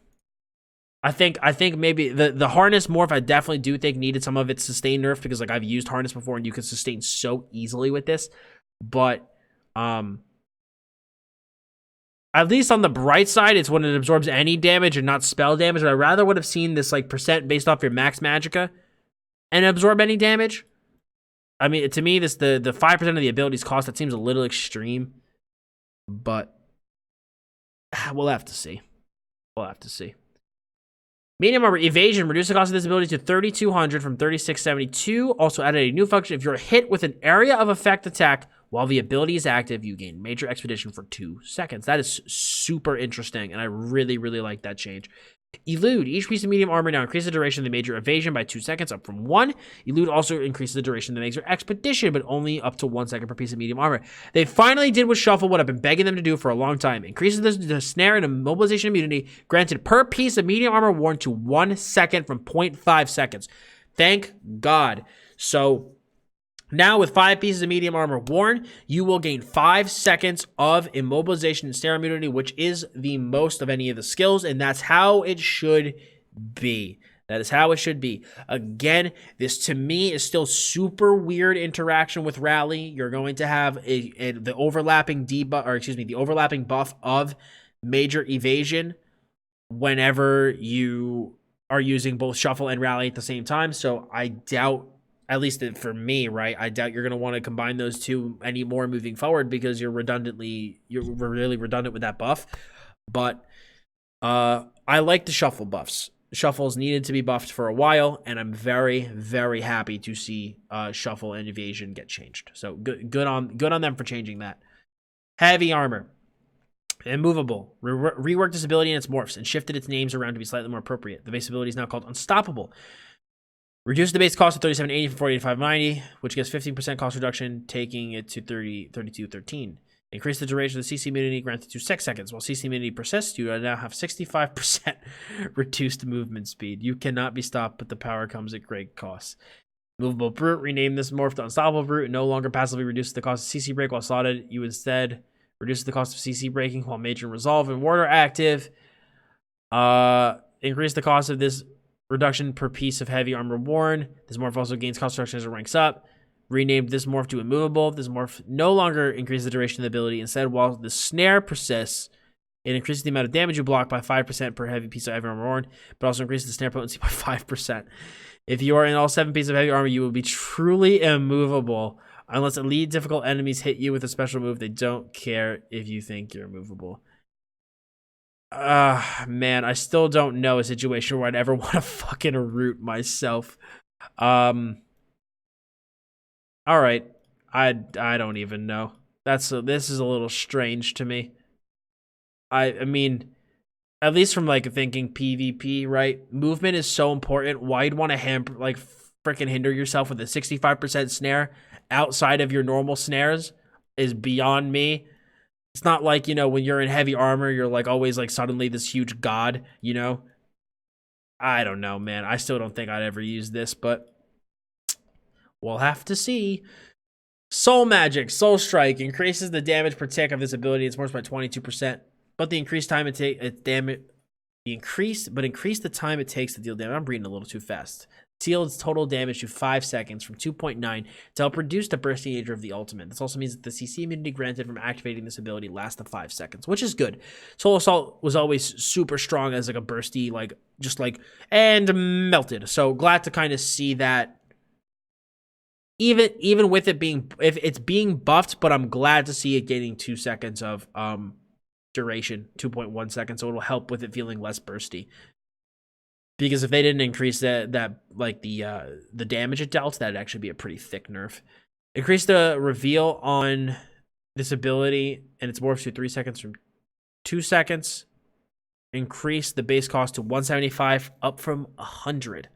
I think maybe the harness morph I definitely do think needed some of its sustain nerf because like I've used harness before and you can sustain so easily with this. But at least on the bright side, it's when it absorbs any damage and not spell damage. But I rather would have seen this like percent based off your max magicka and absorb any damage. I mean, to me, this the 5% of the abilities cost, that seems a little extreme. But we'll have to see. We'll have to see. Medium armor evasion, reduce the cost of this ability to 3,200 from 3,672. Also added a new function. If you're hit with an area of effect attack while the ability is active, you gain major expedition for 2 seconds. That is super interesting, and I really, really like that change. Elude. Each piece of medium armor now increases the duration of the major evasion by 2 seconds, up from 1. Elude also increases the duration of the major expedition, but only up to 1 second per piece of medium armor. They finally did what Shuffle would have been begging them to do for a long time. Increases the snare and immobilization immunity granted per piece of medium armor worn to 1 second from 0.5 seconds. Thank God. So now, with 5 pieces of medium armor worn, you will gain 5 seconds of immobilization and snare immunity, which is the most of any of the skills, and that's how it should be. That is how it should be. Again, this to me is still super weird interaction with Rally. You're going to have the overlapping debuff, or excuse me, the overlapping buff of major evasion whenever you are using both Shuffle and Rally at the same time. So I doubt, at least for me, right? I doubt you're going to want to combine those two anymore moving forward because you're really redundant with that buff. But I like the Shuffle buffs. Shuffle's needed to be buffed for a while, and I'm very, very happy to see Shuffle and Evasion get changed. So good on them for changing that. Heavy armor. Immovable. Reworked this ability in its morphs and shifted its names around to be slightly more appropriate. The base ability is now called Unstoppable. Reduce the base cost of 37.80 from 48.590, which gives 15% cost reduction, taking it to 32.13. Increase the duration of the CC immunity granted to 6 seconds. While CC immunity persists, you now have 65% reduced movement speed. You cannot be stopped, but the power comes at great cost. Movable Brute. Rename this morph to Unstoppable Brute. It no longer passively reduces the cost of CC break while slotted. You instead reduce the cost of CC breaking while Major and Resolve and Ward are active. Increase the cost of this reduction per piece of heavy armor worn. This morph also gains cost reduction as it ranks up. Renamed this morph to Immovable. This morph no longer increases the duration of the ability. Instead, while the snare persists, it increases the amount of damage you block by 5% per heavy piece of heavy armor worn, but also increases the snare potency by 5%. If you are in all 7 pieces of heavy armor, you will be truly immovable. Unless elite difficult enemies hit you with a special move, they don't care if you think you're immovable. Man, I still don't know a situation where I'd ever want to fucking root myself. All right. I don't even know. This is a little strange to me. I mean, at least from like thinking PvP, right? Movement is so important. Why you'd want to freaking hinder yourself with a 65% snare outside of your normal snares is beyond me. It's not like, you know, when you're in heavy armor, you're like always like suddenly this huge god, you know? I don't know, man. I still don't think I'd ever use this, but we'll have to see. Soul Magic, Soul Strike increases the damage per tick of this ability. It's more by 22%, but the increased time it takes increase the time it takes to deal damage. I'm reading a little too fast. Seals total damage to 5 seconds from 2.9 to help reduce the bursting nature of the ultimate. This also means that the CC immunity granted from activating this ability lasts to 5 seconds, which is good. Soul Assault was always super strong as like a bursty, and melted. So glad to kind of see that. Even with it being, if it's being buffed, but I'm glad to see it gaining 2 seconds of duration, 2.1 seconds, so it'll help with it feeling less bursty. Because if they didn't increase the damage it dealt, that'd actually be a pretty thick nerf. Increase the reveal on this ability, and it's morphs to 3 seconds from 2 seconds. Increase the base cost to 175, up from 100.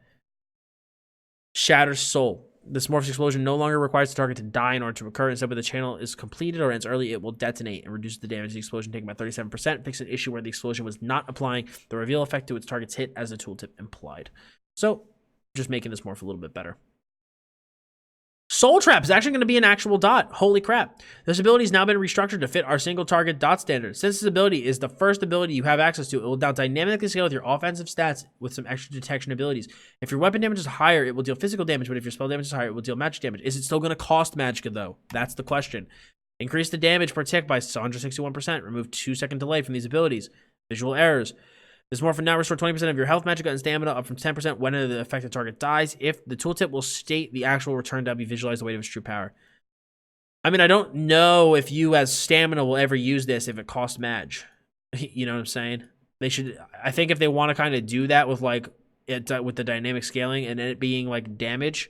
Shatter Soul. This morph's explosion no longer requires the target to die in order to occur. Instead, when the channel is completed or ends early, it will detonate and reduce the damage of the explosion taken by 37%. Fix an issue where the explosion was not applying the reveal effect to its target's hit as the tooltip implied. So, just making this morph a little bit better. Soul Trap is actually going to be an actual dot. Holy crap. This ability has now been restructured to fit our single target dot standard. Since this ability is the first ability you have access to, it will now dynamically scale with your offensive stats with some extra detection abilities. If your weapon damage is higher, it will deal physical damage, but if your spell damage is higher, it will deal magic damage. Is it still going to cost magicka though? That's the question. Increase the damage per tick by 161%. Remove 2-second delay from these abilities. Visual errors. This morph will now restore 20% of your health, magicka, and stamina, up from 10% when the affected target dies. If the tooltip will state the actual return to be visualized the weight of its true power. I mean, I don't know if you as stamina will ever use this if it costs mag. You know what I'm saying? They should. I think if they want to kind of do that with like it with the dynamic scaling and it being like damage,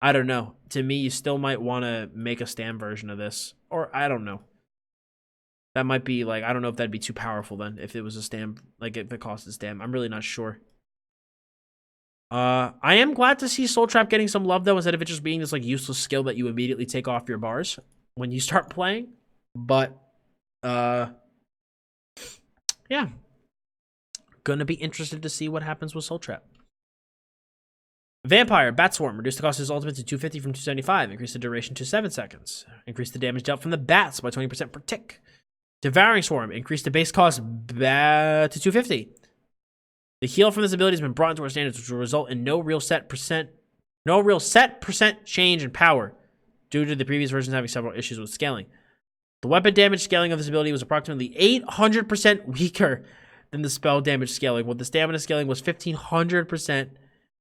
I don't know. To me, you still might want to make a stam version of this, or I don't know. That might be like, I don't know if that'd be too powerful then, if it was a stam, like if it cost a stam. I'm really not sure. I am glad to see Soul Trap getting some love though, instead of it just being this like useless skill that you immediately take off your bars when you start playing. But, yeah. Gonna be interested to see what happens with Soul Trap. Vampire, Bat Swarm. Reduce the cost of his ultimate to 250 from 275. Increase the duration to 7 seconds. Increase the damage dealt from the bats by 20% per tick. Devouring Swarm. Increase the base cost to 250. The heal from this ability has been brought into our standards, which will result in no real set percent change in power, due to the previous versions having several issues with scaling. The weapon damage scaling of this ability was approximately 800% weaker than the spell damage scaling, while the stamina scaling was 1500%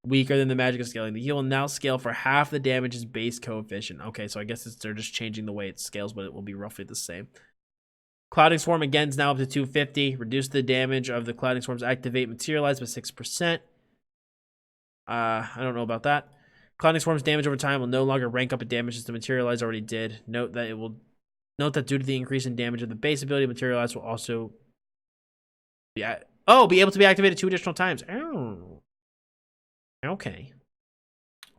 weaker than the magicka scaling. The heal will now scale for half the damage's base coefficient. Okay, so I guess they're just changing the way it scales, but it will be roughly the same. Clouding Swarm again is now up to 250. Reduce the damage of the Clouding Swarm's activate materialize by 6%. I don't know about that. Clouding Swarm's damage over time will no longer rank up in damage as the materialize already did. Note that due to the increase in damage of the base ability, materialize will also be able to be activated 2 additional times. Oh. Okay.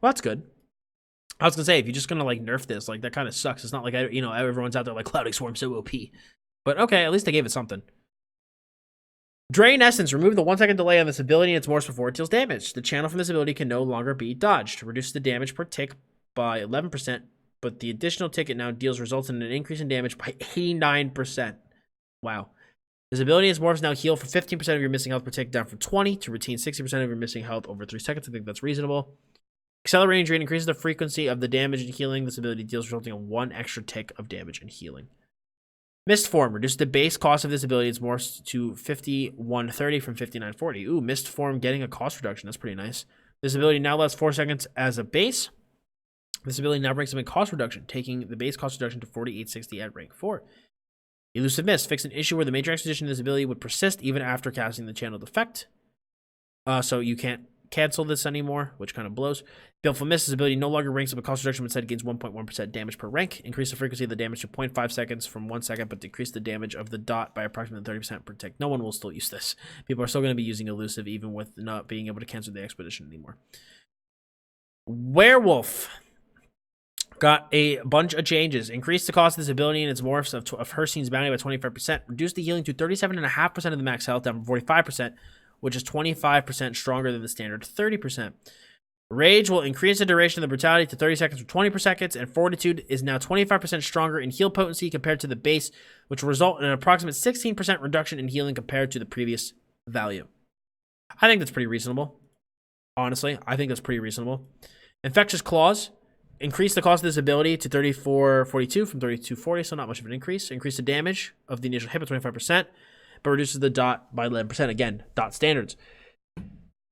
Well, that's good. I was gonna say, if you're just gonna like nerf this, like that kind of sucks. It's not like everyone's out there like Clouding Swarm so OP. But okay, at least they gave it something. Drain Essence. Remove the 1-second delay on this ability and its morphs before it deals damage. The channel from this ability can no longer be dodged. Reduce the damage per tick by 11%, but the additional tick it now deals results in an increase in damage by 89%. Wow. This ability and its morphs now heal for 15% of your missing health per tick, down from 20 to retain 60% of your missing health over 3 seconds. I think that's reasonable. Accelerating Drain increases the frequency of the damage and healing this ability deals, resulting in 1 extra tick of damage and healing. Mist Form. Reduce the base cost of this ability. It's morphs to 5130 from 5940. Ooh, Mist Form getting a cost reduction. That's pretty nice. This ability now lasts 4 seconds as a base. This ability now brings them in cost reduction, taking the base cost reduction to 4860 at rank 4. Elusive Mist. Fix an issue where the major exposition of this ability would persist even after casting the channeled effect. So you can't cancel this anymore, which kind of blows. Baleful Mist. This ability no longer ranks up a cost reduction, but instead gains 1.1% damage per rank. Increase the frequency of the damage to 0.5 seconds from 1 second, but decrease the damage of the dot by approximately 30% per tick. No one will still use this. People are still going to be using Elusive, even with not being able to cancel the expedition anymore. Werewolf. Got a bunch of changes. Increase the cost of this ability and its morphs of Hersine's bounty by 25%. Reduce the healing to 37.5% of the max health, down from 45%, which is 25% stronger than the standard 30%. Rage will increase the duration of the brutality to 30 seconds from 20 per seconds, and Fortitude is now 25% stronger in heal potency compared to the base, which will result in an approximate 16% reduction in healing compared to the previous value. I think that's pretty reasonable. Honestly, I think that's pretty reasonable. Infectious Claws. Increase the cost of this ability to 3442 from 3240, so not much of an increase. Increase the damage of the initial hit by 25%, but reduces the dot by 11%. Again, dot standards.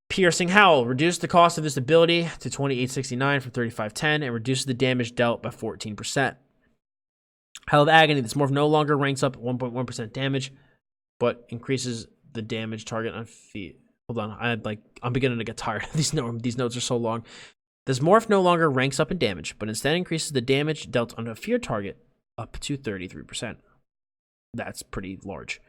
Piercing Howl. Reduce the cost of this ability to 2869 from 3510 and reduces the damage dealt by 14%. Howl of Agony. This morph no longer ranks up at 1.1% damage, but increases the damage target on feet. Hold on, I'm beginning to get tired. These notes are so long. This morph no longer ranks up in damage, but instead increases the damage dealt on a fear target up to 33%. That's pretty large.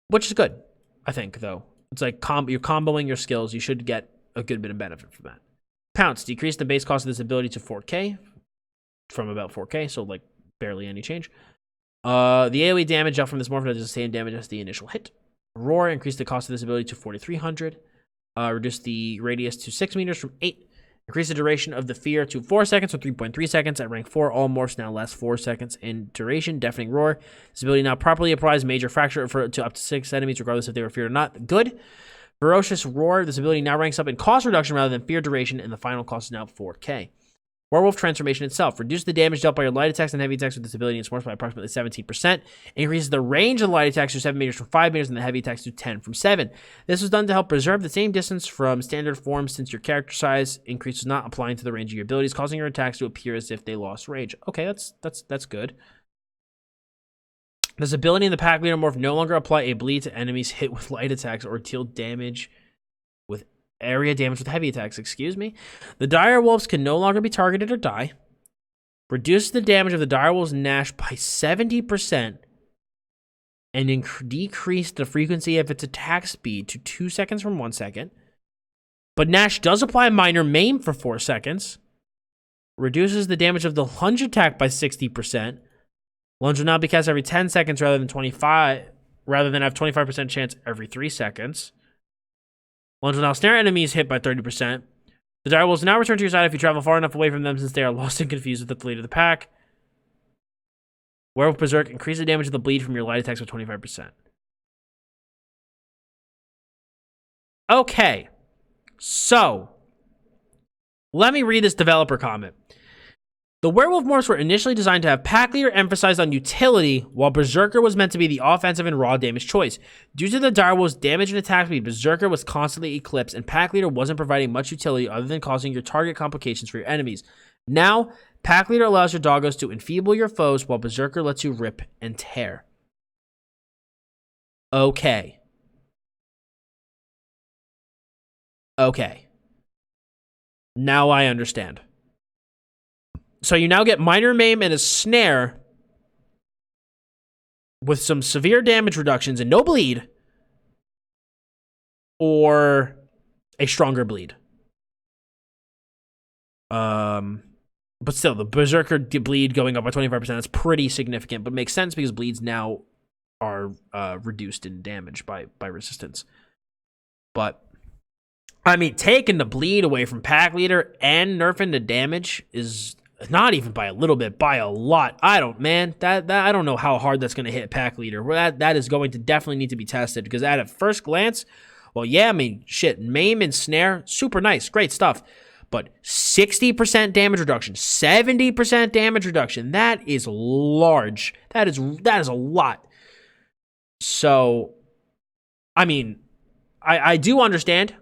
Which is good, I think, though. It's like you're comboing your skills. You should get a good bit of benefit from that. Pounce. Decrease the base cost of this ability to 4k from about 4k, so like barely any change. The AoE damage out from this morph does the same damage as the initial hit. Roar. Increase the cost of this ability to 4300. Reduce the radius to 6 meters from 8. Increase the duration of the fear to 4 seconds or 3.3 seconds. At rank 4, all morphs now last 4 seconds in duration. Deafening Roar. This ability now properly applies major fracture to up to 6 enemies, regardless if they were feared or not. Good. Ferocious Roar. This ability now ranks up in cost reduction rather than fear duration, and the final cost is now 4k. Werewolf transformation itself. Reduce the damage dealt by your light attacks and heavy attacks with this ability and morphs by approximately 17%. Increases the range of the light attacks to 7 meters from 5 meters and the heavy attacks to 10 from 7. This was done to help preserve the same distance from standard forms since your character size increase is not applying to the range of your abilities, causing your attacks to appear as if they lost range. Okay, that's good. This ability in the pack leader morph no longer apply a bleed to enemies hit with light attacks or deal damage with area damage with heavy attacks, excuse me. The dire wolves can no longer be targeted or die. Reduce the damage of the dire wolves Nash by 70% and decrease the frequency of its attack speed to 2 seconds from 1 second. But Nash does apply minor maim for 4 seconds. Reduces the damage of the lunge attack by 60%. Lunge will now be cast every 10 seconds rather than have 25% chance every 3 seconds. Lunge will now snare enemies hit by 30%. The dire wolves now return to your side if you travel far enough away from them since they are lost and confused with the lead of the pack. Werewolf Berserk, increase the damage of the bleed from your light attacks by 25%. Okay, so let me read this developer comment. The werewolf morphs were initially designed to have pack leader emphasized on utility, while Berserker was meant to be the offensive and raw damage choice. Due to the direwolf's damage and attack speed, Berserker was constantly eclipsed, and pack leader wasn't providing much utility other than causing your target complications for your enemies. Now, pack leader allows your doggos to enfeeble your foes, while Berserker lets you rip and tear. Okay. Now I understand. So you now get minor maim and a snare with some severe damage reductions and no bleed, or a stronger bleed. But still, the Berserker bleed going up by 25% is pretty significant, but makes sense because bleeds now are reduced in damage by resistance. But I mean, taking the bleed away from pack leader and nerfing the damage is not even by a little bit, by a lot. I don't know how hard that's going to hit pack leader. That is going to definitely need to be tested because at first glance, well, yeah, I mean, shit, maim and snare, super nice, great stuff. But 60% damage reduction, 70% damage reduction, that is large. That is a lot. So, I mean, I do understand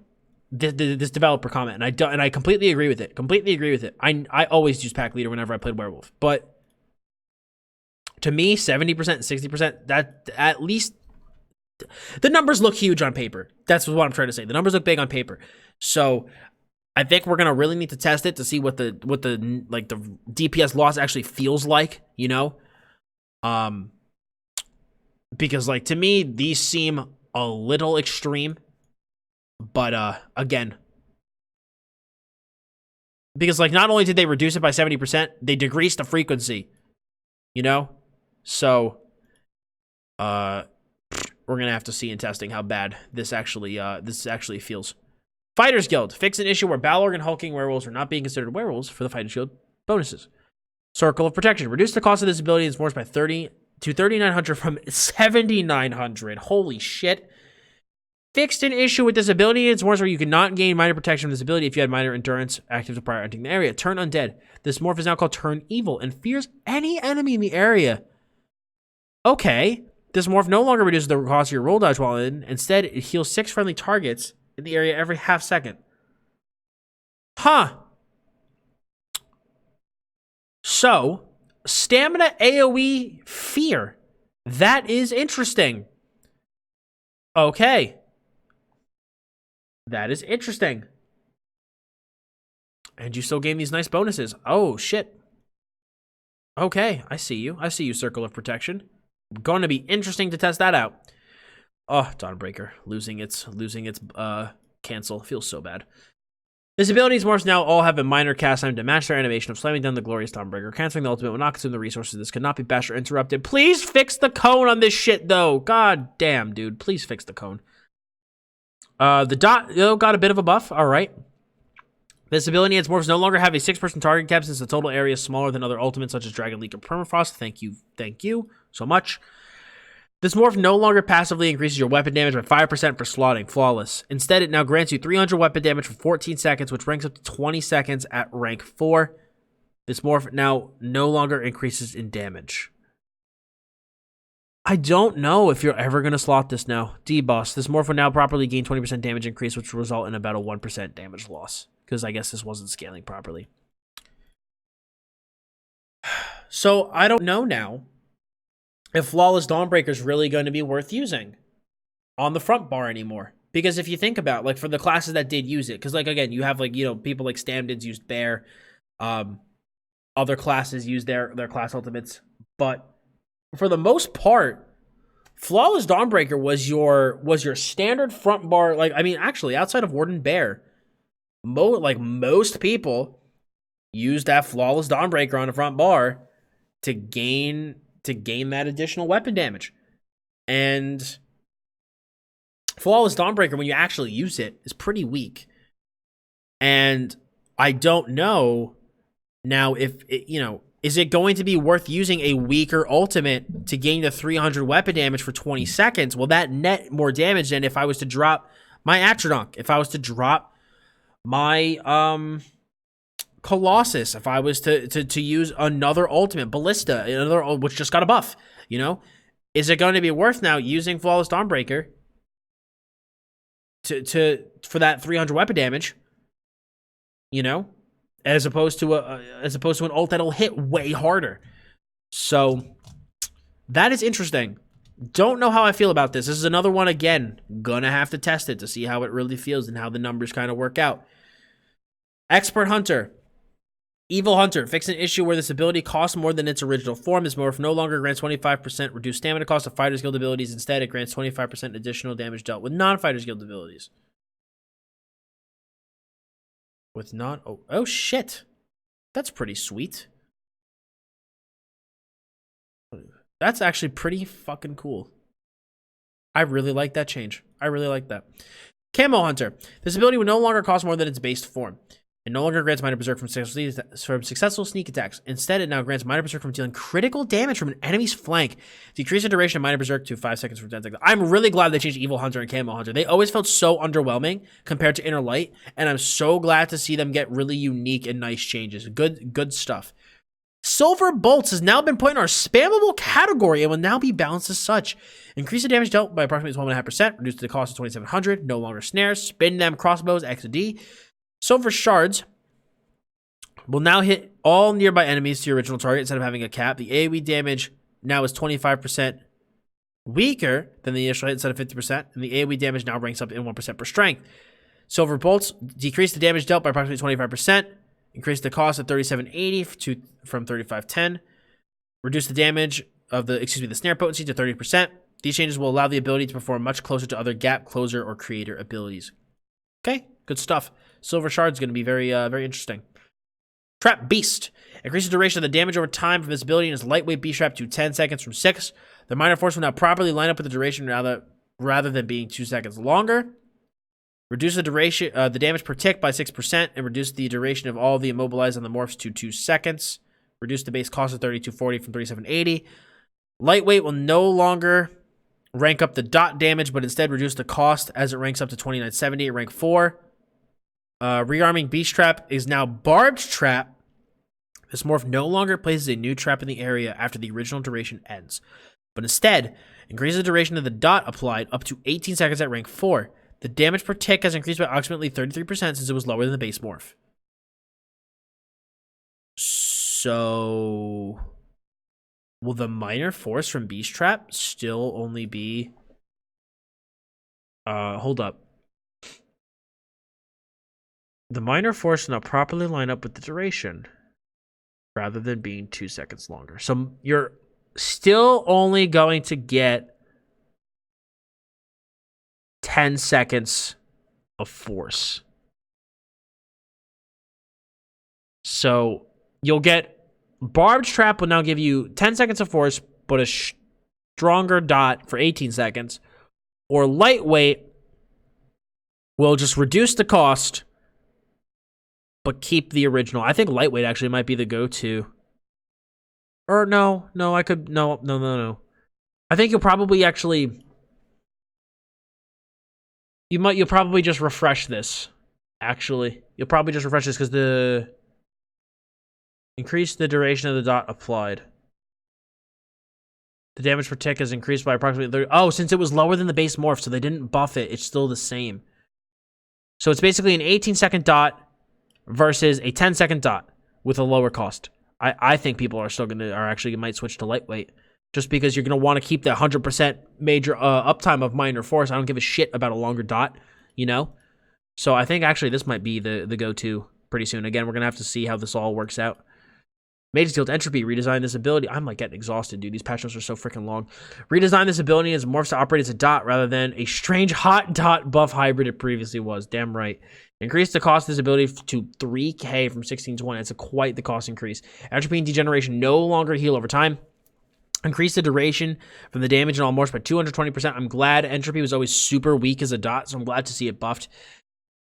this developer comment, and I completely agree with it. I always use pack leader whenever I played werewolf, but to me, 70%, 60%, that at least the numbers look huge on paper. That's what I'm trying to say. The numbers look big on paper. So I think we're gonna really need to test it to see what the DPS loss actually feels like, you know? Because like to me, these seem a little extreme. But, again, because, like, not only did they reduce it by 70%, they decreased the frequency, you know? So, we're gonna have to see in testing how bad this actually feels. Fighters Guild. Fix an issue where Balrog and hulking werewolves are not being considered werewolves for the Fighters Guild bonuses. Circle of Protection. Reduce the cost of this ability and morphs by 30 to 3,900 from 7,900. Holy shit. Fixed an issue with this ability. It's morphs where you cannot gain minor protection from this ability if you had minor endurance active prior to entering the area. Turn Undead. This morph is now called Turn Evil and fears any enemy in the area. Okay. This morph no longer reduces the cost of your roll dodge while in. Instead, it heals 6 friendly targets in the area every half second. Huh. So, stamina AoE fear. That is interesting. Okay. That is interesting. And you still gain these nice bonuses. Oh, shit. Okay, I see you. I see you, Circle of Protection. Going to be interesting to test that out. Oh, Dawnbreaker. Losing its cancel. Feels so bad. This ability's morphs now all have a minor cast time to match their animation of slamming down the glorious Dawnbreaker. Canceling the ultimate will not consume the resources. This could not be bashed or interrupted. Please fix the cone on this shit, though. God damn, dude. Please fix the cone. The dot got a bit of a buff. All right. This ability its morphs no longer have a 6-person target cap since the total area is smaller than other ultimates such as Dragon Leak or Permafrost. Thank you so much. This morph no longer passively increases your weapon damage by 5% for slotting, flawless. Instead, it now grants you 300 weapon damage for 14 seconds, which ranks up to 20 seconds at rank 4. This morph now no longer increases in damage. I don't know if you're ever going to slot this now. D-Boss, this morph will now properly gain 20% damage increase, which will result in about a 1% damage loss. Because I guess this wasn't scaling properly. So, I don't know now if Flawless Dawnbreaker is really going to be worth using on the front bar anymore. Because if you think about, like, for the classes that did use it, because, like, again, you have, like, you know, people like Stamdens used Bear, other classes use their class ultimates, but for the most part, Flawless Dawnbreaker was your standard front bar. Like, I mean, actually, outside of Warden Bear, most people use that Flawless Dawnbreaker on the front bar to gain that additional weapon damage. And Flawless Dawnbreaker, when you actually use it, is pretty weak. And I don't know now if it, you know, is it going to be worth using a weaker ultimate to gain the 300 weapon damage for 20 seconds? Will that net more damage than if I was to drop my Atrodonk? If I was to drop my Colossus, if I was to use another ultimate, Ballista, which just got a buff, you know? Is it going to be worth now using Flawless Dawnbreaker for that 300 weapon damage, you know? As opposed to an ult that'll hit way harder. So that is interesting. Don't know how I feel about this. This is another one, again, gonna have to test it to see how it really feels and how the numbers kind of work out. Expert Hunter. Evil Hunter. Fix an issue where this ability costs more than its original form. This morph no longer grants 25% reduced stamina cost of Fighters Guild abilities. Instead, it grants 25% additional damage dealt with non-Fighters Guild abilities. Oh shit. That's pretty sweet. That's actually pretty fucking cool. I really like that change. I really like that. Camo Hunter. This ability will no longer cost more than its base form. It no longer grants minor berserk from successful sneak attacks. Instead, it now grants minor berserk from dealing critical damage from an enemy's flank. Decrease the duration of minor berserk to 5 seconds from 10 seconds. I'm really glad they changed Evil Hunter and Camo Hunter. They always felt so underwhelming compared to Inner Light, and I'm so glad to see them get really unique and nice changes. Good stuff. Silver Bolts has now been put in our spammable category and will now be balanced as such. Increase the damage dealt by approximately 12.5%. Reduce the cost to 2,700. No longer snares. Spin them crossbows XD. Silver Shards will now hit all nearby enemies to your original target instead of having a cap. The AoE damage now is 25% weaker than the initial hit instead of 50%, and the AoE damage now ranks up in 1% per strength. Silver Bolts decrease the damage dealt by approximately 25%. Increase the cost of 3780 from 3510. Reduce the damage of the snare potency to 30%. These changes will allow the ability to perform much closer to other gap closer or creator abilities. Okay, good stuff. Silver Shard's going to be very interesting. Trap Beast. Increases the duration of the damage over time from this ability and is lightweight beast trap to 10 seconds from 6. The minor force will now properly line up with the duration rather than being 2 seconds longer. Reduce the duration, the damage per tick by 6% and reduce the duration of all the immobilized on the morphs to 2 seconds. Reduce the base cost of 3240 from 3780. Lightweight will no longer rank up the dot damage, but instead reduce the cost as it ranks up to 2970 at rank 4. Rearming Beast Trap is now Barbed Trap. This morph no longer places a new trap in the area after the original duration ends, but instead increases the duration of the dot applied up to 18 seconds at rank 4. The damage per tick has increased by approximately 33% since it was lower than the base morph. So, will the minor force from Beast Trap still only be... hold up. The minor force will now properly line up with the duration rather than being 2 seconds longer. So you're still only going to get 10 seconds of force. So you'll get Barbed Trap will now give you 10 seconds of force, but a stronger dot for 18 seconds. Or Lightweight will just reduce the cost but keep the original. I think lightweight actually might be the go-to. Or no, I could, no. I think you'll probably actually, you'll probably just refresh this, actually. You'll probably just refresh this because increase the duration of the dot applied. The damage per tick has increased by approximately 30. Oh, since it was lower than the base morph, so they didn't buff it, it's still the same. So it's basically an 18-second dot versus a 10-second dot with a lower cost. I think people are actually might switch to lightweight just because you're going to want to keep the 100% major uptime of minor force. I don't give a shit about a longer dot, you know? So I think actually this might be the go-to pretty soon. Again, we're going to have to see how this all works out. Mage's Guild Entropy, redesign this ability. I'm like getting exhausted, dude. These patch notes are so freaking long. Redesign this ability as morphs to operate as a dot rather than a strange hot dot buff hybrid it previously was. Damn right. Increase the cost of this ability to 3k from 1620. That's quite the cost increase. Entropy and degeneration no longer heal over time. Increase the duration from the damage in all morphs by 220%. I'm glad Entropy was always super weak as a dot, so I'm glad to see it buffed.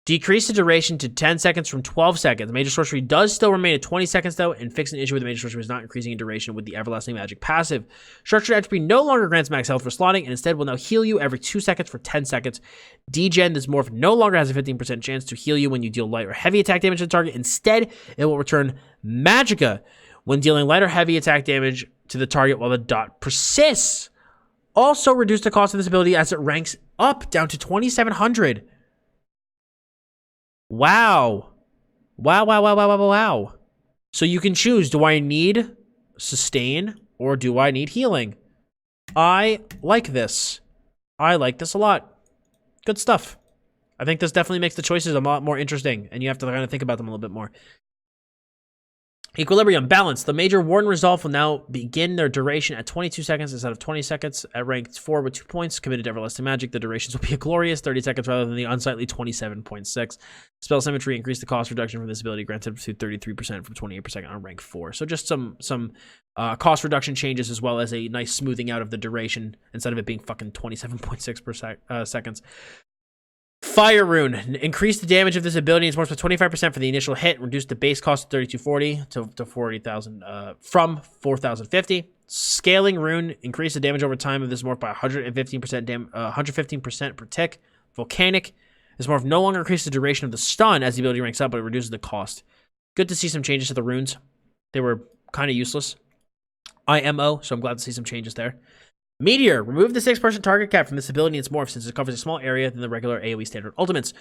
Decrease the duration to 10 seconds from 12 seconds. Major Sorcery does still remain at 20 seconds, though, and fix an issue with the Major Sorcery is not increasing in duration with the Everlasting Magic passive. Structured Entropy no longer grants max health for slotting, and instead will now heal you every 2 seconds for 10 seconds. Degen, this morph no longer has a 15% chance to heal you when you deal light or heavy attack damage to the target. Instead, it will return Magicka when dealing light or heavy attack damage to the target while the dot persists. Also reduce the cost of this ability as it ranks up down to 2,700. Wow. So you can choose, do I need sustain or do I need healing? I like this. I like this a lot. Good stuff. I think this definitely makes the choices a lot more interesting, and you have to kind of think about them a little bit more. Equilibrium, balance. The major Warden Resolve will now begin their duration at 22 seconds instead of 20 seconds. At rank 4 with 2 points, committed to Everlasting Magic, the durations will be a glorious 30 seconds rather than the unsightly 27.6. Spell Symmetry, increase the cost reduction from this ability granted to 33% from 28 per second on rank 4. So just some cost reduction changes as well as a nice smoothing out of the duration instead of it being fucking 27.6 seconds. Fire Rune. Increase the damage of this ability and morphs by 25% for the initial hit. Reduce the base cost of 3240 to 40,000 from 4,050. Scaling Rune. Increase the damage over time of this morph by 115% per tick. Volcanic. This morph no longer increases the duration of the stun as the ability ranks up, but it reduces the cost. Good to see some changes to the runes. They were kind of useless. IMO, so I'm glad to see some changes there. Meteor. Remove the 6-person target cap from this ability and its morph since it covers a small area than the regular AoE standard ultimates.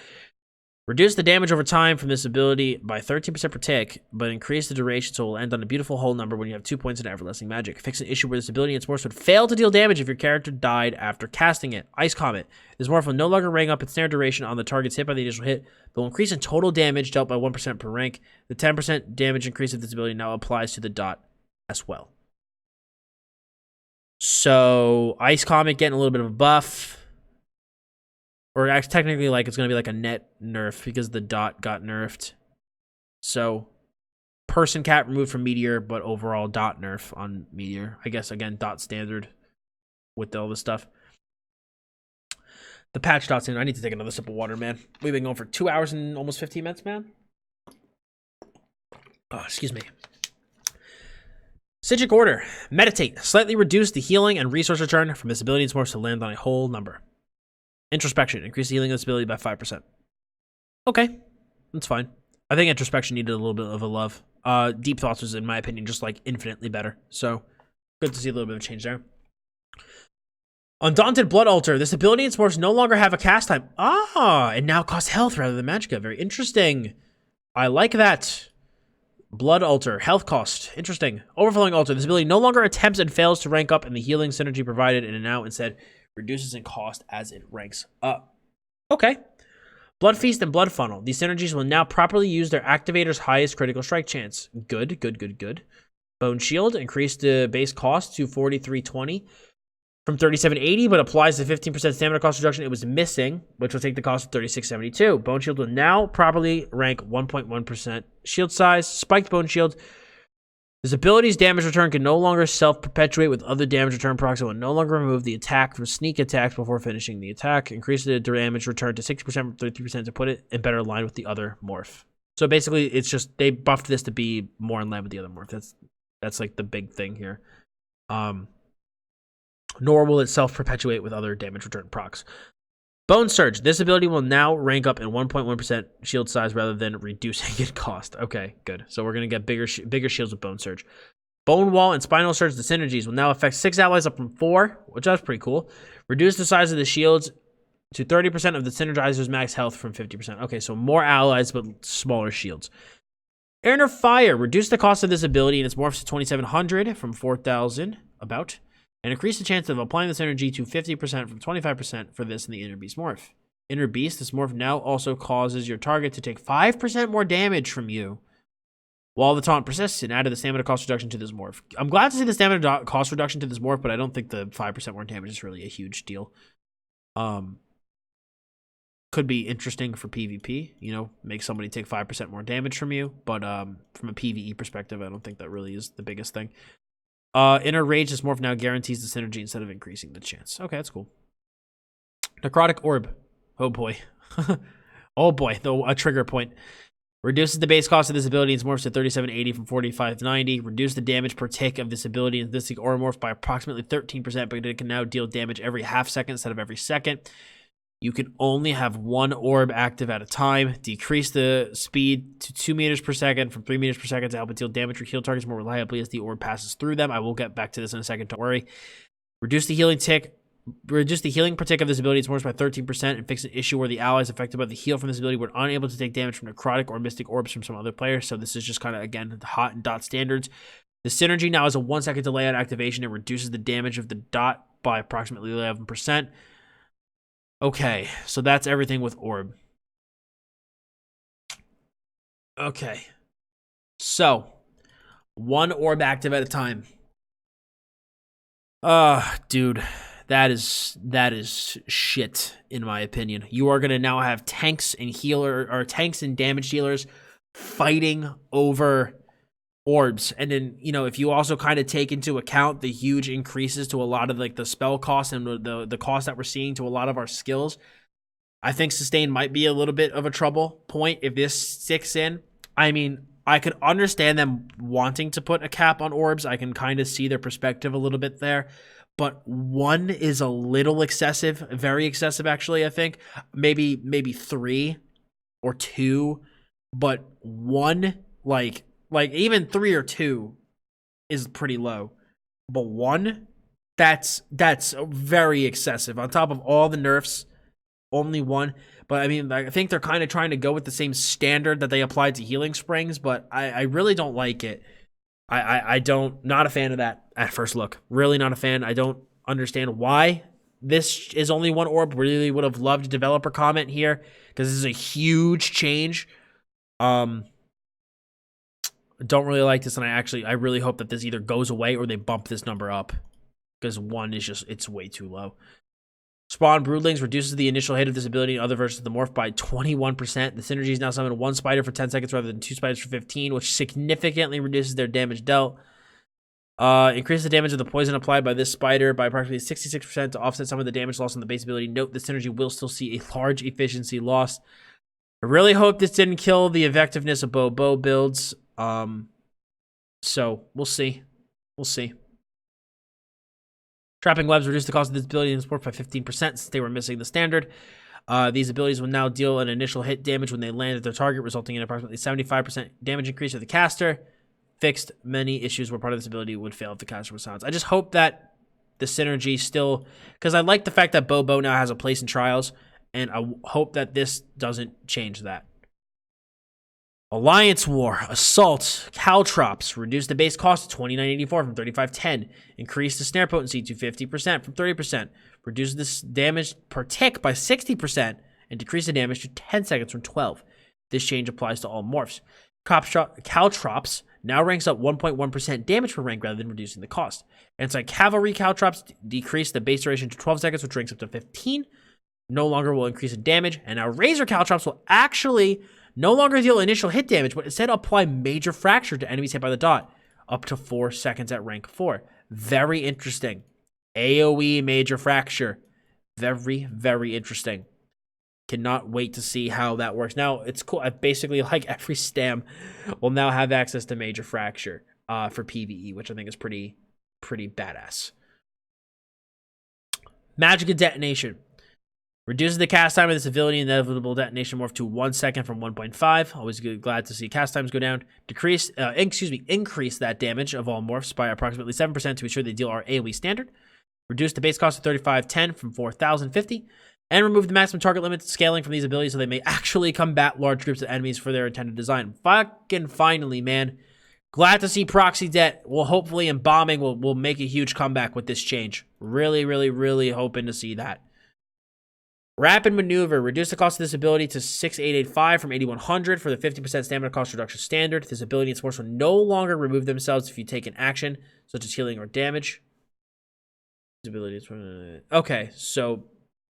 Reduce the damage over time from this ability by 13% per tick, but increase the duration so it will end on a beautiful whole number when you have 2 points in Everlasting Magic. Fix an issue where this ability and its morph would fail to deal damage if your character died after casting it. Ice Comet. This morph will no longer ring up its snare duration on the targets hit by the initial hit, but will increase in total damage dealt by 1% per rank. The 10% damage increase of this ability now applies to the dot as well. So, Ice Comet getting a little bit of a buff. Or technically, like, it's going to be like a net nerf because the dot got nerfed. So, person cap removed from Meteor, but overall dot nerf on Meteor. I guess, again, dot standard with all this stuff. The patch dot's in. I need to take another sip of water, man. We've been going for 2 hours and almost 15 minutes, man. Oh, excuse me. Sigic Order. Meditate. Slightly reduce the healing and resource return from this ability and morphs to land on a whole number. Introspection. Increase the healing of this ability by 5%. Okay. That's fine. I think Introspection needed a little bit of a love. Deep Thoughts was, in my opinion, just like infinitely better. So, good to see a little bit of a change there. Undaunted Blood Altar. This ability and morphs no longer have a cast time. Ah! It now costs health rather than magicka. Very interesting. I like that. Blood Altar. Health cost. Interesting. Overflowing Altar. This ability no longer attempts and fails to rank up in the healing synergy provided, and it now instead reduces in cost as it ranks up. Okay. Blood Feast and Blood Funnel. These synergies will now properly use their activator's highest critical strike chance. Good. Bone Shield. Increase the base cost to 4320 from 3780, but applies the 15% stamina cost reduction it was missing, which will take the cost of 3672. Bone Shield will now properly rank 1.1% shield size. Spiked Bone Shield. This ability's damage return can no longer self-perpetuate with other damage return procs. It will no longer remove the attack from sneak attacks before finishing the attack. Increase the damage return to 60% from 33% to put it in better line with the other morph. So basically, it's just they buffed this to be more in line with the other morph. That's like the big thing here. Nor will it self-perpetuate with other damage return procs. Bone Surge. This ability will now rank up in 1.1% shield size rather than reducing its cost. Okay, good. So we're going to get bigger shields with Bone Surge. Bone Wall and Spinal Surge, the synergies, will now affect 6 allies up from 4, which that's pretty cool. Reduce the size of the shields to 30% of the synergizer's max health from 50%. Okay, so more allies, but smaller shields. Inner Fire. Reduce the cost of this ability and its morphs to 2,700 from 4,000, about. And increase the chance of applying this energy to 50% from 25% for this in the Inner Beast morph. Inner Beast, this morph now also causes your target to take 5% more damage from you while the taunt persists, and added the stamina cost reduction to this morph. I'm glad to see the stamina cost reduction to this morph, but I don't think the 5% more damage is really a huge deal. Could be interesting for PvP, you know, make somebody take 5% more damage from you, but from a PvE perspective, I don't think that really is the biggest thing. Inner Rage, this morph now guarantees the synergy instead of increasing the chance. Okay, that's cool. Necrotic Orb. Oh boy. Oh boy, though a trigger point. Reduces the base cost of this ability and morphs to 3780 from 4590. Reduce the damage per tick of this ability and this aura morph by approximately 13%, but it can now deal damage every half second instead of every second. You can only have one orb active at a time. Decrease the speed to 2 meters per second from 3 meters per second to help it deal damage or heal targets more reliably as the orb passes through them. I will get back to this in a second, don't worry. Reduce the healing per tick of this ability, it's morphs by 13%, and fix an issue where the allies affected by the heal from this ability were unable to take damage from necrotic or mystic orbs from some other player. So this is just kind of, again, hot and dot standards. The synergy now has a 1 second delay on activation. It reduces the damage of the dot by approximately 11%. Okay, so that's everything with orb. Okay, so 1 orb active at a time. Dude, that is shit in my opinion. You are gonna now have tanks and tanks and damage dealers fighting over orbs, and then, you know, if you also kind of take into account the huge increases to a lot of like the spell costs and the cost that we're seeing to a lot of our skills, I think sustain might be a little bit of a trouble point if this sticks in. I mean, I could understand them wanting to put a cap on orbs. I can kind of see their perspective a little bit there, but 1 is a little excessive, very excessive actually. I think maybe 3 or 2, but 1, like even 3 or 2 is pretty low, but 1, that's very excessive. On top of all the nerfs, only 1. But I mean, I think they're kind of trying to go with the same standard that they applied to healing springs, but I really don't like it. I don't, not a fan of that at first look. Really not a fan. I don't understand why this is only 1 orb. Really would have loved a developer comment here, because this is a huge change. Don't really like this, and I really hope that this either goes away or they bump this number up, because 1 is just, it's way too low. Spawn Broodlings reduces the initial hit of this ability in other versions of the morph by 21%. The synergies now summon 1 spider for 10 seconds rather than 2 spiders for 15, which significantly reduces their damage dealt. Increase the damage of the poison applied by this spider by approximately 66% to offset some of the damage loss on the base ability. Note the synergy will still see a large efficiency loss. I really hope this didn't kill the effectiveness of bow builds. So we'll see. We'll see. Trapping Webs reduce the cost of this ability in sport by 15% since they were missing the standard. These abilities will now deal an initial hit damage when they land at their target, resulting in approximately 75% damage increase for the caster. Fixed many issues where part of this ability would fail if the caster was silenced. I just hope that the synergy still, because I like the fact that Bow now has a place in Trials, and I hope that this doesn't change that. Alliance War, Assault, Caltrops, reduce the base cost to 29.84 from 35.10. Increase the snare potency to 50% from 30%. Reduce this damage per tick by 60% and decrease the damage to 10 seconds from 12. This change applies to all morphs. Caltrops now ranks up 1.1% damage per rank rather than reducing the cost. Anti-Cavalry Caltrops decrease the base duration to 12 seconds, which ranks up to 15. No longer will increase in damage. And now Razor Caltrops will actually no longer deal initial hit damage, but instead apply major fracture to enemies hit by the dot, up to 4 seconds at rank 4. Very interesting. AoE major fracture. Very, very interesting. Cannot wait to see how that works. Now, it's cool. I basically, like, every stam will now have access to Major Fracture for PvE, which I think is pretty badass. Magic Detonation. Reduces the cast time of this ability, inevitable detonation morph to 1 second from 1.5. Always glad to see cast times go down. Increase that damage of all morphs by approximately 7% to ensure they deal our AoE standard. Reduce the base cost of 3510 from 4050. And remove the maximum target limit scaling from these abilities so they may actually combat large groups of enemies for their intended design. Fucking finally, man. Glad to see Proxy Det will hopefully, and bombing will make a huge comeback with this change. Really, really, really hoping to see that. Rapid Maneuver. Reduce the cost of this ability to 6885 from 8100 for the 50% stamina cost reduction standard. This ability and force will no longer remove themselves if you take an action, such as healing or damage. Okay, so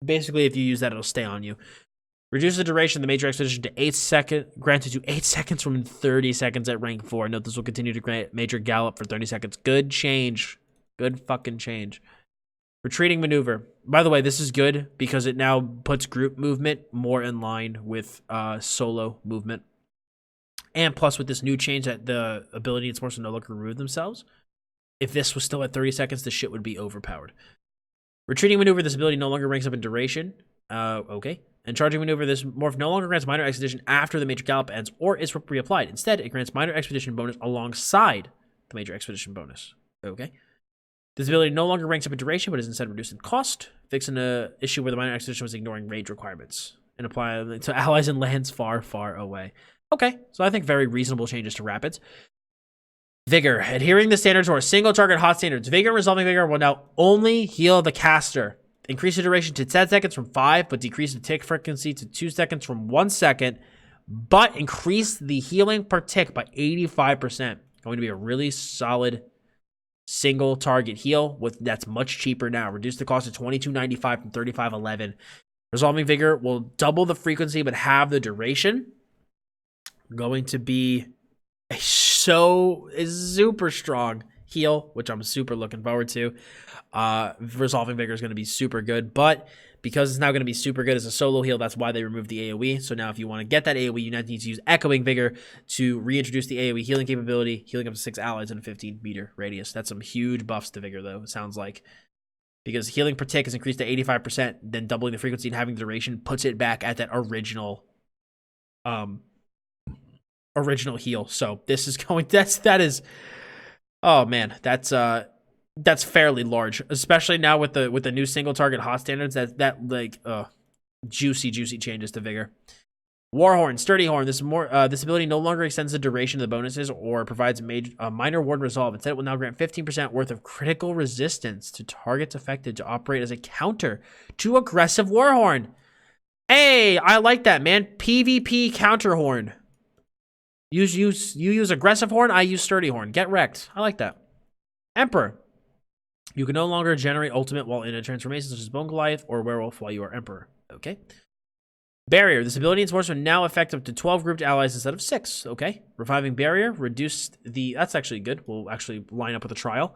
basically, if you use that, it'll stay on you. Reduce the duration of the Major Expedition to 8 seconds, granted to 8 seconds from 30 seconds at rank 4. Note this will continue to grant Major Gallop for 30 seconds. Good change. Good fucking change. Retreating Maneuver. By the way, this is good because it now puts group movement more in line with solo movement. And plus, with this new change that the ability and force will no longer remove themselves, if this was still at 30 seconds, the shit would be overpowered. Retreating Maneuver, this ability no longer ranks up in duration. Okay. And Charging Maneuver, this morph no longer grants Minor Expedition after the Major Gallop ends or is reapplied. Instead, it grants Minor Expedition bonus alongside the Major Expedition bonus. Okay. This ability no longer ranks up in duration, but is instead reduced in cost, fixing an issue where the Minor Expedition was ignoring rage requirements, and apply them to allies and lands far, far away. Okay, so I think very reasonable changes to Rapids. Vigor. Adhering the standards or single target hot standards. Vigor and Resolving Vigor will now only heal the caster. Increase the duration to 10 seconds from 5, but decrease the tick frequency to 2 seconds from 1 second, but increase the healing per tick by 85%. Going to be a really solid single target heal that's much cheaper now. Reduce the cost to $22.95 from $35.11. Resolving Vigor will double the frequency but have the duration. Going to be a super strong heal, which I'm super looking forward to. Resolving Vigor is going to be super good, but because it's now going to be super good as a solo heal, that's why they removed the AoE. So now if you want to get that AoE, you now need to use Echoing Vigor to reintroduce the AoE healing capability, healing up to 6 allies in a 15-meter radius. That's some huge buffs to Vigor, though, it sounds like. Because healing per tick is increased to 85%, then doubling the frequency and having the duration puts it back at that original heal. So this is going, oh man, that's fairly large, especially now with the new single target hot standards. That like juicy changes to Vigor. Warhorn, Sturdy Horn. This ability no longer extends the duration of the bonuses or provides a minor ward resolve. Instead, it will now grant 15% worth of critical resistance to targets affected to operate as a counter to aggressive Warhorn. Hey, I like that, man. PvP counter horn. You use aggressive horn, I use sturdy horn. Get wrecked. I like that. Emperor. You can no longer generate ultimate while in a transformation such as Bone Goliath or Werewolf while you are Emperor. Okay. Barrier. This ability and force are now effective to 12 grouped allies instead of 6. Okay. Reviving Barrier. That's actually good. We'll actually line up with a trial.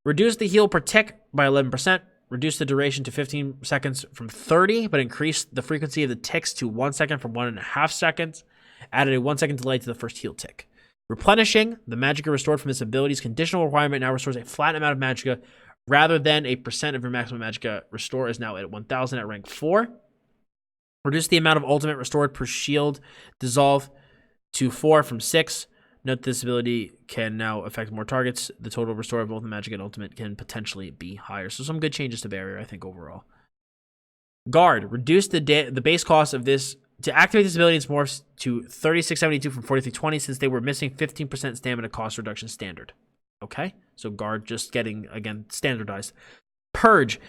Reduce the heal per tick by 11%. Reduce the duration to 15 seconds from 30, but increase the frequency of the ticks to 1 second from 1.5 seconds. Added a 1 second delay to the first heal tick. Replenishing. The magicka restored from this ability's conditional requirement now restores a flat amount of magicka rather than a percent of your maximum magicka. Restore is now at 1000 at rank 4. Reduce the amount of ultimate restored per shield dissolve to 4 from 6. Note this ability can now affect more targets. The total restore of both the magic and ultimate can potentially be higher. So some good changes to Barrier, I think, overall. Guard. Reduce the base cost of this. To activate this ability, it's morphs to 3672 from 4320 since they were missing 15% stamina cost reduction standard. Okay? So Guard just getting, again, standardized. Purge.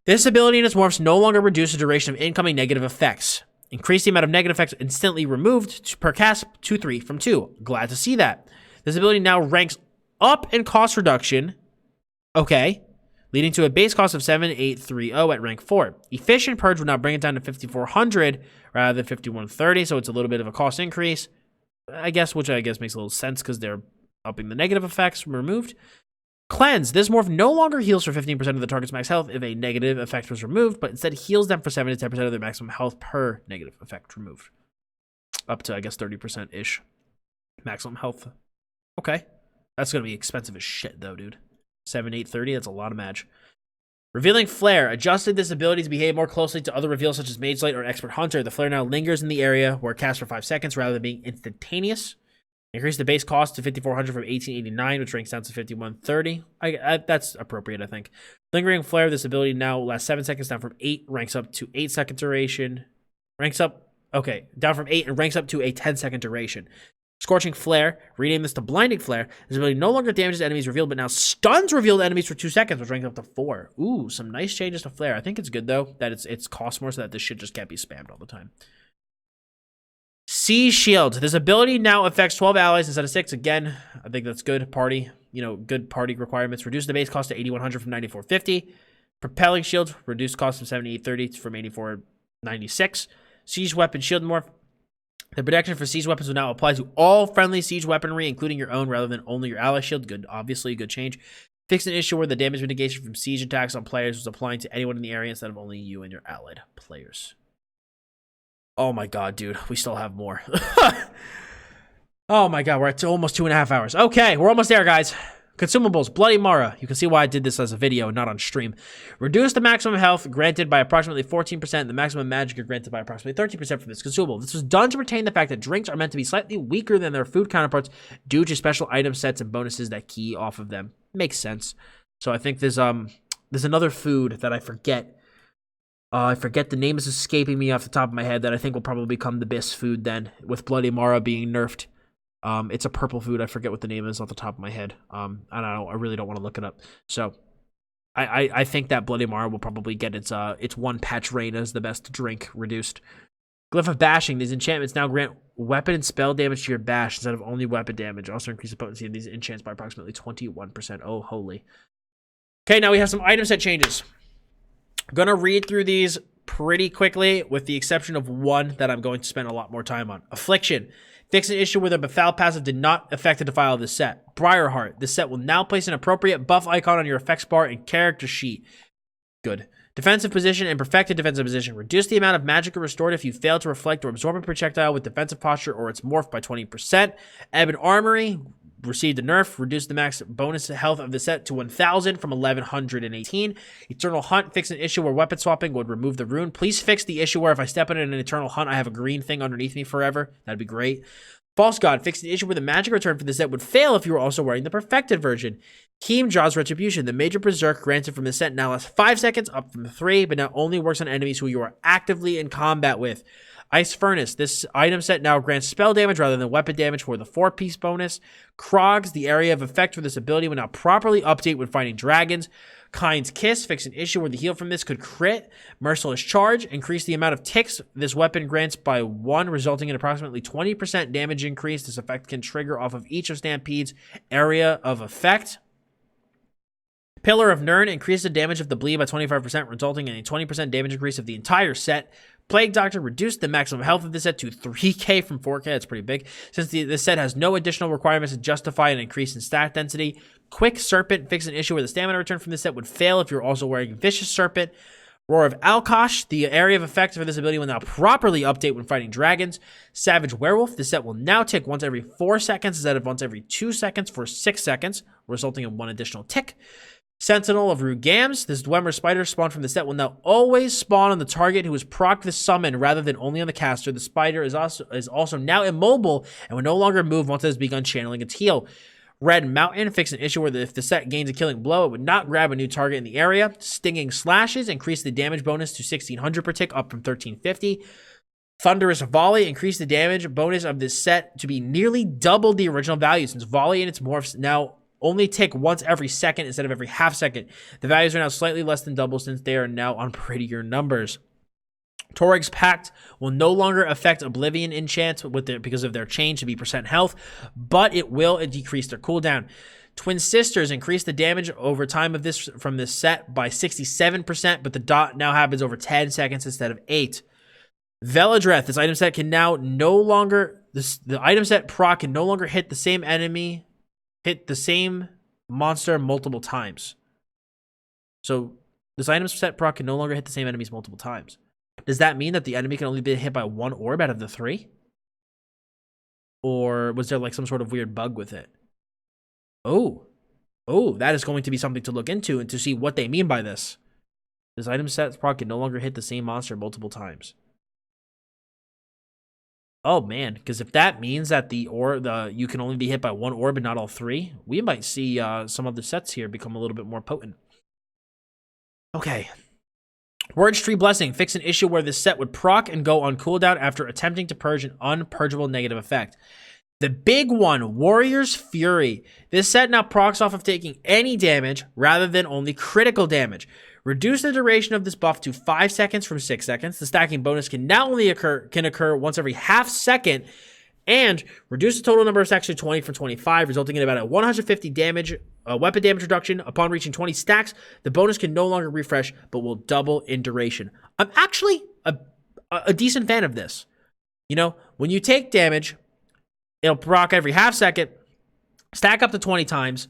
This ability and its morphs no longer reduce the duration of incoming negative effects. Increase the amount of negative effects instantly removed per cast to 3 from 2. Glad to see that. This ability now ranks up in cost reduction. Okay. Leading to a base cost of 7830 at rank 4. Efficient Purge will now bring it down to 5400 rather than 5130, so it's a little bit of a cost increase. Which I guess makes a little sense because they're upping the negative effects removed. Cleanse. This morph no longer heals for 15% of the target's max health if a negative effect was removed, but instead heals them for 7 to 10% of their maximum health per negative effect removed. Up to, I guess, 30%-ish maximum health. Okay. That's going to be expensive as shit, though, dude. 7, 8, 30, that's a lot of match. Revealing Flare. Adjusted this ability to behave more closely to other reveals such as Mage Light or Expert Hunter. The Flare now lingers in the area where it casts for 5 seconds rather than being instantaneous. Increase the base cost to 5,400 from 1,889, which ranks down to 5,130. That's appropriate, I think. Lingering Flare. This ability now lasts 7 seconds, down from 8, ranks up to 8 second duration. Down from 8 and ranks up to a 10-second duration. Scorching Flare. Rename this to Blinding Flare. This ability no longer damages enemies revealed, but now stuns revealed enemies for 2 seconds, which ranks up to 4. Ooh, some nice changes to Flare. I think it's good, though, that it's cost more so that this shit just can't be spammed all the time. Siege Shield. This ability now affects 12 allies instead of 6. Again, I think that's good. Party, good party requirements. Reduce the base cost to 8,100 from 9,450. Propelling Shield. Reduce cost from 7,830 from 8,496. Siege Weapon Shield Morph. The protection for siege weapons will now apply to all friendly siege weaponry, including your own, rather than only your ally shield. Good, obviously, good change. Fix an issue where the damage mitigation from siege attacks on players was applying to anyone in the area instead of only you and your allied players. Oh my god, dude. We still have more. Oh my god, we're at almost 2.5 hours. Okay, we're almost there, guys. Consumables, Bloody Mara. You can see why I did this as a video, not on stream. Reduce the maximum health granted by approximately 14%. The maximum magic granted by approximately 13% from this consumable. This was done to retain the fact that drinks are meant to be slightly weaker than their food counterparts due to special item sets and bonuses that key off of them. Makes sense. So I think there's another food that I forget. I forget the name is escaping me off the top of my head that I think will probably become the best food then, with Bloody Mara being nerfed. It's a purple food. I forget what the name is off the top of my head. And I really don't want to look it up. So I think that Bloody Mara will probably get its 1 patch reign as the best drink reduced. Glyph of Bashing. These enchantments now grant weapon and spell damage to your bash instead of only weapon damage. Also increase the potency of these enchants by approximately 21%. Oh, holy. Okay, now we have some item set changes. I'm going to read through these pretty quickly, with the exception of one that I'm going to spend a lot more time on. Affliction. Fix an issue where the Befoul passive did not affect the defile of the set. Briarheart. This set will now place an appropriate buff icon on your effects bar and character sheet. Good. Defensive position and perfected defensive position. Reduce the amount of magic restored if you fail to reflect or absorb a projectile with defensive posture or its morph by 20%. Ebon Armory. Received a nerf. Reduced the max bonus health of the set to 1,000 from 1,118. Eternal Hunt. Fix an issue where weapon swapping would remove the rune. Please fix the issue where if I step in an Eternal Hunt, I have a green thing underneath me forever. That'd be great. False God. Fix the issue where the magic return for the set would fail if you were also wearing the perfected version. Keemjaw's Retribution. The major berserk granted from the set now lasts 5 seconds, up from 3, but now only works on enemies who you are actively in combat with. Ice Furnace. This item set now grants spell damage rather than weapon damage for the 4-piece bonus. Krogs. The area of effect for this ability will now properly update when fighting dragons. Kind's Kiss. Fix an issue where the heal from this could crit. Merciless Charge. Increase the amount of ticks this weapon grants by 1, resulting in approximately 20% damage increase. This effect can trigger off of each of Stampede's area of effect. Pillar of Nirn. Increase the damage of the bleed by 25%, resulting in a 20% damage increase of the entire set. Plague Doctor. Reduced the maximum health of the set to 3k from 4k. That's pretty big. Since this set has no additional requirements to justify an increase in stat density. Quick Serpent. Fix an issue where the stamina return from this set would fail if you're also wearing Vicious Serpent. Roar of Alkosh. The area of effect for this ability will now properly update when fighting dragons. Savage Werewolf. This set will now tick once every 4 seconds instead of once every 2 seconds for 6 seconds, resulting in 1 additional tick. Sentinel of Rugams. This Dwemer spider spawned from the set will now always spawn on the target who is proc this summon rather than only on the caster. The spider is also now immobile and will no longer move once it has begun channeling its heal. Red Mountain. Fix an issue where if the set gains a killing blow, it would not grab a new target in the area. Stinging Slashes. Increase the damage bonus to 1,600 per tick, up from 1,350. Thunderous Volley. Increase the damage bonus of this set to be nearly double the original value, since Volley and its morphs now only tick once every second instead of every half second. The values are now slightly less than double since they are now on prettier numbers. Torig's Pact will no longer affect Oblivion enchants because of their change to be percent health, but it will decrease their cooldown. Twin Sisters. Increase the damage over time of this from this set by 67%, but the dot now happens over 10 seconds instead of 8. Veladreth. This item set can now no longer the item set proc can no longer hit the same enemy. Hit the same monster multiple times. So this item set proc can no longer hit the same enemies multiple times. Does that mean that the enemy can only be hit by one orb out of the 3? Or was there like some sort of weird bug with it? Oh, that is going to be something to look into and to see what they mean by this. This item set proc can no longer hit the same monster multiple times. Oh man, because if that means that you can only be hit by one orb and not all 3, we might see some of the sets here become a little bit more potent. Okay. Word's Tree Blessing. Fix an issue where this set would proc and go on cooldown after attempting to purge an unpurgeable negative effect. The big one, Warrior's Fury. This set now procs off of taking any damage rather than only critical damage. Reduce the duration of this buff to 5 seconds from 6 seconds. The stacking bonus can now only occur once every half second, and reduce the total number of stacks to 20 from 25, resulting in about a 150 damage weapon damage reduction. Upon reaching 20 stacks, the bonus can no longer refresh, but will double in duration. I'm actually a decent fan of this. You know, when you take damage, it'll proc every half second, stack up to 20 times,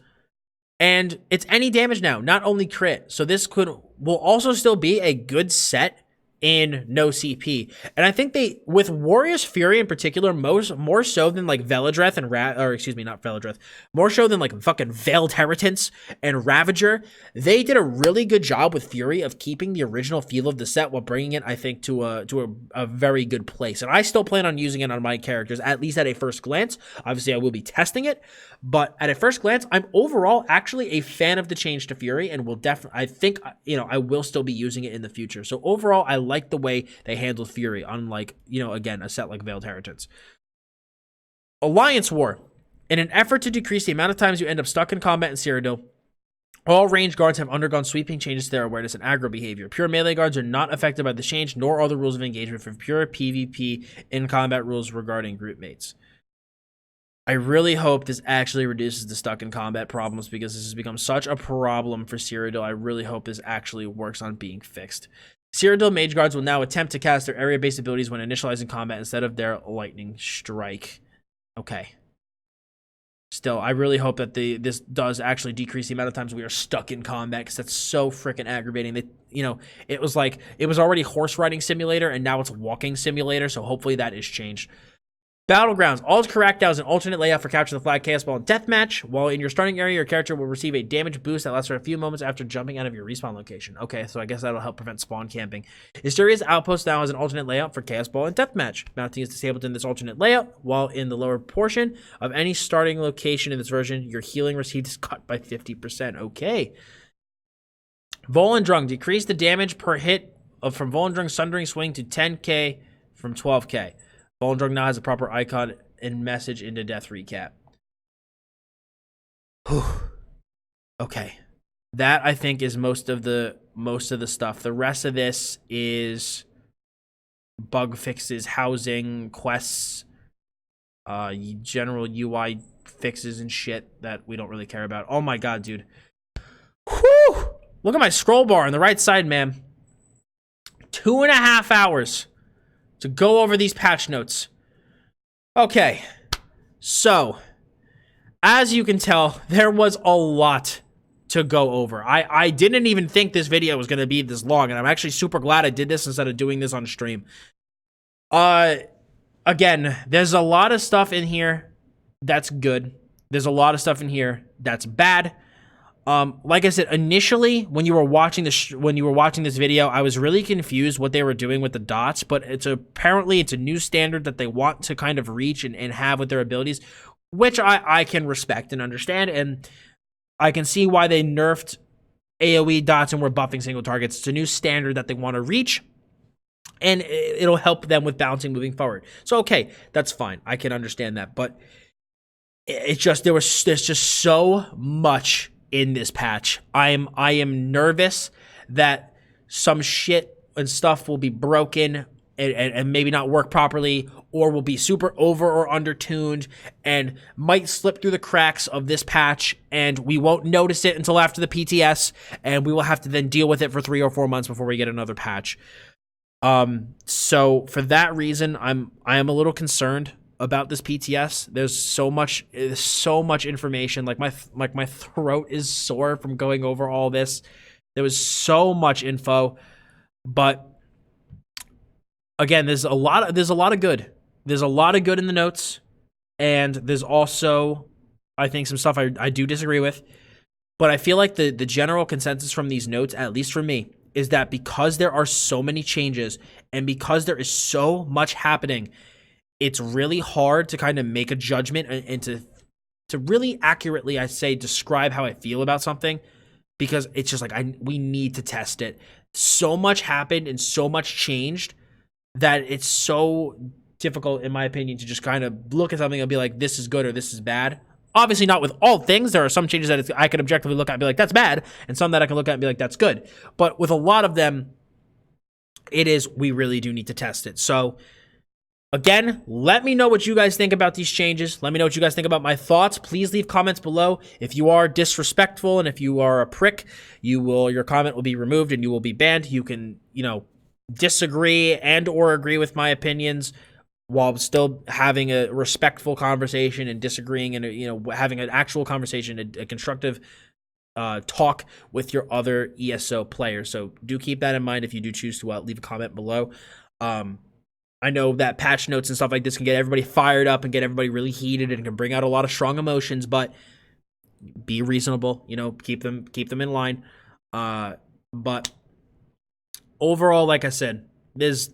and it's any damage now, not only crit. So this will also still be a good set in no CP. And I think with Warrior's Fury in particular, more so than like Veladreth and not Veladreth, more so than like fucking Veiled Heritance and Ravager, they did a really good job with Fury of keeping the original feel of the set while bringing it, I think, to a very good place. And I still plan on using it on my characters, at least at a first glance. Obviously, I will be testing it, but at a first glance, I'm overall actually a fan of the change to Fury, and I think, I will still be using it in the future. So overall, I like the way they handled Fury, unlike, again, a set like Veiled Heritance. Alliance War. In an effort to decrease the amount of times you end up stuck in combat in Cyrodiil, all ranged guards have undergone sweeping changes to their awareness and aggro behavior. Pure melee guards are not affected by the change, nor are the rules of engagement for pure PvP in combat rules regarding group mates. I really hope this actually reduces the stuck in combat problems, because this has become such a problem for Cyrodiil. I really hope this actually works on being fixed. Cyrodiil mage guards will now attempt to cast their area-based abilities when initializing combat instead of their lightning strike. Okay. Still, I really hope that this does actually decrease the amount of times we are stuck in combat, because that's so freaking aggravating. That it was already horse riding simulator, and now it's walking simulator. So hopefully that is changed. Battlegrounds. All correct is an alternate layout for capture the flag, chaos ball, and deathmatch. While in your starting area, your character will receive a damage boost that lasts for a few moments after jumping out of your respawn location. Okay, so I guess that'll help prevent spawn camping. Asteria's Outpost now has an alternate layout for chaos ball and deathmatch. Mounting is disabled in this alternate layout, while in the lower portion of any starting location in this version, your healing received is cut by 50%. Okay. Volendrung. Decrease the damage per hit from Volendrung's Sundering Swing to 10k from 12k. Volendrung now has a proper icon and message into death recap. Whew. Okay. That, I think, is most of the stuff. The rest of this is bug fixes, housing, quests, general UI fixes and shit that we don't really care about. Oh my god, dude. Whew! Look at my scroll bar on the right side, man. 2.5 hours to go over these patch notes. Okay, so as you can tell, there was a lot to go over. I didn't even think this video was going to be this long, and I'm actually super glad I did this instead of doing this on stream. Again, there's a lot of stuff in here that's good. There's a lot of stuff in here that's bad. Like I said, initially, when you were watching this video, I was really confused what they were doing with the dots, but apparently it's a new standard that they want to kind of reach and have with their abilities, which I can respect and understand, and I can see why they nerfed AoE dots and were buffing single targets. It's a new standard that they want to reach, and it'll help them with balancing moving forward. So, okay, that's fine. I can understand that, but it's just, there's just so much in this patch. I am nervous that some shit and stuff will be broken and maybe not work properly, or will be super over or under tuned and might slip through the cracks of this patch, and we won't notice it until after the PTS, and we will have to then deal with it for 3 or 4 months before we get another patch. So for that reason, I am a little concerned about this PTS. There's so much information. Like my throat is sore from going over all this. There was so much info, but again, there's a lot of good. There's a lot of good in the notes, and there's also, I think, some stuff I do disagree with. But I feel like the general consensus from these notes, at least for me, is that because there are so many changes and because there is so much happening, it's really hard to kind of make a judgment and to really accurately, I say, describe how I feel about something, because it's just like we need to test it. So much happened and so much changed that it's so difficult, in my opinion, to just kind of look at something and be like, this is good or this is bad. Obviously not with all things. There are some changes that I could objectively look at and be like, that's bad, and some that I can look at and be like, that's good. But with a lot of them, we really do need to test it. So again, let me know what you guys think about these changes. Let me know what you guys think about my thoughts. Please leave comments below. If you are disrespectful and if you are a prick, your comment will be removed and you will be banned. You can, disagree and or agree with my opinions while still having a respectful conversation and disagreeing and, having an actual conversation, a constructive talk with your other ESO players. So do keep that in mind if you do choose to leave a comment below. I know that patch notes and stuff like this can get everybody fired up and get everybody really heated and can bring out a lot of strong emotions, but be reasonable, keep them in line. But overall, like I said, there's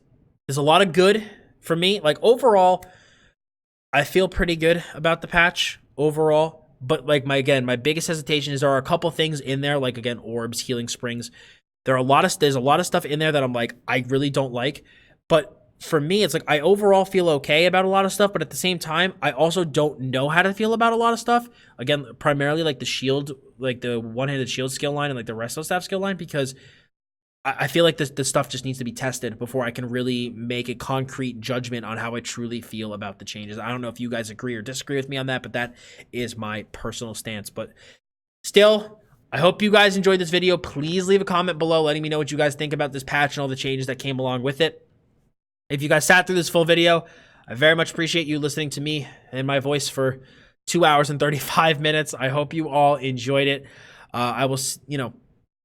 a lot of good for me. Like overall, I feel pretty good about the patch overall, but like my biggest hesitation is there are a couple things in there, like again, orbs, healing springs. There's a lot of stuff in there that I'm like, I really don't like. But for me, it's like I overall feel okay about a lot of stuff, but at the same time, I also don't know how to feel about a lot of stuff. Again, primarily like the shield, like the one-handed shield skill line and like the resto staff skill line, because I feel like this stuff just needs to be tested before I can really make a concrete judgment on how I truly feel about the changes. I don't know if you guys agree or disagree with me on that, but that is my personal stance. But still, I hope you guys enjoyed this video. Please leave a comment below letting me know what you guys think about this patch and all the changes that came along with it. If you guys sat through this full video, I very much appreciate you listening to me and my voice for 2 hours and 35 minutes. I hope you all enjoyed it. I will,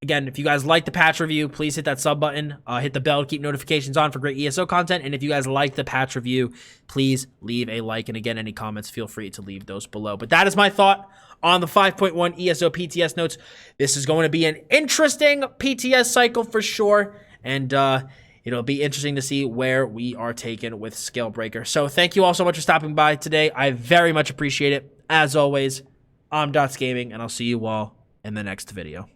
again, if you guys like the patch review, please hit that sub button, hit the bell to keep notifications on for great ESO content. And if you guys like the patch review, please leave a like. And again, any comments, feel free to leave those below. But that is my thought on the 5.1 ESO PTS notes. This is going to be an interesting PTS cycle for sure. And it'll be interesting to see where we are taken with Scalebreaker. So thank you all so much for stopping by today. I very much appreciate it. As always, I'm Dots Gaming, and I'll see you all in the next video.